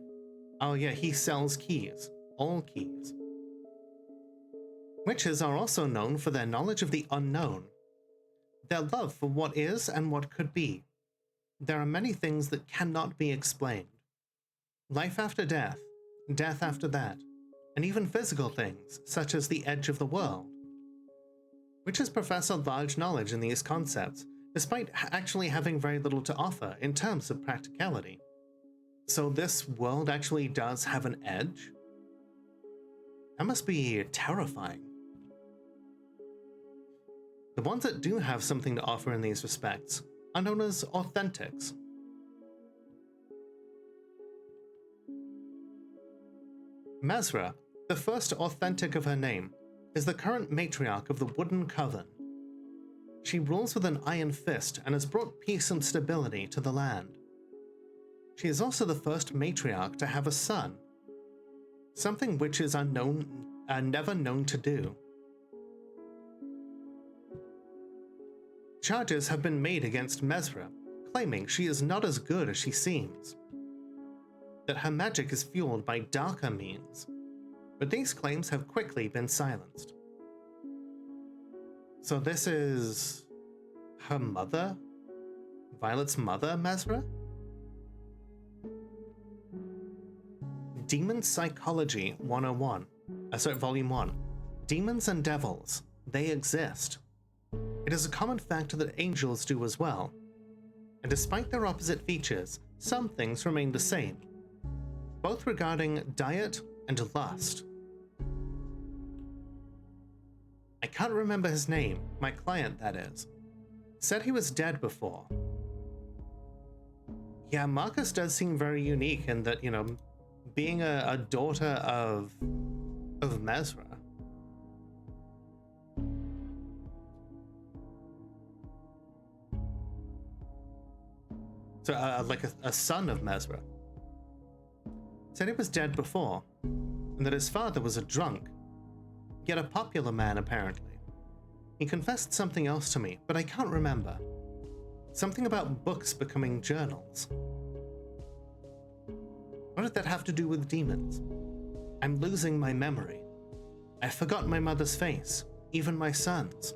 Oh yeah, he sells keys. All keys. Witches are also known for their knowledge of the unknown, their love for what is and what could be. There are many things that cannot be explained. Life after death, death after that, and even physical things, such as the edge of the world. Witches profess a large knowledge in these concepts, despite actually having very little to offer in terms of practicality. So this world actually does have an edge? That must be terrifying. The ones that do have something to offer in these respects are known as authentics. Mesra, the first authentic of her name, is the current matriarch of the Wooden Coven. She rules with an iron fist and has brought peace and stability to the land. She is also the first matriarch to have a son, something witches are never known to do. Charges have been made against Mesra, claiming she is not as good as she seems, that her magic is fueled by darker means, but these claims have quickly been silenced. So this is her mother? Violet's mother, Mesra? Demon Psychology 101. Volume 1. Demons and devils, they exist. It is a common fact that angels do as well. And despite their opposite features, some things remain the same, both regarding diet and lust. I can't remember his name, my client that is. Said he was dead before. Yeah, Marcus does seem very unique in that, being a daughter of Mesra. So, like a son of Mesra. Said he was dead before, and that his father was a drunk, yet a popular man apparently. He confessed something else to me, but I can't remember. Something about books becoming journals. What did that have to do with demons? I'm losing my memory. I forgot my mother's face, even my son's.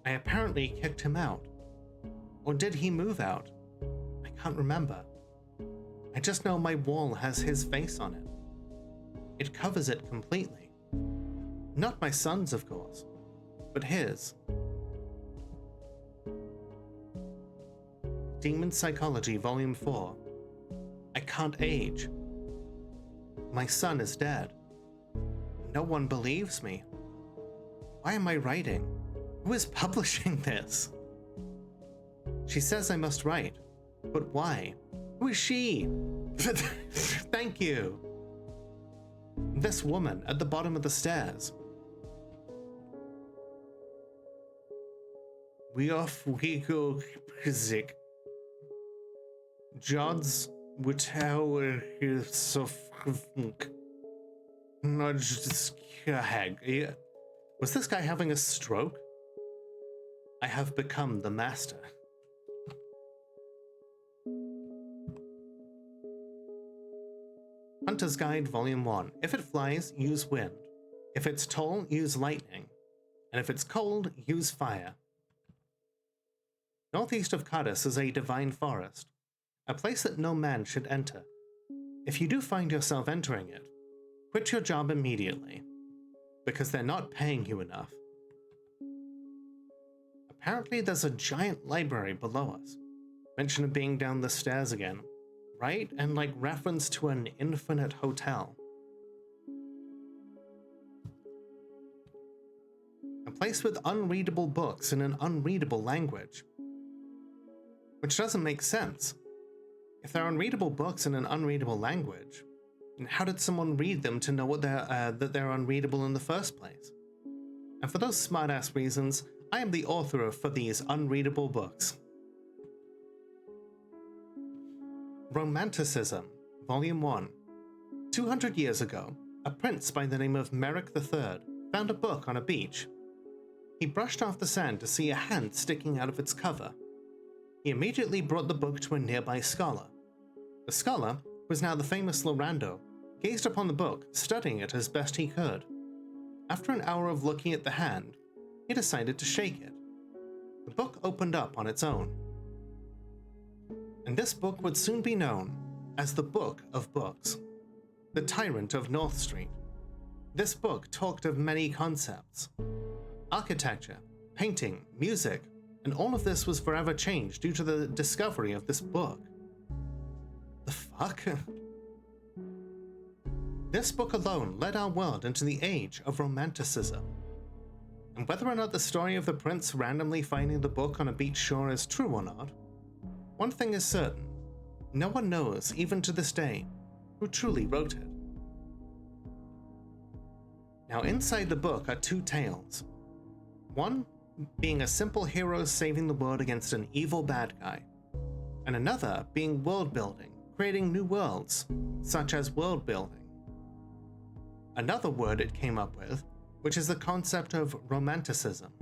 I apparently kicked him out. Or did he move out? I can't remember. I just know my wall has his face on it. It covers it completely. Not my son's, of course, but his. Demon Psychology, Volume 4. I can't age. My son is dead. No one believes me. Why am I writing? Who is publishing this? She says I must write, but why? Who is she? Thank you. This woman at the bottom of the stairs. We are Fugigo Physic. Jods Without Was this guy having a stroke? I have become the master. Hunter's Guide, Volume 1. If it flies, use wind. If it's tall, use lightning. And if it's cold, use fire. Northeast of Cadiz is a divine forest, a place that no man should enter. If you do find yourself entering it, quit your job immediately, because they're not paying you enough. Apparently there's a giant library below us. Mention of being down the stairs again. right? And like reference to an infinite hotel. A place with unreadable books in an unreadable language. Which doesn't make sense. If there are unreadable books in an unreadable language, then how did someone read them to know that they're unreadable in the first place? And for those smart-ass reasons, I am the author of For These Unreadable Books. Romanticism, Volume 1. 200 years ago, a prince by the name of Merrick III found a book on a beach. He brushed off the sand to see a hand sticking out of its cover. He immediately brought the book to a nearby scholar. The scholar, who was now the famous Lorando, gazed upon the book, studying it as best he could. After an hour of looking at the hand, he decided to shake it. The book opened up on its own. And this book would soon be known as the Book of Books, the Tyrant of North Street. This book talked of many concepts. Architecture, painting, music, and all of this was forever changed due to the discovery of this book. The fuck? This book alone led our world into the age of Romanticism. And whether or not the story of the prince randomly finding the book on a beach shore is true or not, one thing is certain: no one knows, even to this day, who truly wrote it. Now, inside the book are two tales. One being a simple hero saving the world against an evil bad guy, and another being world building, creating new worlds, such as world building. Another word it came up with, which is the concept of romanticism.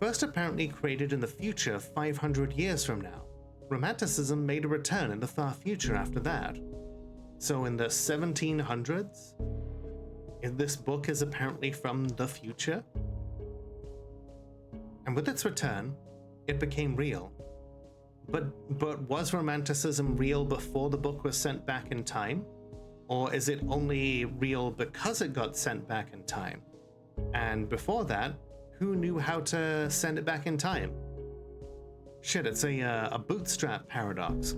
First apparently created in the future 500 years from now, romanticism made a return in the far future after that. So in the 1700s, this book is apparently from the future. And with its return, it became real. But was romanticism real before the book was sent back in time? Or is it only real because it got sent back in time? And before that, who knew how to send it back in time? Shit, it's a bootstrap paradox.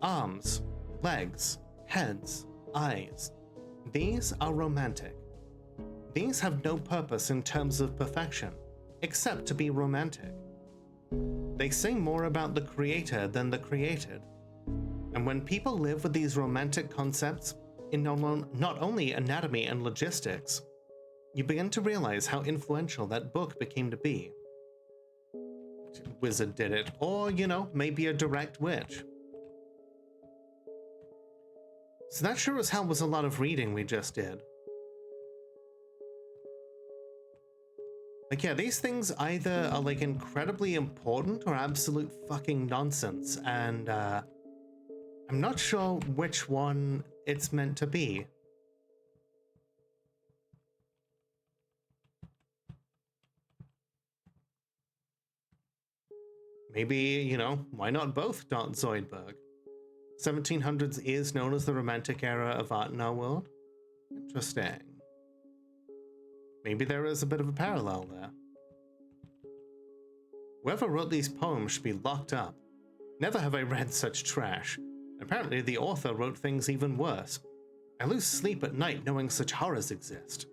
Arms, legs, heads, eyes. These are romantic. These have no purpose in terms of perfection, except to be romantic. They say more about the creator than the created. And when people live with these romantic concepts in not only anatomy and logistics, you begin to realize how influential that book became to be. Wizard did it, or, maybe a direct witch. So that sure as hell was a lot of reading we just did. Like, yeah, these things either are like incredibly important or absolute fucking nonsense, and I'm not sure which one it's meant to be. Maybe, why not both, Dot Zoidberg? 1700s is known as the Romantic era of art in our world? Interesting. Maybe there is a bit of a parallel there. Whoever wrote these poems should be locked up. Never have I read such trash. Apparently the author wrote things even worse. I lose sleep at night knowing such horrors exist.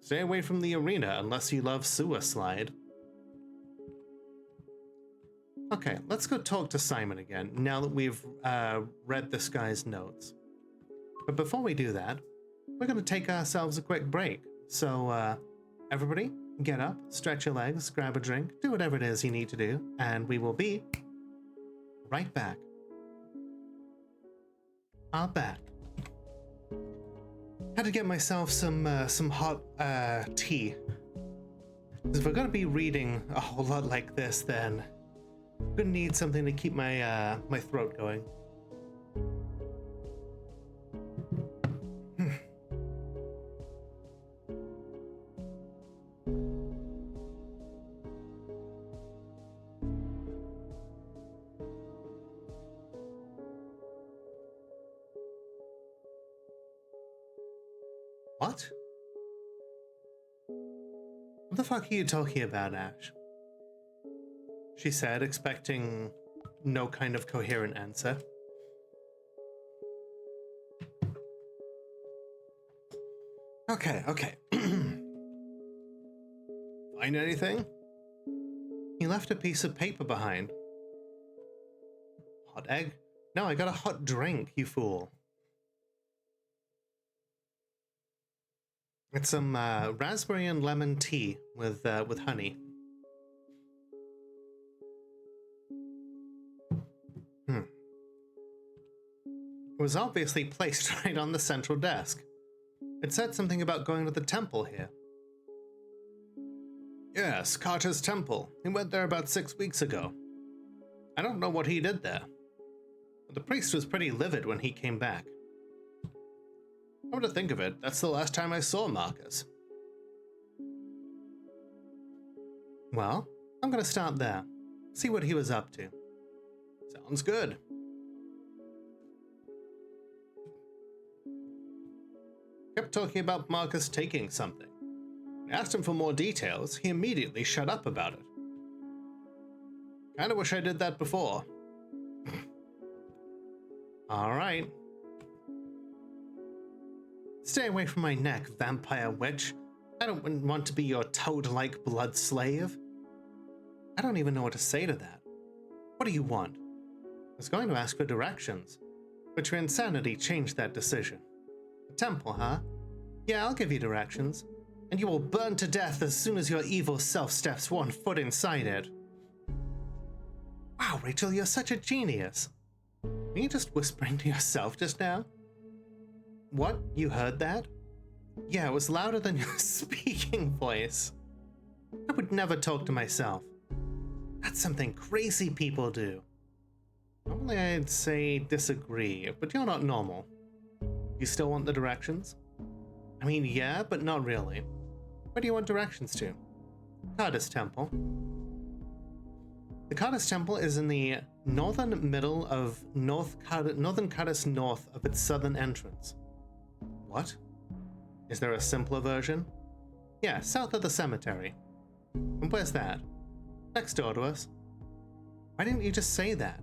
Stay away from the arena unless you love Sewer Slide. Okay, let's go talk to Simon again, now that we've read this guy's notes. But before we do that, we're going to take ourselves a quick break. So, everybody, get up, stretch your legs, grab a drink, do whatever it is you need to do, and we will be right back. I'm back. Had to get myself some hot tea. Because if we're going to be reading a whole lot like this, then I'm going to need something to keep my my throat going. What? What the fuck are you talking about, Ash? she said, expecting no kind of coherent answer. Okay. Find anything? He left a piece of paper behind. Hot egg? No, I got a hot drink, you fool. It's some raspberry and lemon tea with honey. It was obviously placed right on the central desk. It said something about going to the temple here. Yes, Carter's temple. He went there about 6 weeks ago. I don't know what he did there. But the priest was pretty livid when he came back. Come to think of it, that's the last time I saw Marcus. Well, I'm gonna start there. See what he was up to. Sounds good. Kept talking about Marcus taking something. I asked him for more details, he immediately shut up about it. Kinda wish I did that before. Alright. Stay away from my neck, vampire witch. I don't want to be your toad-like blood slave. I don't even know what to say to that. What do you want? I was going to ask for directions, but your insanity changed that decision. The temple, huh? Yeah, I'll give you directions, and you will burn to death as soon as your evil self steps one foot inside it. Wow, Rachel, you're such a genius. Were you just whispering to yourself just now? What? You heard that? Yeah, it was louder than your speaking voice. I would never talk to myself. That's something crazy people do. Normally I'd say disagree, but you're not normal. You still want the directions? I mean, yeah, but not really. Where do you want directions to? Carter's Temple. The Carter's Temple is in the northern middle of northern Carter's north of its southern entrance. What? Is there a simpler version? Yeah, south of the cemetery. And where's that? Next door to us. Why didn't you just say that?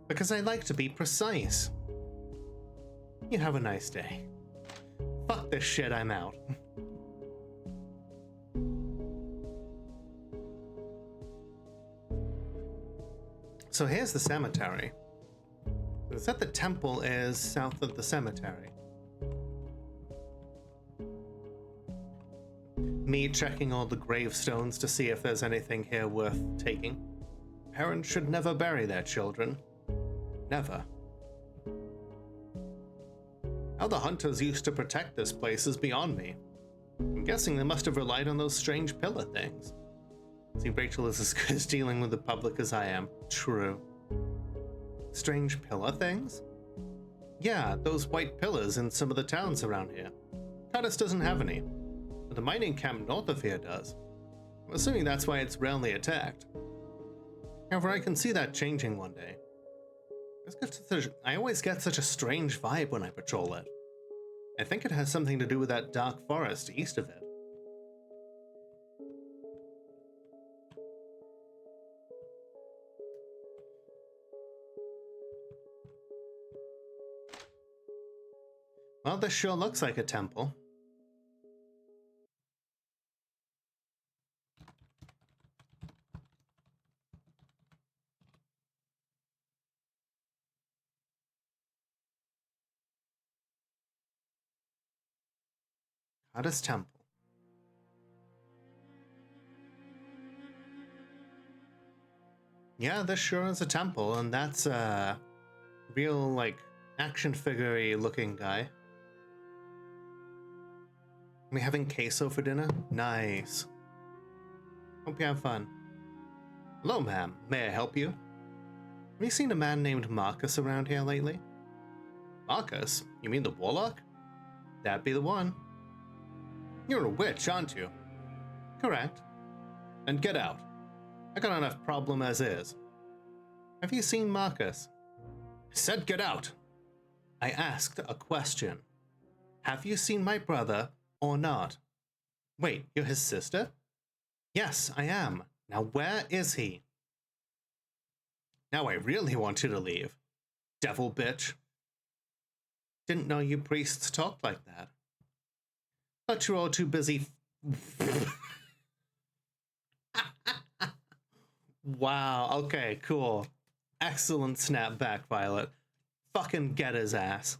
Because I like to be precise. You have a nice day. Fuck this shit, I'm out. So here's the cemetery. It said the temple is south of the cemetery. Me checking all the gravestones to see if there's anything here worth taking. Parents should never bury their children. Never. How the hunters used to protect this place is beyond me. I'm guessing they must have relied on those strange pillar things. See, Rachel is as good as dealing with the public as I am. True. Strange pillar things? Yeah, those white pillars in some of the towns around here. Cuttis doesn't have any, but the mining camp north of here does. I'm assuming that's why it's rarely attacked. However, I can see that changing one day. I always get such a strange vibe when I patrol it. I think it has something to do with that dark forest east of it. Well, this sure looks like a temple. Cuttis Temple. Yeah, this sure is a temple, and that's a real, like, action figure-y looking guy. We having queso for dinner? Nice. Hope you have fun. Hello, ma'am. May I help you? Have you seen a man named Marcus around here lately? Marcus? You mean the warlock? That'd be the one. You're a witch, aren't you? Correct. Then get out. I got enough problem as is. Have you seen Marcus? I said get out. I asked a question. Have you seen my brother or not? Wait, you're his sister? Yes, I am. Now where is he? Now I really want you to leave. Devil bitch. Didn't know you priests talked like that. Thought you were all too busy. Wow, okay, cool. Excellent snapback, Violet. Fucking get his ass.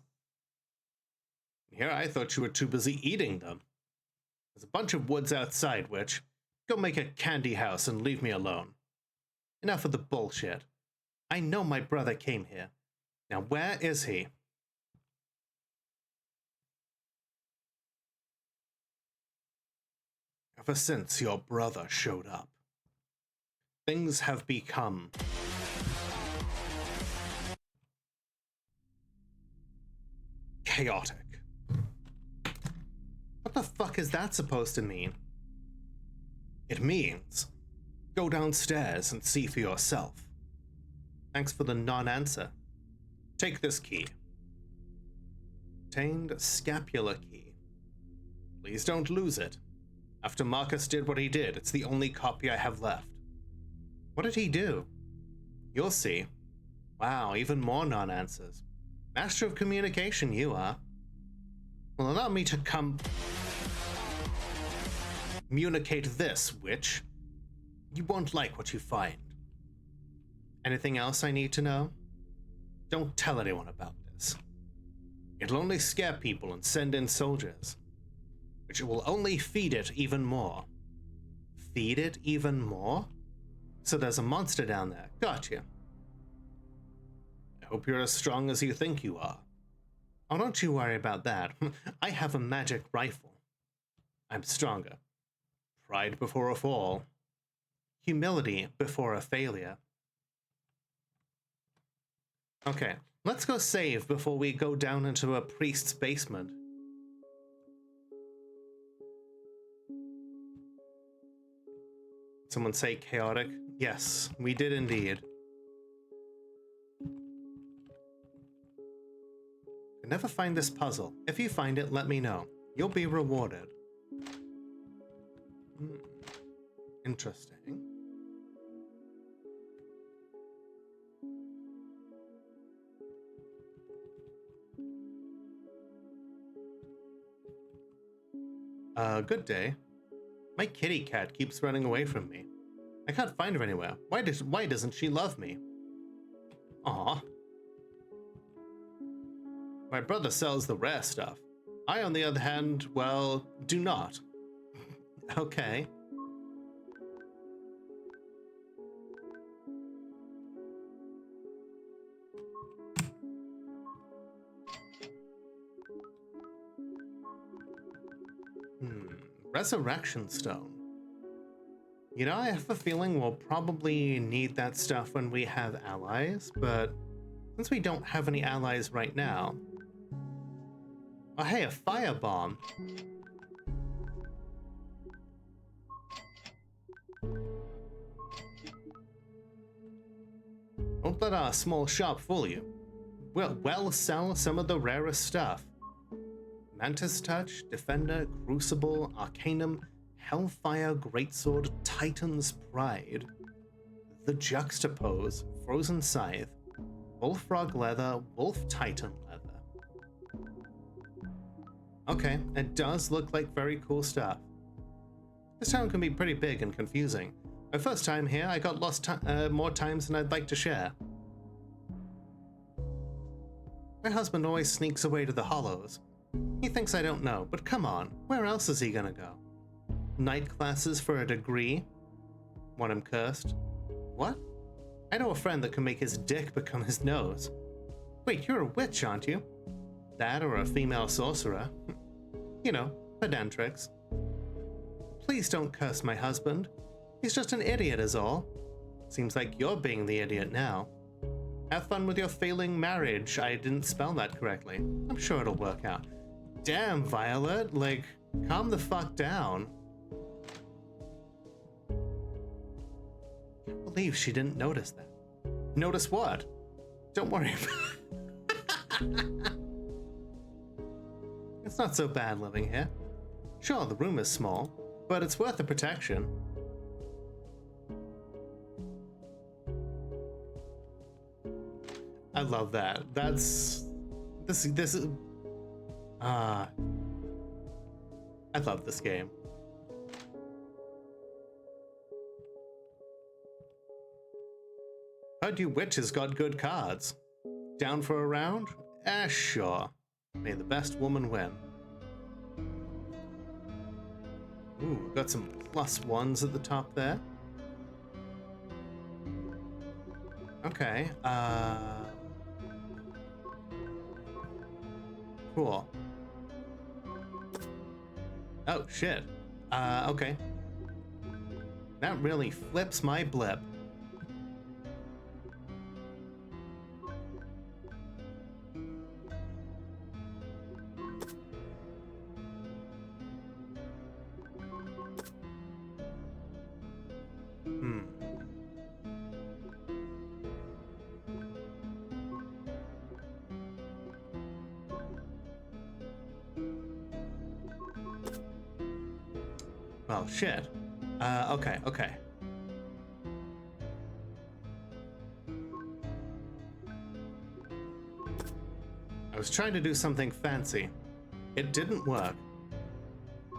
Here, I thought you were too busy eating them. There's a bunch of woods outside, witch. Go make a candy house and leave me alone. Enough of the bullshit. I know my brother came here. Now where is he? Ever since your brother showed up, things have become chaotic. What the fuck is that supposed to mean? It means go downstairs and see for yourself. Thanks for the non-answer. Take this key. Obtained scapular key. Please don't lose it. After Marcus did what he did, it's the only copy I have left. What did he do? You'll see. Wow, even more non-answers. Master of communication, you are. Well, allow me to communicate this, witch. You won't like what you find. Anything else I need to know? Don't tell anyone about this. It'll only scare people and send in soldiers, which will only feed it even more. Feed it even more? So there's a monster down there. Gotcha. I hope you're as strong as you think you are. Oh, don't you worry about that. I have a magic rifle. I'm stronger. Pride before a fall. Humility before a failure. Okay, let's go save before we go down into a priest's basement. Someone say chaotic? Yes, we did indeed. I never find this puzzle. If you find it, let me know. You'll be rewarded. Interesting. Good day. My kitty cat keeps running away from me. I can't find her anywhere. Why doesn't she love me? Aw. My brother sells the rare stuff. I, on the other hand, well, do not. Okay. Resurrection Stone. You know, I have a feeling we'll probably need that stuff when we have allies, but since we don't have any allies right now... Oh, hey, a firebomb. Don't let our small shop fool you. We'll sell some of the rarest stuff. Mantis Touch, Defender, Crucible, Arcanum, Hellfire, Greatsword, Titan's Pride, the Juxtapose, Frozen Scythe, Bullfrog Leather, Wolf Titan Leather. Okay, it does look like very cool stuff. This town can be pretty big and confusing. My first time here, I got lost more times than I'd like to share. My husband always sneaks away to the Hollows. He thinks I don't know, but come on, where else is he gonna go? Night classes for a degree? Want him cursed? What? I know a friend that can make his dick become his nose. Wait, you're a witch, aren't you? That or a female sorcerer. You know, pedantrix. Please don't curse my husband. He's just an idiot is all. Seems like you're being the idiot now. Have fun with your failing marriage. I didn't spell that correctly. I'm sure it'll work out. Damn, Violet, like, calm the fuck down. Can't believe she didn't notice that. Notice what? Don't worry. It's not so bad living here. Sure, the room is small, but it's worth the protection. I love that. This is I love this game. Heard you witches got good cards. Down for a round? Sure. May the best woman win. Ooh, got some +1s at the top there. Okay, cool. Oh, shit. Okay. That really flips my blip. Well, shit. Okay. I was trying to do something fancy. It didn't work.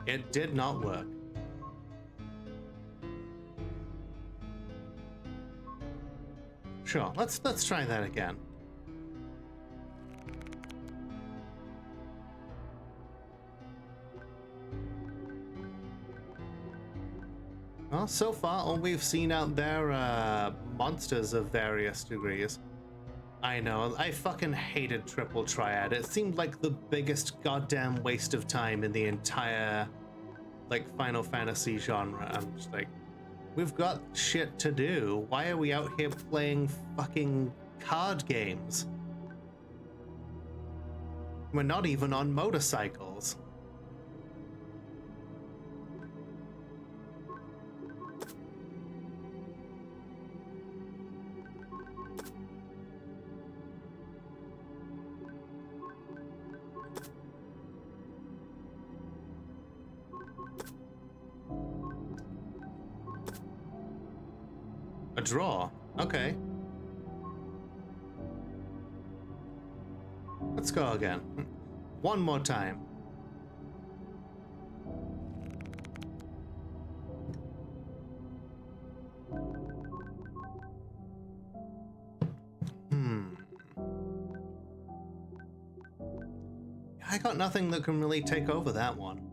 It did not work. Sure, let's try that again. Well, so far all we've seen out there are monsters of various degrees. I know, I fucking hated Triple Triad. It seemed like the biggest goddamn waste of time in the entire, like, Final Fantasy genre. I'm just like, we've got shit to do. Why are we out here playing fucking card games? We're not even on motorcycles. A draw. Okay. Let's go again. One more time. I got nothing that can really take over that one.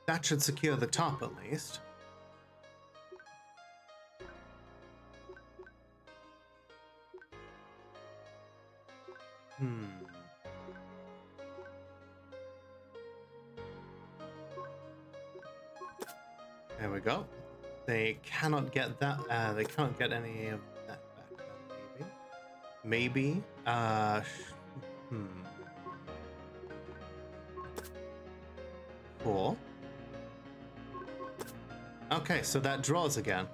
That should secure the top at least. There we go. They cannot get that. They can't get any of that back. Maybe. Cool. Okay, so that draws again.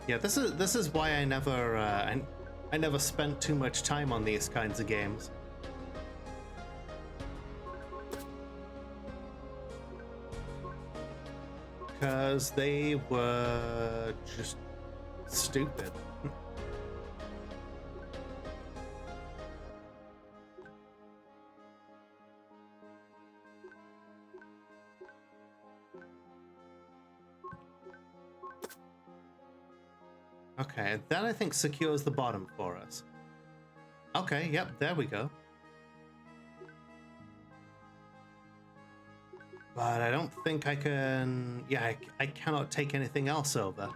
Yeah, this is why I never spent too much time on these kinds of games. Because they were just stupid. Okay, that I think secures the bottom for us. Okay, yep, there we go. But I don't think I can... Yeah, I cannot take anything else over.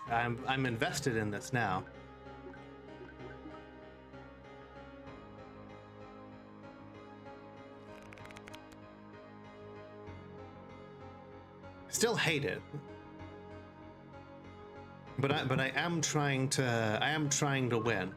I'm invested in this now. still hate it. But I am trying to win.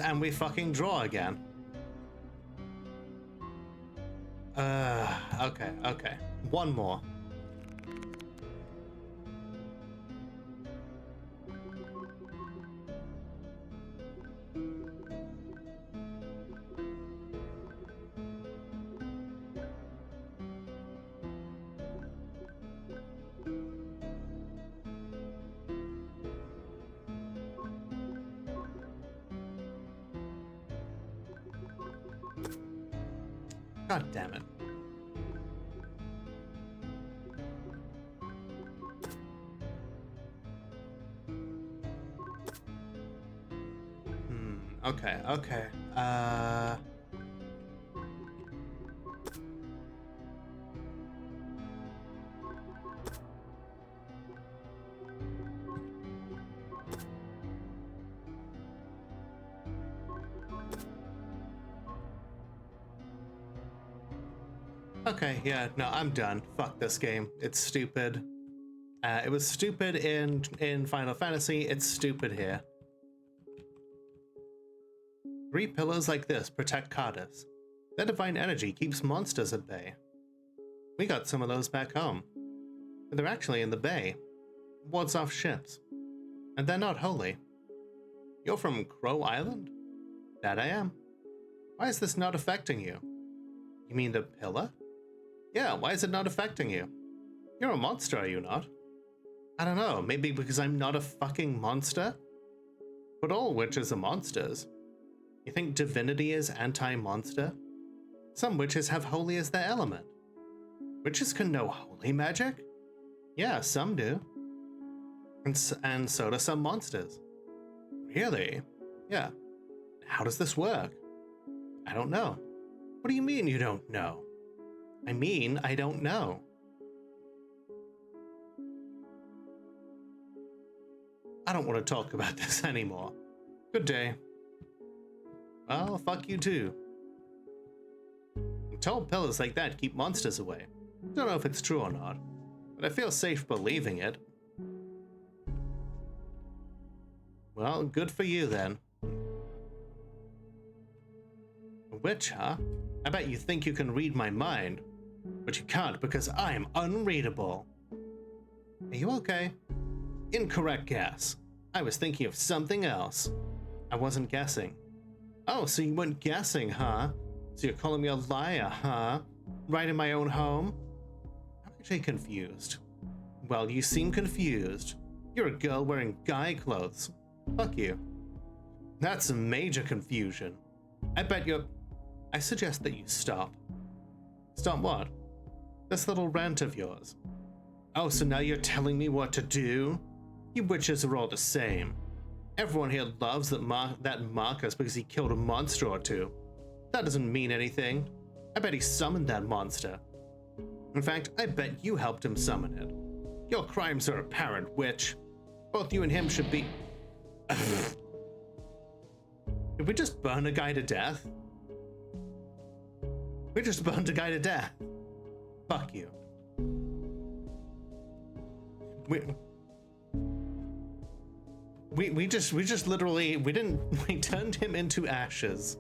And we fucking draw again. Okay. One more. God damn it. Okay. Okay, yeah, no, I'm done. Fuck this game. It's stupid. It was stupid in Final Fantasy. It's stupid here. 3 pillars like this protect Cardis. Their divine energy keeps monsters at bay. We got some of those back home. But they're actually in the bay. Wards off ships. And they're not holy. You're from Crow Island? That I am. Why is this not affecting you? You mean the pillar? Yeah, why is it not affecting you? You're a monster, are you not? I don't know, maybe because I'm not a fucking monster? But all witches are monsters. You think divinity is anti-monster? Some witches have holy as their element. Witches can know holy magic? Yeah, some do. And so do some monsters. Really? Yeah. How does this work? I don't know. What do you mean you don't know? I mean, I don't know. I don't want to talk about this anymore. Good day. Well, fuck you too. Tall pillars like that keep monsters away. Don't know if it's true or not, but I feel safe believing it. Well, good for you then. A witch, huh? I bet you think you can read my mind, but you can't because I'm unreadable. Are you okay? Incorrect guess. I was thinking of something else. I wasn't guessing. Oh, so you weren't guessing, huh? So you're calling me a liar, huh? Right in my own home? I'm actually confused. Well, you seem confused. You're a girl wearing guy clothes. Fuck you. That's some major confusion. I suggest that you stop. Stop what? This little rant of yours. Oh, so now you're telling me what to do? You witches are all the same. Everyone here loves that Marcus because he killed a monster or two. That doesn't mean anything. I bet he summoned that monster. In fact, I bet you helped him summon it. Your crimes are apparent, witch. Both you and him should be... Did we just burn a guy to death? We just burned a guy to death. Fuck you. We just literally, we turned him into ashes.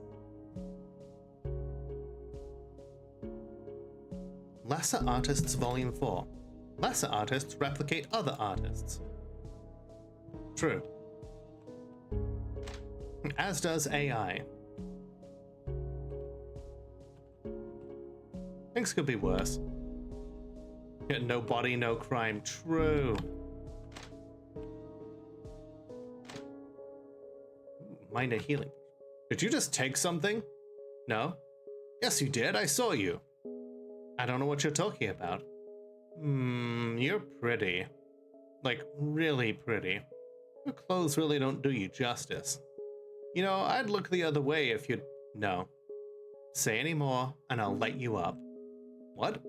Lesser Artists Volume 4. Lesser artists replicate other artists. True. As does AI. Things could be worse. Yet no body, no crime. True. Minor healing. Did you just take something? No? Yes, you did. I saw you. I don't know what you're talking about. You're pretty. Like, really pretty. Your clothes really don't do you justice. You know, I'd look the other way if you'd... No. Say any more, and I'll light you up. What?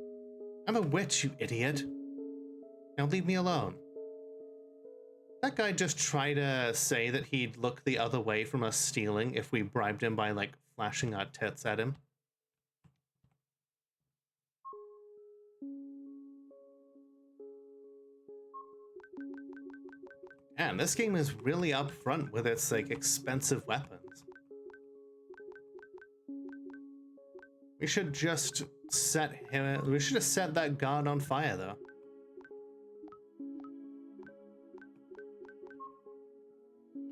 I'm a witch, you idiot. Now leave me alone. That guy just tried to say that he'd look the other way from us stealing if we bribed him by, like, flashing our tits at him. Man, this game is really upfront with its, like, expensive weapons. We should just set him... We should have set that guard on fire, though.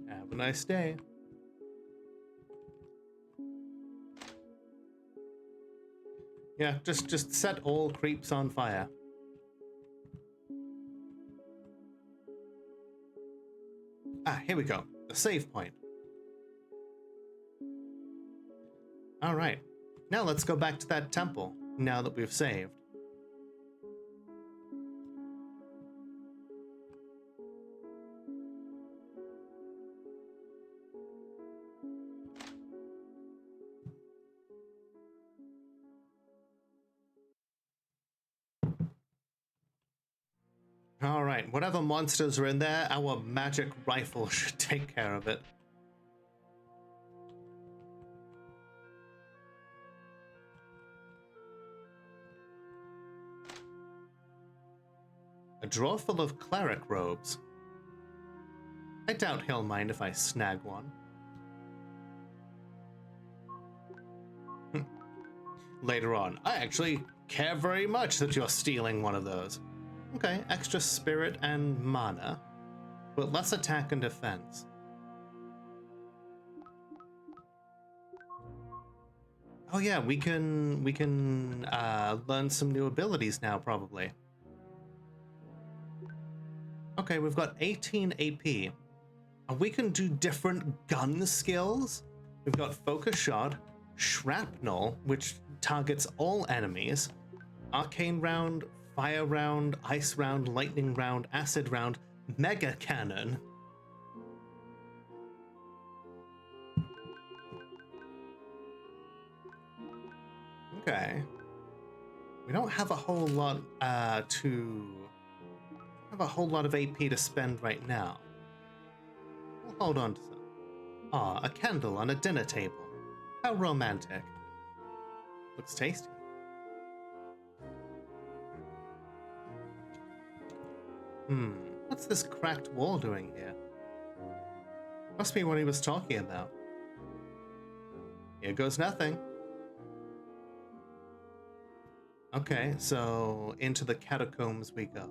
Have a nice day. Yeah, just set all creeps on fire. Ah, here we go. The save point. All right. Now let's go back to that temple, now that we've saved. All right, whatever monsters are in there, our magic rifle should take care of it. A drawer full of cleric robes. I doubt he'll mind if I snag one. Later on, I actually care very much that you're stealing one of those. Okay, extra spirit and mana, but less attack and defense. Oh yeah, we can learn some new abilities now, probably. Okay, we've got 18 AP. And we can do different gun skills. We've got focus shot, shrapnel, which targets all enemies, arcane round, fire round, ice round, lightning round, acid round, mega cannon. Okay. We don't have a whole lot of AP to spend right now. We'll hold on to some. Ah, a candle on a dinner table. How romantic. Looks tasty. What's this cracked wall doing here? Must be what he was talking about. Here goes nothing. Okay, so into the catacombs we go.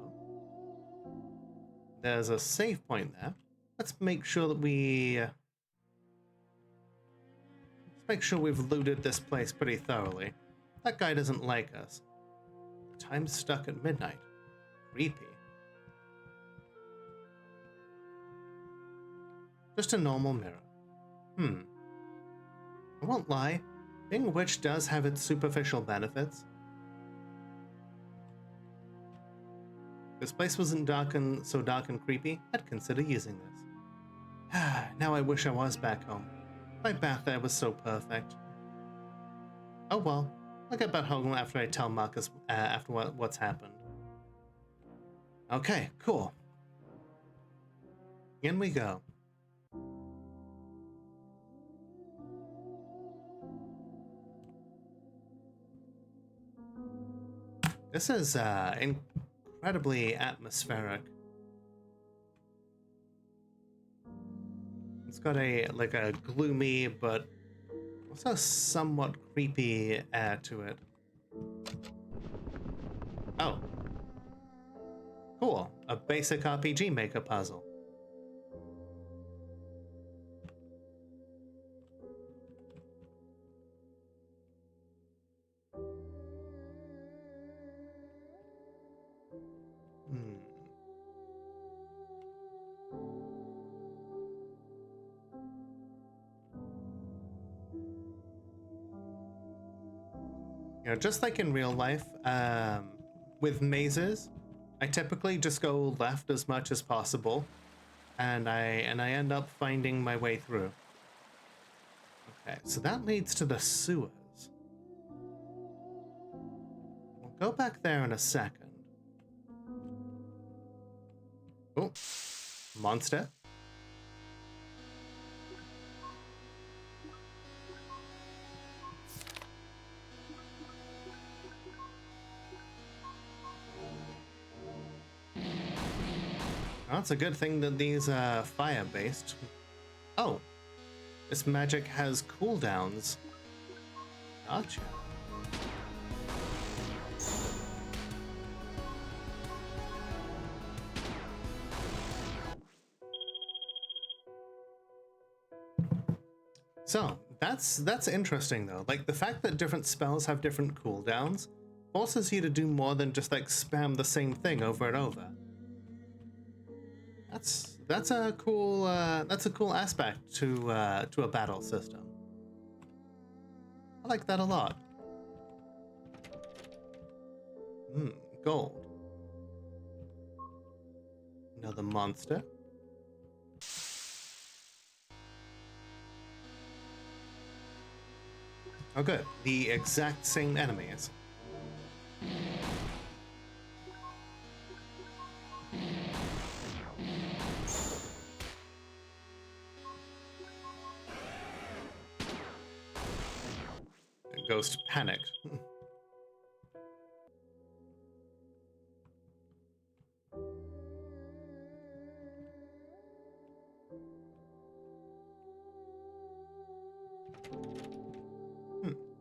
There's a save point there. Let's make sure that we've looted this place pretty thoroughly. That guy doesn't like us. Time's stuck at midnight. Creepy. Just a normal mirror. I won't lie, being a witch does have its superficial benefits. If this place wasn't so dark and creepy, I'd consider using this. Now I wish I was back home. My bath there was so perfect. Oh well, I'll get back home after I tell Marcus after what's happened. Okay, cool. In we go. This is incredibly atmospheric. It's got a gloomy but also somewhat creepy air to it. Oh. Cool. A basic RPG maker puzzle. You know, just like in real life, with mazes, I typically just go left as much as possible, and I end up finding my way through. Okay, so that leads to the sewers. We'll go back there in a second. Oh, monster. Well, it's a good thing that these are fire-based. Oh, this magic has cooldowns. Gotcha. So, that's interesting though. Like the fact that different spells have different cooldowns forces you to do more than just like spam the same thing over and over. That's a cool aspect to a battle system. I like that a lot. Gold. Another monster. Oh good, the exact same enemies. Ghost panicked.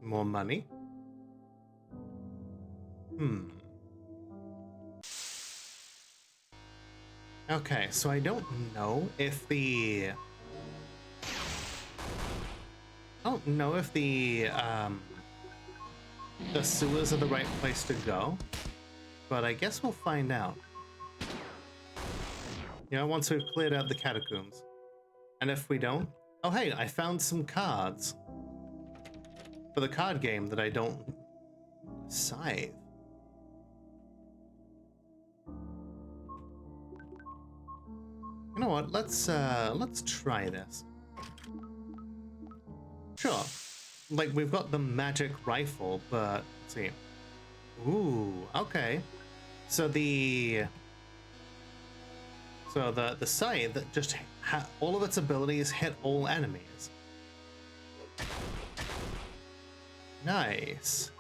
More money. Okay, so I don't know if the the sewers are the right place to go, but I guess we'll find out. You know, once we've cleared out the catacombs. And if we don't... Oh hey, I found some cards. For the card game that I don't... Scythe. You know what, let's try this. Sure. Like, we've got the magic rifle, but... Let's see. Ooh, okay. So the scythe that just all of its abilities hit all enemies. Nice.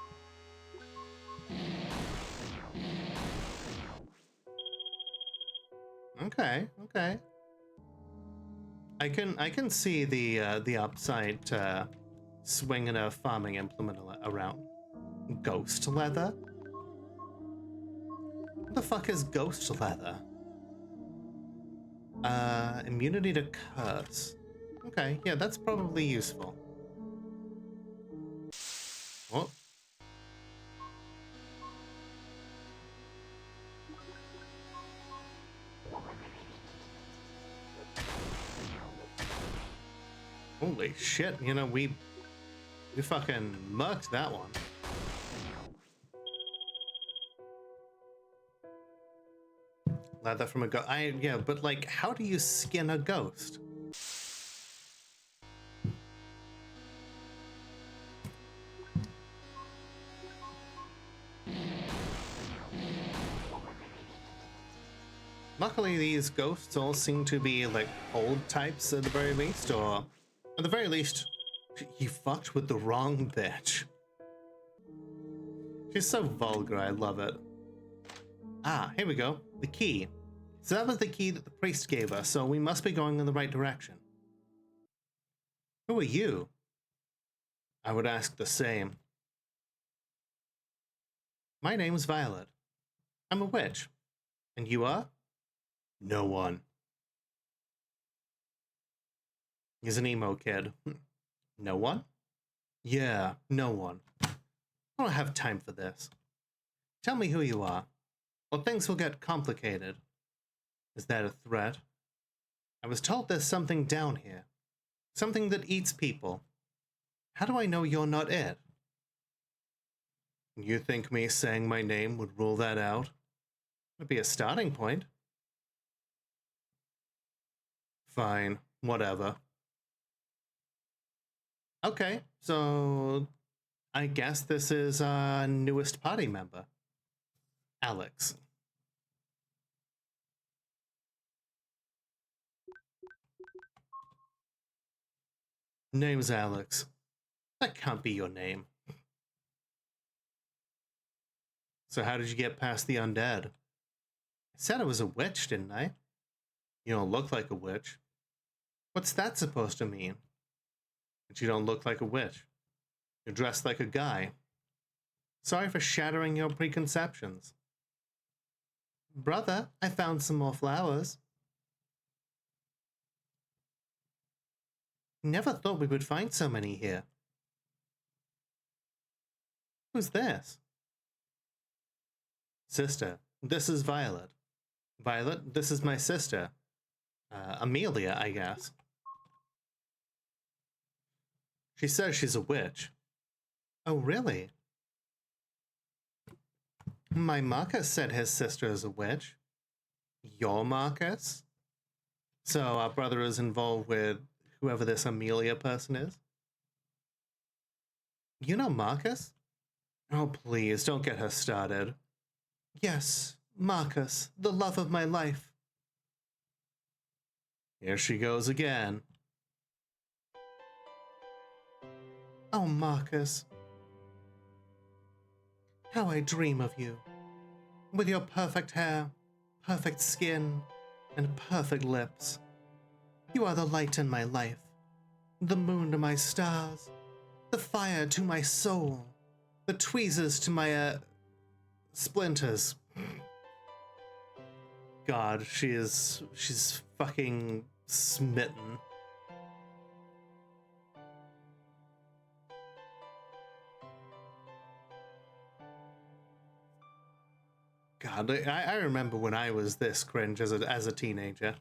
Okay, okay. I can see the upside to swinging a farming implement around. Ghost leather? What the fuck is ghost leather? Immunity to curse. Okay, yeah, that's probably useful. Oh. Holy shit, you know, we fucking murked that one. Leather from a ghost. Yeah, but like, how do you skin a ghost? Luckily, these ghosts all seem to be like old types at the very least, or at the very least, you fucked with the wrong bitch. She's so vulgar, I love it. Ah, here we go. The key. So that was the key that the priest gave us, so we must be going in the right direction. Who are you? I would ask the same. My name's Violet. I'm a witch. And you are? No one. He's an emo kid. No one? Yeah, no one. I don't have time for this. Tell me who you are, or things will get complicated. Is that a threat? I was told there's something down here. Something that eats people. How do I know you're not it? You think me saying my name would rule that out? It'd be a starting point. Fine, whatever. Okay, so I guess this is our newest party member, Alex. Name's Alex. That can't be your name. So how did you get past the undead? I said I was a witch, didn't I? You don't look like a witch. What's that supposed to mean? That you don't look like a witch. You're dressed like a guy. Sorry for shattering your preconceptions. Brother, I found some more flowers. Never thought we would find so many here. Who's this? Sister, this is Violet. Violet, this is my sister. Amelia, I guess. She says she's a witch. Oh, really? My Marcus said his sister is a witch. Your Marcus? So our brother is involved with whoever this Amelia person is? You know Marcus? Oh, please, don't get her started. Yes, Marcus, the love of my life. Here she goes again. Oh, Marcus. How I dream of you. With your perfect hair, perfect skin, and perfect lips. You are the light in my life, the moon to my stars, the fire to my soul, the tweezers to my, splinters. God, she's fucking smitten. God, I remember when I was this cringe as a teenager.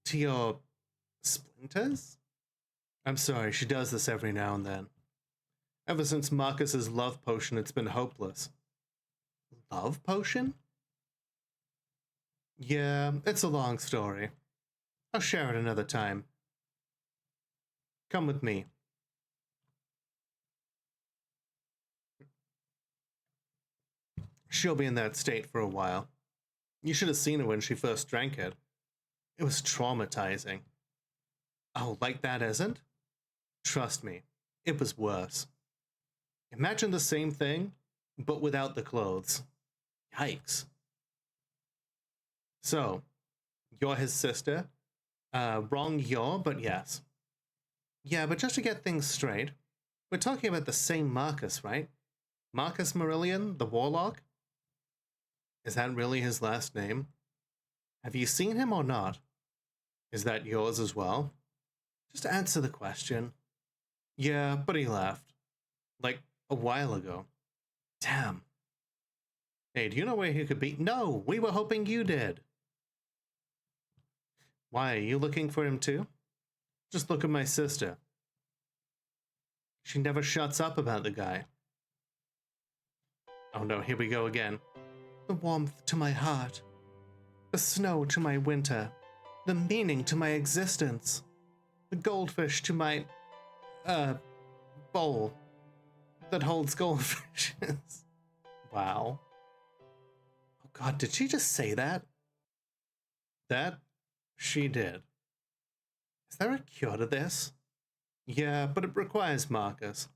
To your splinters? I'm sorry, she does this every now and then. Ever since Marcus's love potion, it's been hopeless. Love potion? Yeah, it's a long story. I'll share it another time. Come with me. She'll be in that state for a while. You should have seen her when she first drank it. It was traumatizing. Oh, like that isn't? Trust me, it was worse. Imagine the same thing, but without the clothes. Yikes. So, you're his sister? Wrong you're, but yes. Yeah, but just to get things straight, we're talking about the same Marcus, right? Marcus Marillion, the Warlock? Is that really his last name? Have you seen him or not? Is that yours as well? Just answer the question. Yeah, but he left. Like, a while ago. Damn. Hey, do you know where he could be? No, we were hoping you did. Why, are you looking for him too? Just look at my sister. She never shuts up about the guy. Oh no, here we go again. The warmth to my heart. The snow to my winter. The meaning to my existence. The goldfish to my, bowl that holds goldfishes. Wow. Oh god, did she just say that? That she did. Is there a cure to this? Yeah, but it requires Marcus.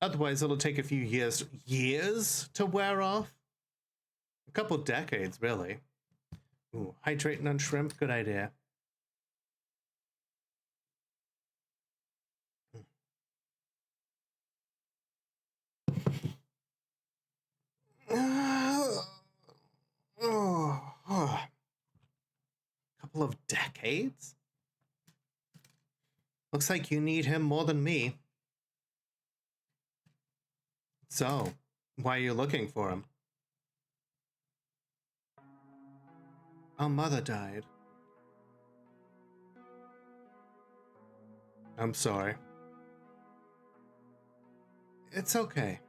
Otherwise it'll take a few years to wear off? A couple decades, really. Ooh, hydrating on shrimp, good idea. Couple of decades? Looks like you need him more than me. So, why are you looking for him? Our mother died. I'm sorry. It's okay.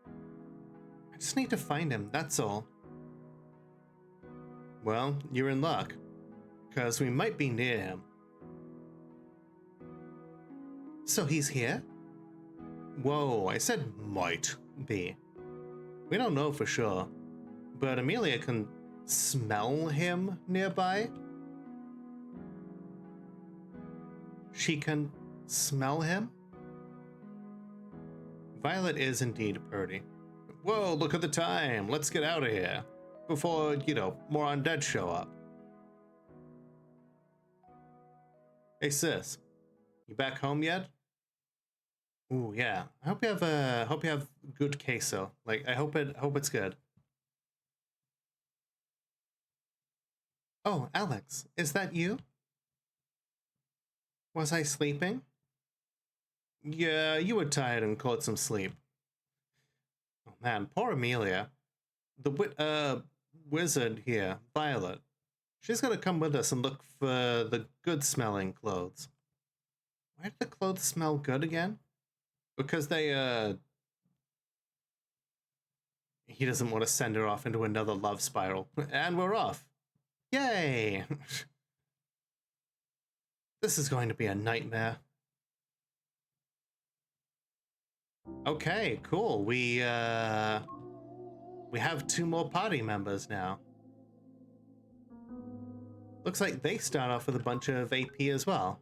I just need to find him, that's all. Well, you're in luck, because we might be near him. So he's here? Whoa, I said might be. We don't know for sure, but Amelia can smell him nearby. She can smell him? Violet is indeed pretty. Whoa, look at the time. Let's get out of here before, more undead show up. Hey sis, you back home yet? Ooh, yeah. I hope you have good queso. Like, I hope it's good. Oh, Alex, is that you? Was I sleeping? Yeah, you were tired and caught some sleep. Oh man, poor Amelia. The wizard here, Violet. She's gonna come with us and look for the good-smelling clothes. Why did the clothes smell good again? Because he doesn't want to send her off into another love spiral. And we're off. Yay! This is going to be a nightmare. Okay, cool. We have 2 more party members now. Looks like they start off with a bunch of AP as well.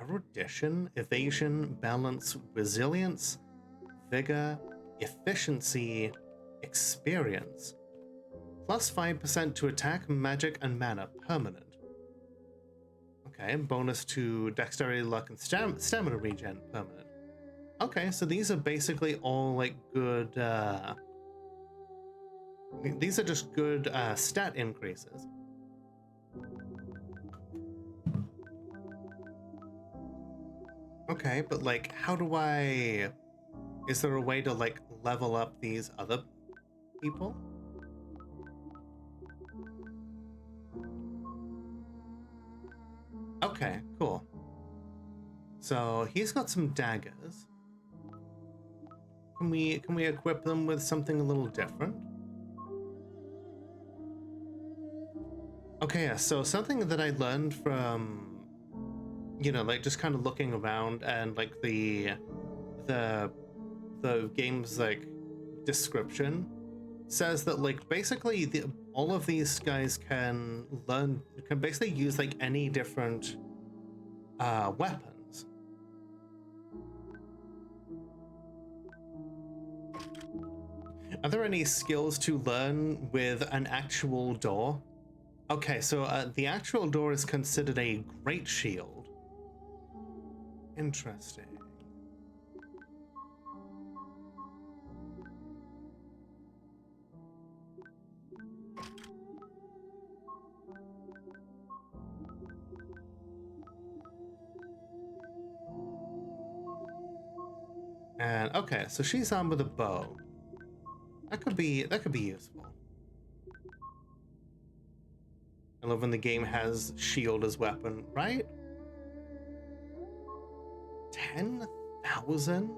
Erudition, evasion, balance, resilience, vigor, efficiency, experience. Plus 5% to attack, magic, and mana, permanent. Okay, bonus to dexterity, luck, and stamina regen, permanent. Okay, so these are basically all like good, these are just good stat increases. Okay, but like, how do I... Is there a way to like level up these other people? Okay, cool. So he's got some daggers. Can we equip them with something a little different? Okay, yeah, so something that I learned from, like just kind of looking around and like the game's like description says that like basically all of these guys can basically use like any different weapons. Are there any skills to learn with an actual door? Okay, so the actual door is considered a great shield. Interesting. And okay, so she's armed with a bow. That could be useful. I love when the game has shield as weapon, right? 10,000?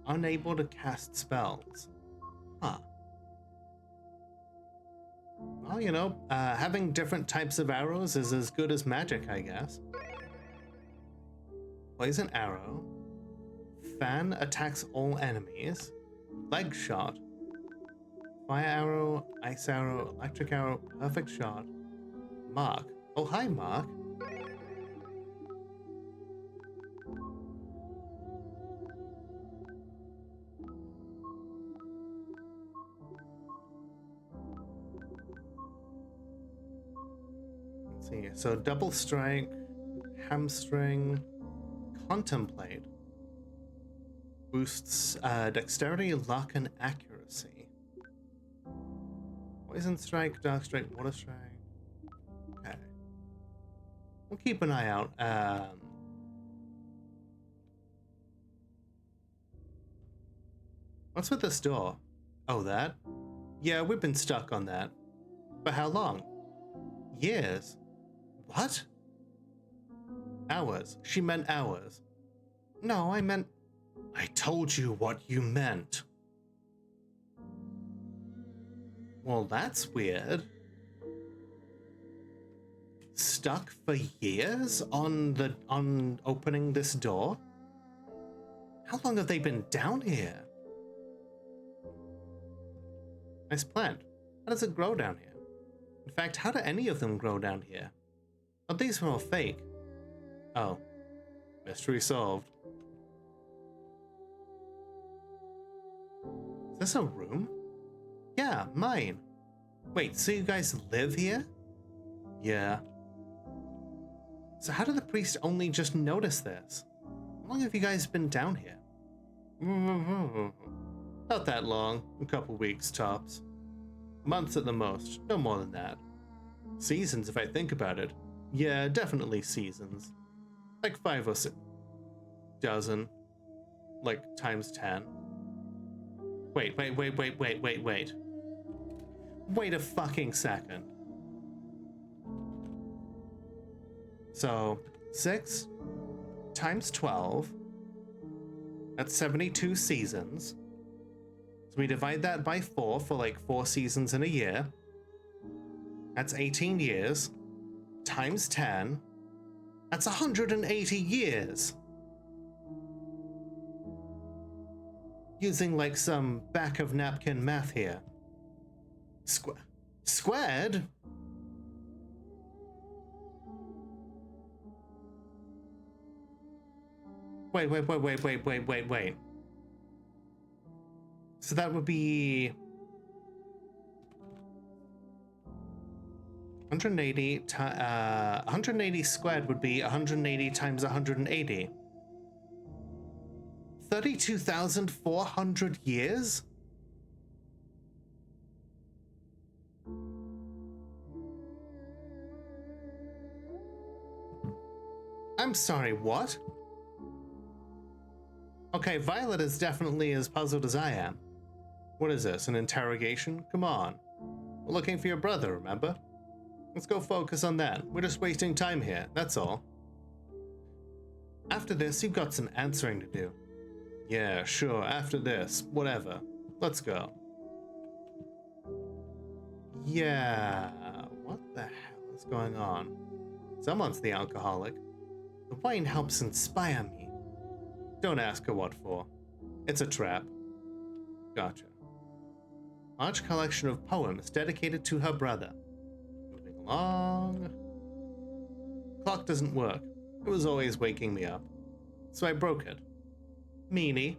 Unable to cast spells. Huh. Well, having different types of arrows is as good as magic, I guess. Poison arrow. Fan attacks all enemies. Leg shot. Fire arrow, ice arrow, electric arrow, perfect shot. Mark. Oh, hi, Mark. Let's see. So double strike, hamstring, contemplate. Boosts dexterity, luck, and accuracy. Poison strike, dark strike, water strike. Okay. We'll keep an eye out. What's with this door? Oh, that? Yeah, we've been stuck on that. For how long? Years. What? Hours. She meant hours. No, I meant... I told you what you meant. Well, that's weird. Stuck for years on opening this door? How long have they been down here? Nice plant. How does it grow down here? In fact, how do any of them grow down here? Oh, these were all fake. Oh. Mystery solved. Is this a room? Yeah, mine. Wait, so you guys live here? Yeah. So how did the priest only just notice this? How long have you guys been down here? Not that long. A couple weeks, tops. Months at the most. No more than that. Seasons, if I think about it. Yeah, definitely seasons. Like 5 or 6 dozen. Like times 10. Wait. Wait a fucking second. So, 6 times 12. That's 72 seasons. So we divide that by 4 for like 4 seasons in a year. That's 18 years. Times 10. That's 180 years. Using like some back of napkin math here. Squared? Wait. So that would be 180 180 squared would be 180 times 180. 32,400 years? I'm sorry, what? Okay, Violet is definitely as puzzled as I am. What is this, an interrogation? Come on. We're looking for your brother, remember? Let's go focus on that. We're just wasting time here, that's all. After this, you've got some answering to do. Yeah, sure, after this, whatever. Let's go. Yeah, what the hell is going on? Someone's the alcoholic. The wine helps inspire me. Don't ask her what for. It's a trap. Gotcha. Large collection of poems dedicated to her brother. Moving along. Clock doesn't work. It was always waking me up. So I broke it. Meanie.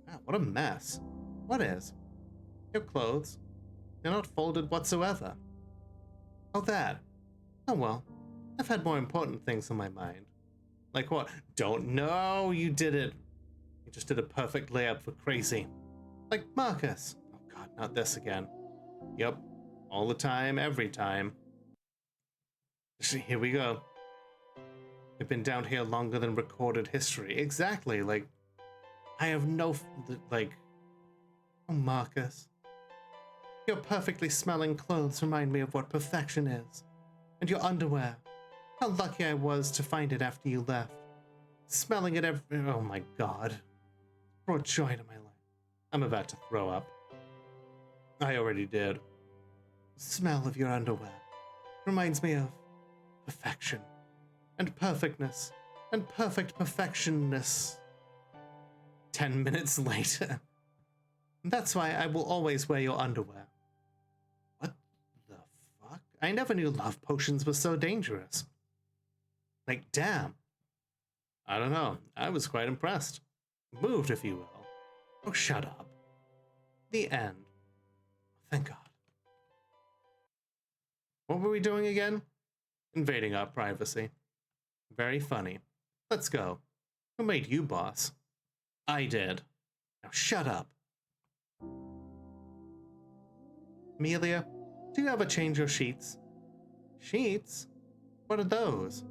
Wow, what a mess. What is? Your clothes. They're not folded whatsoever. Oh, that. Oh well. I've had more important things on my mind. Like what? Don't know. You did it. You just did a perfect layup for crazy. Like Marcus. Oh god, not this again. Yep. All the time, every time. Here we go. I've been down here longer than recorded history. Exactly, like... I have no... like... Oh, Marcus. Your perfectly smelling clothes remind me of what perfection is. And your underwear. How lucky I was to find it after you left. Smelling it every... Oh my god. Brought joy to my life. I'm about to throw up. I already did. The smell of your underwear reminds me of perfection and perfectness and perfect perfectionness. 10 minutes later. That's why I will always wear your underwear. What the fuck? I never knew love potions were so dangerous. Like, damn. I don't know. I was quite impressed. Moved, if you will. Oh, shut up. The end. Thank God. What were we doing again? Invading our privacy. Very funny. Let's go. Who made you boss? I did. Now shut up. Amelia, do you ever change your sheets? Sheets? What are those?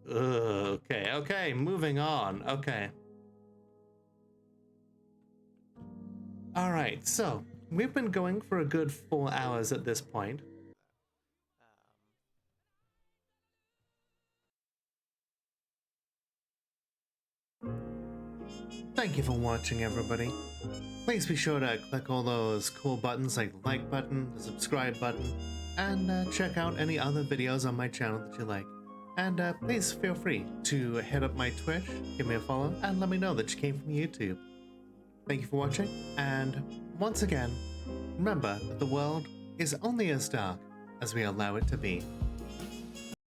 Okay, moving on. Okay. Alright, so we've been going for a good 4 hours at this point. Thank you for watching, everybody. Please be sure to click all those cool buttons like the like button, the subscribe button, and check out any other videos on my channel that you like. And please feel free to hit up my Twitch, give me a follow, and let me know that you came from YouTube. Thank you for watching, and once again, remember that the world is only as dark as we allow it to be.